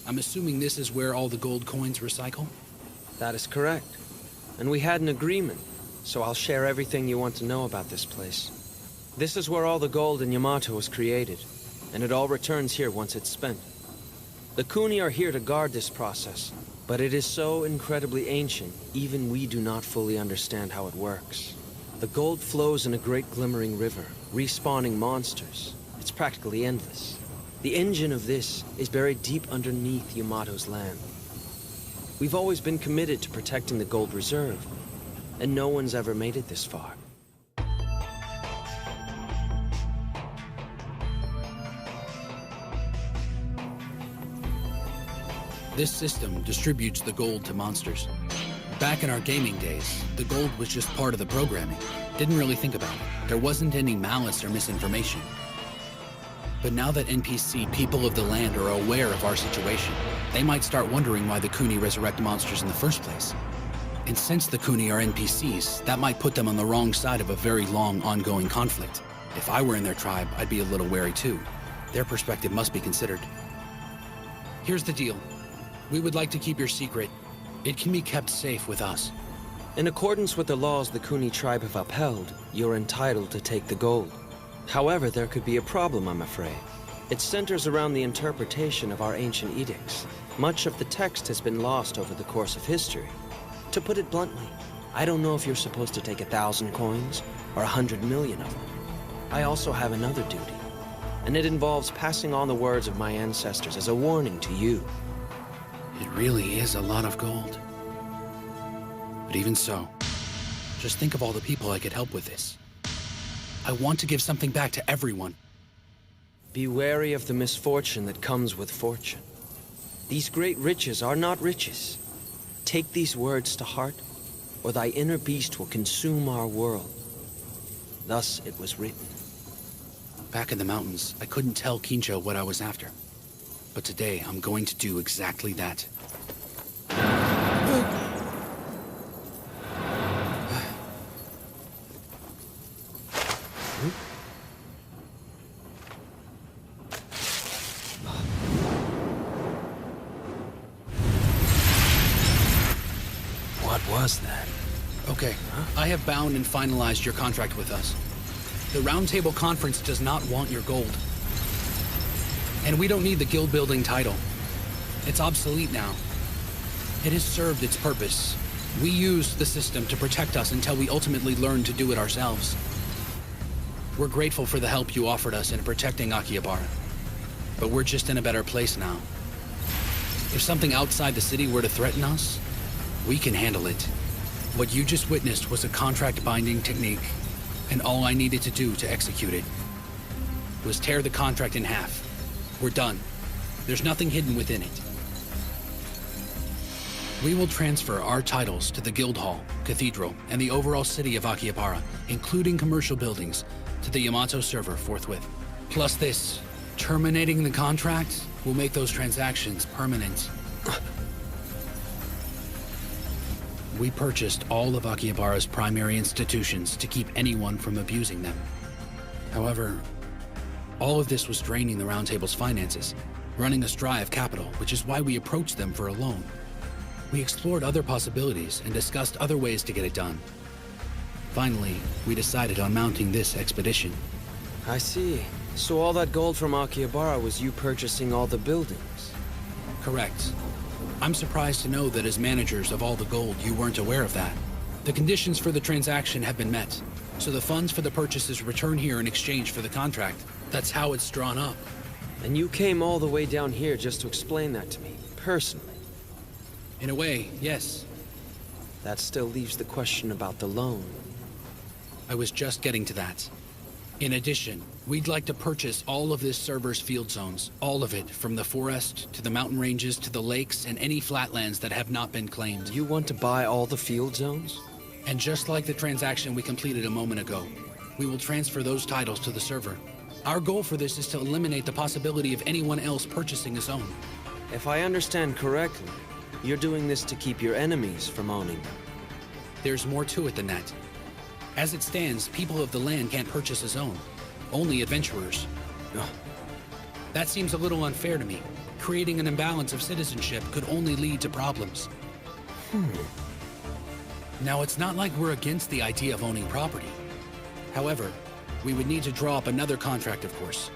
I'm assuming this is where all the gold coins recycle? That is correct. And we had an agreement, so I'll share everything you want to know about this place. This is where all the gold in Yamato was created, and it all returns here once it's spent. The Kuni are here to guard this process, but it is so incredibly ancient, even we do not fully understand how it works. The gold flows in a great glimmering river, respawning monsters. It's practically endless. The engine of this is buried deep underneath Yamato's land. We've always been committed to protecting the gold reserve, and no one's ever made it this far. This system distributes the gold to monsters. Back in our gaming days, the gold was just part of the programming. Didn't really think about it. There wasn't any malice or misinformation. But now that NPC people of the land are aware of our situation, they might start wondering why the Kuni resurrect monsters in the first place. And since the Kuni are NPCs, that might put them on the wrong side of a very long, ongoing conflict. If I were in their tribe, I'd be a little wary too. Their perspective must be considered. Here's the deal. We would like to keep your secret. It can be kept safe with us. In accordance with the laws the Kuni tribe have upheld, you're entitled to take the gold. However, there could be a problem, I'm afraid. It centers around the interpretation of our ancient edicts. Much of the text has been lost over the course of history. To put it bluntly, I don't know if you're supposed to take 1,000 coins or 100 million of them. I also have another duty, and it involves passing on the words of my ancestors as a warning to you. It really is a lot of gold. But even so, just think of all the people I could help with this. I want to give something back to everyone. Be wary of the misfortune that comes with fortune. These great riches are not riches. Take these words to heart, or thy inner beast will consume our world. Thus it was written. Back in the mountains, I couldn't tell Kinjo what I was after. But today, I'm going to do exactly that. What was that? Okay, I have bound and finalized your contract with us. The Roundtable Conference does not want your gold. And we don't need the guild building title. It's obsolete now. It has served its purpose. We used the system to protect us until we ultimately learned to do it ourselves. We're grateful for the help you offered us in protecting Akihabara. But we're just in a better place now. If something outside the city were to threaten us, we can handle it. What you just witnessed was a contract-binding technique, and all I needed to do to execute it was tear the contract in half. We're done. There's nothing hidden within it. We will transfer our titles to the Guild Hall, Cathedral, and the overall city of Akihabara, including commercial buildings, to the Yamato server forthwith. Plus this, terminating the contract will make those transactions permanent. We purchased all of Akihabara's primary institutions to keep anyone from abusing them. However, all of this was draining the Roundtable's finances, running us dry of capital, which is why we approached them for a loan. We explored other possibilities and discussed other ways to get it done. Finally, we decided on mounting this expedition. I see. So all that gold from Akihabara was you purchasing all the buildings? Correct. I'm surprised to know that as managers of all the gold, you weren't aware of that. The conditions for the transaction have been met, so the funds for the purchases return here in exchange for the contract. That's how it's drawn up. And you came all the way down here just to explain that to me, personally? In a way, yes. That still leaves the question about the loan. I was just getting to that. In addition, we'd like to purchase all of this server's field zones. All of it, from the forest, to the mountain ranges, to the lakes, and any flatlands that have not been claimed. You want to buy all the field zones? And just like the transaction we completed a moment ago, we will transfer those titles to the server. Our goal for this is to eliminate the possibility of anyone else purchasing a zone. If I understand correctly, you're doing this to keep your enemies from owning them. There's more to it than that. As it stands, people of the land can't purchase a zone. Only adventurers. That seems a little unfair to me. Creating an imbalance of citizenship could only lead to problems. Now, it's not like we're against the idea of owning property. However, we would need to draw up another contract, of course.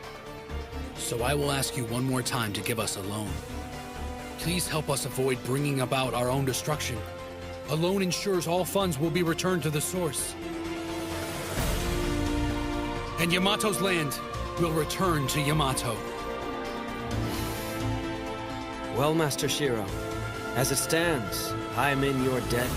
So I will ask you one more time to give us a loan. Please help us avoid bringing about our own destruction. A loan ensures all funds will be returned to the source. And Yamato's land will return to Yamato. Well, Master Shiro, as it stands, I am in your debt.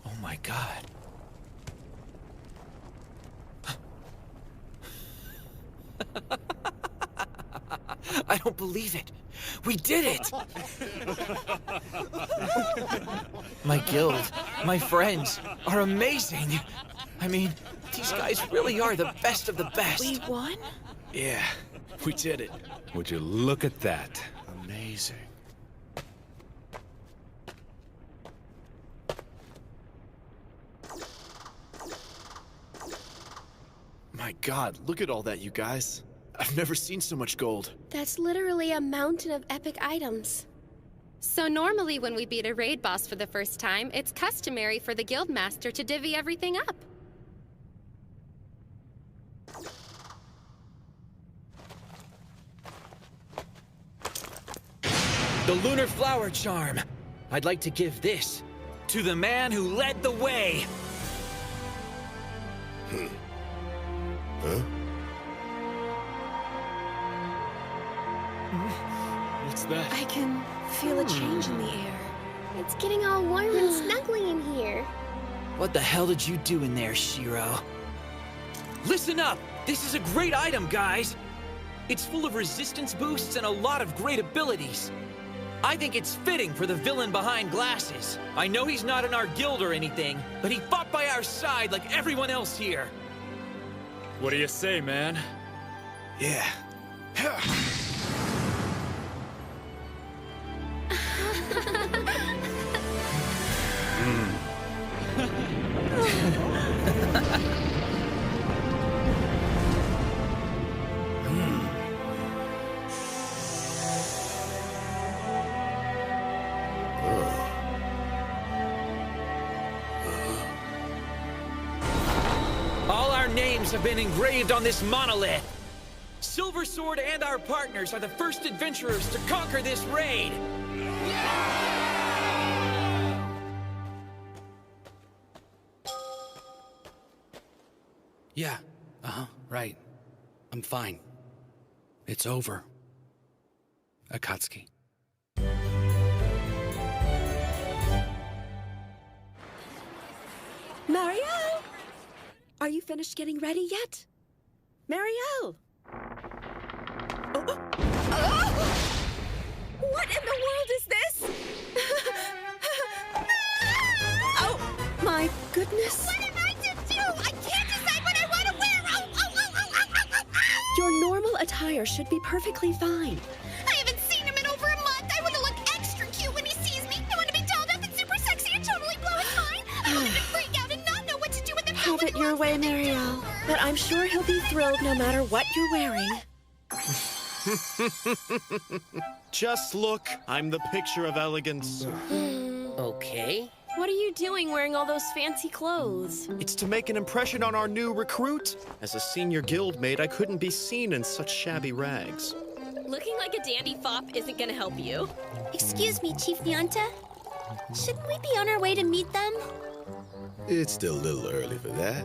Oh my God. I don't believe it. We did it! My guild, my friends, are amazing. I mean, these guys really are the best of the best. We won? Yeah, we did it. Would you look at that? Amazing. My God, look at all that, you guys. I've never seen so much gold. That's literally a mountain of epic items. So normally when we beat a raid boss for the first time, it's customary for the guildmaster to divvy everything up. The Lunar Flower Charm. I'd like to give this to the man who led the way. Huh? What's that? I can feel a change in the air. It's getting all warm and snuggly in here. What the hell did you do in there, Shiro? Listen up! This is a great item, guys! It's full of resistance boosts and a lot of great abilities. I think it's fitting for the villain behind glasses. I know he's not in our guild or anything, but he fought by our side like everyone else here. What do you say, man? Yeah. All our names have been engraved on this monolith. Silver Sword and our partners are the first adventurers to conquer this raid. Yeah, right. I'm fine. It's over. Akatsuki. Marielle! Are you finished getting ready yet? Marielle! What in the world is this? Oh, my goodness. What am I to do? I can't decide what I want to wear. Your normal attire should be perfectly fine. I haven't seen him in over a month. I want to look extra cute when he sees me. I want to be dolled up and super sexy and totally blow his mind. I want him to freak out and not know what to do with himself. Have it your way, Marielle. But I'm sure he'll be thrilled no matter what you're wearing. Just look, I'm the picture of elegance. Okay. What are you doing wearing all those fancy clothes? It's to make an impression on our new recruit. As a senior guildmate, I couldn't be seen in such shabby rags. Looking like a dandy fop isn't gonna help you. Excuse me, Chief Nyanta. Shouldn't we be on our way to meet them? It's still a little early for that.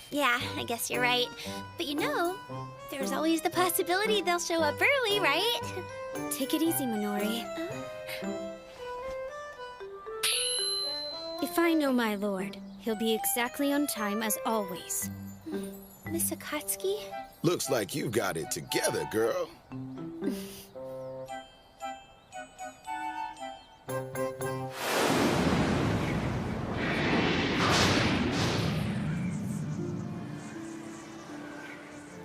Yeah, I guess you're right. But you know, there's always the possibility they'll show up early, right? Take it easy, Minori. If I know my lord, he'll be exactly on time as always. Miss Akatsuki? Looks like you got it together, girl.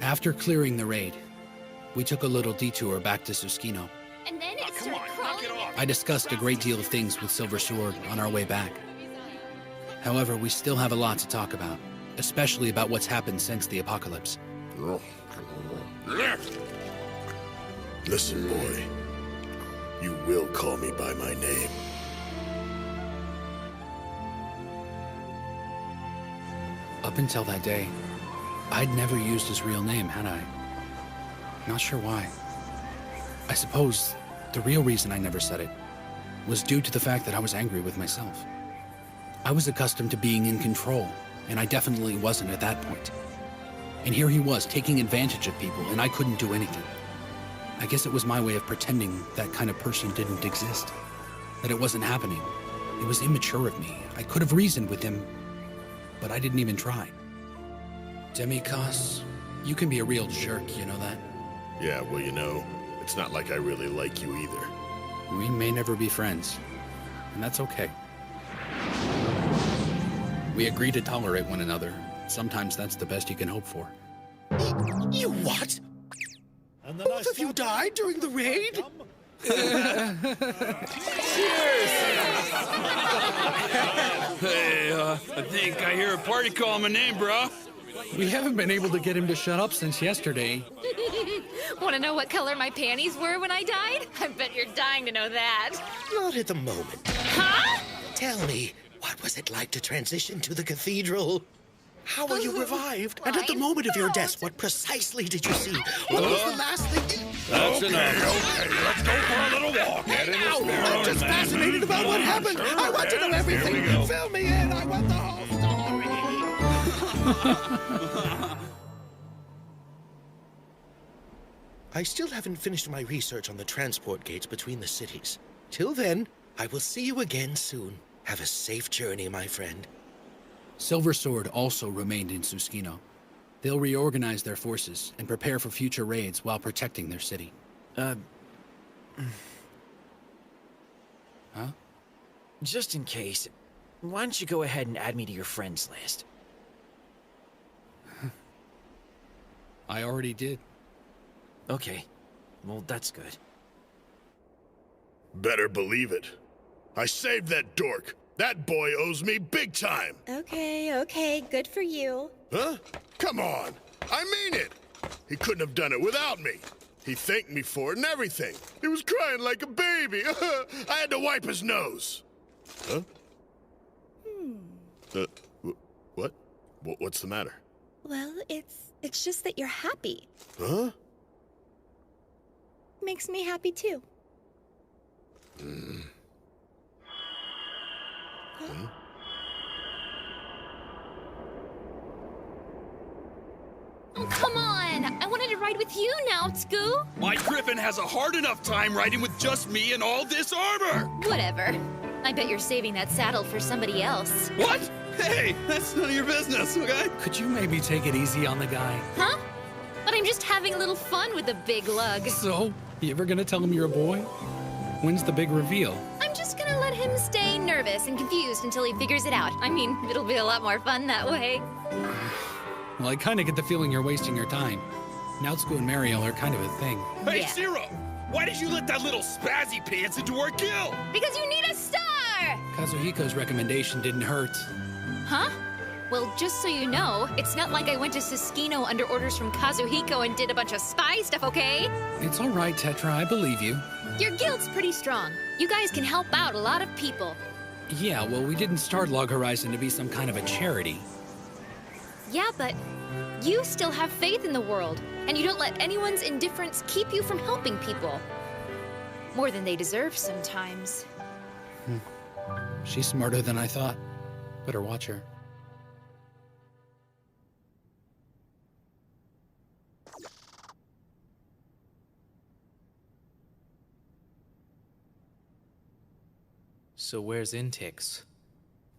After clearing the raid, we took a little detour back to Susukino. And then it started crawling. I discussed a great deal of things with Silver Sword on our way back. However, we still have a lot to talk about, especially about what's happened since the apocalypse. Listen, boy. You will call me by my name. Up until that day, I'd never used his real name, had I? Not sure why. I suppose the real reason I never said it was due to the fact that I was angry with myself. I was accustomed to being in control, and I definitely wasn't at that point. And here he was, taking advantage of people, and I couldn't do anything. I guess it was my way of pretending that kind of person didn't exist, that it wasn't happening. It was immature of me. I could have reasoned with him, but I didn't even try. Demi-Cos, you can be a real jerk, you know that? Yeah, well, you know, it's not like I really like you either. We may never be friends, and that's okay. We agree to tolerate one another. Sometimes that's the best you can hope for. You what? Both of you died during the raid? Hey, I think I hear a party call my name, bro. We haven't been able to get him to shut up since yesterday. Want to know what color my panties were when I died? I bet you're dying to know that. Not at the moment. Huh? Tell me, what was it like to transition to the cathedral? How were you revived? And at the moment of your death, what precisely did you see? What was the last thing you... That's enough. Okay, let's go for a little walk. Get in the spirit. I'm just fascinated about what happened. I want to know everything. Here we go. Fill me in. I want the whole story. I still haven't finished my research on the transport gates between the cities. Till then, I will see you again soon. Have a safe journey, my friend. Silver Sword also remained in Susukino. They'll reorganize their forces and prepare for future raids while protecting their city. Huh? Just in case, why don't you go ahead and add me to your friends list? I already did. Okay. Well, that's good. Better believe it. I saved that dork. That boy owes me big time. Okay, good for you. Huh? Come on. I mean it. He couldn't have done it without me. He thanked me for it and everything. He was crying like a baby. I had to wipe his nose. Huh? What? What's the matter? Well, it's just that you're happy. Huh? Makes me happy too. Oh, come on! I wanted to ride with you now, Scoo! My griffin has a hard enough time riding with just me and all this armor! Whatever. I bet you're saving that saddle for somebody else. What? Hey, that's none of your business, okay? Could you maybe take it easy on the guy? Huh? But I'm just having a little fun with the big lug. So, you ever gonna tell him you're a boy? When's the big reveal? I'm just gonna let him stay nervous and confused until he figures it out. I mean, it'll be a lot more fun that way. Well, I kinda get the feeling you're wasting your time. Nautsuko and Mariel are kind of a thing. Hey, Yeah. Zero! Why did you let that little spazzy pants into our guild? Because you need a star! Kazuhiko's recommendation didn't hurt. Huh? Well, just so you know, it's not like I went to Susukino under orders from Kazuhiko and did a bunch of spy stuff, okay? It's all right, Tetra, I believe you. Your guild's pretty strong. You guys can help out a lot of people. Yeah, well, we didn't start Log Horizon to be some kind of a charity. Yeah, but you still have faith in the world, and you don't let anyone's indifference keep you from helping people. More than they deserve sometimes. She's smarter than I thought. Better watch her. So where's Intix?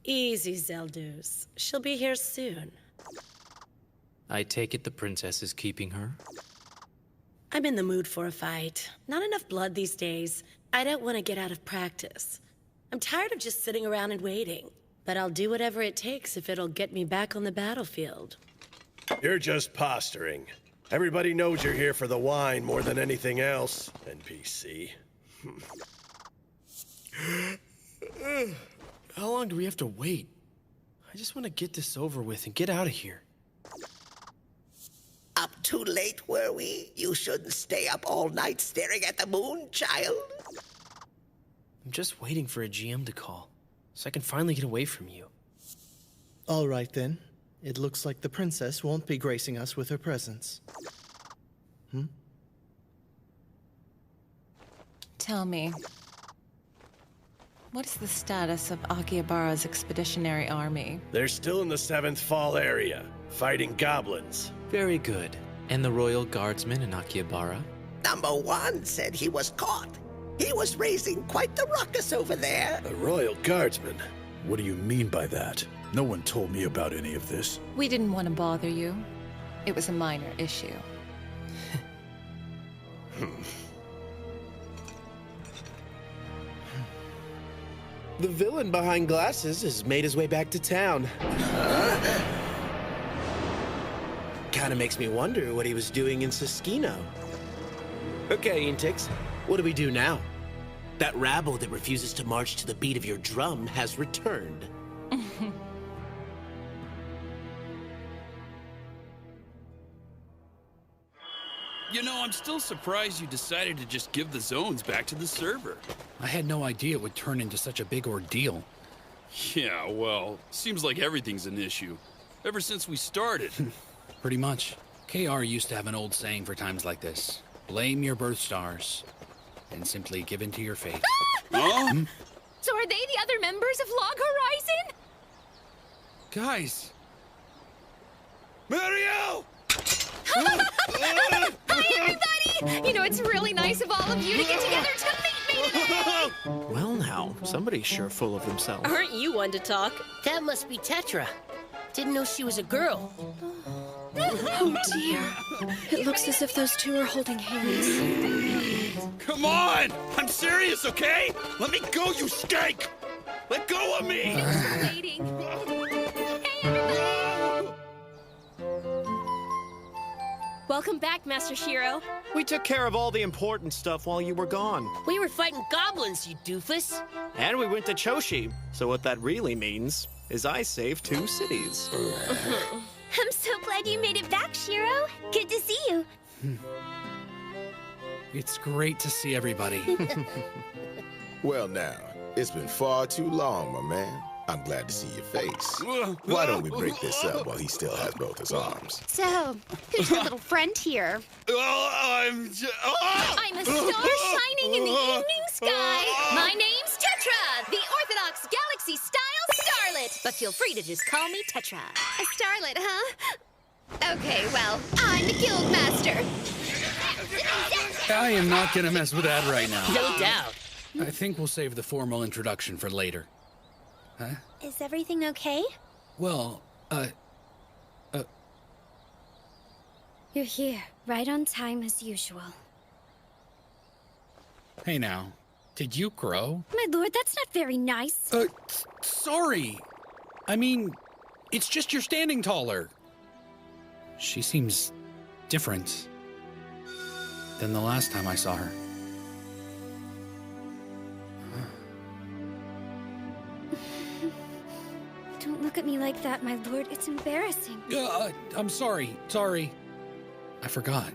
Easy, Zeldus. She'll be here soon. I take it the princess is keeping her? I'm in the mood for a fight. Not enough blood these days. I don't want to get out of practice. I'm tired of just sitting around and waiting. But I'll do whatever it takes if it'll get me back on the battlefield. You're just posturing. Everybody knows you're here for the wine more than anything else, NPC. How long do we have to wait? I just want to get this over with and get out of here. Up too late, were we? You shouldn't stay up all night staring at the moon, child. I'm just waiting for a GM to call, so I can finally get away from you. All right, then. It looks like the princess won't be gracing us with her presence. Tell me, what's the status of Akihabara's expeditionary army? They're still in the 7th Fall area, fighting goblins. Very good. And the royal guardsmen in Akihabara? Number 1 said he was caught. He was raising quite the ruckus over there. A royal guardsman? What do you mean by that? No one told me about any of this. We didn't want to bother you. It was a minor issue. The villain behind glasses has made his way back to town. Kinda makes me wonder what he was doing in Siskino. Okay, Intix, what do we do now? That rabble that refuses to march to the beat of your drum has returned. You know, I'm still surprised you decided to just give the zones back to the server. I had no idea it would turn into such a big ordeal. Yeah, well, seems like everything's an issue. Ever since we started. Pretty much. KR used to have an old saying for times like this. Blame your birth stars, and simply give in to your fate. Huh? So are they the other members of Log Horizon? Guys! Mario! Hi, everybody! You know, it's really nice of all of you to get together to meet me today! Well now, somebody's sure full of themselves. Aren't you one to talk? That must be Tetra. Didn't know she was a girl. Oh dear. It looks as if those two are holding hands. Come on! I'm serious, okay? Let me go, you skank! Let go of me! Waiting. Hey, everybody! Welcome back, Master Shiro. We took care of all the important stuff while you were gone. We were fighting goblins, you doofus. And we went to Choshi. So what that really means is I saved 2 cities. I'm so glad you made it back, Shiro. Good to see you. It's great to see everybody. Well now, it's been far too long, my man. I'm glad to see your face. Why don't we break this up while he still has both his arms? So, who's your little friend here? I'm a star shining in the evening sky. My name's Tetra, the Orthodox Galaxy-style starlet. But feel free to just call me Tetra. A starlet, huh? Okay, well, I'm the guild master. I am not gonna mess with that right now. No doubt. I think we'll save the formal introduction for later. Huh? Is everything okay? Well, You're here, right on time as usual. Hey now, did you grow? My lord, that's not very nice. Sorry. I mean, it's just you're standing taller. She seems different than the last time I saw her. Don't look at me like that, my lord. It's embarrassing. I'm sorry. Sorry. I forgot.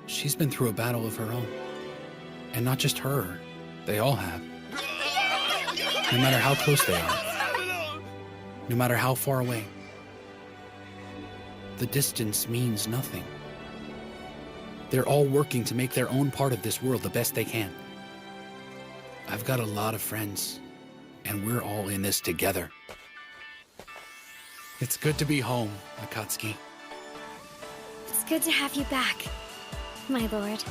She's been through a battle of her own. And not just her. They all have. No matter how close they are. No matter how far away. The distance means nothing. They're all working to make their own part of this world the best they can. I've got a lot of friends, and we're all in this together. It's good to be home, Akatsuki. It's good to have you back, my lord.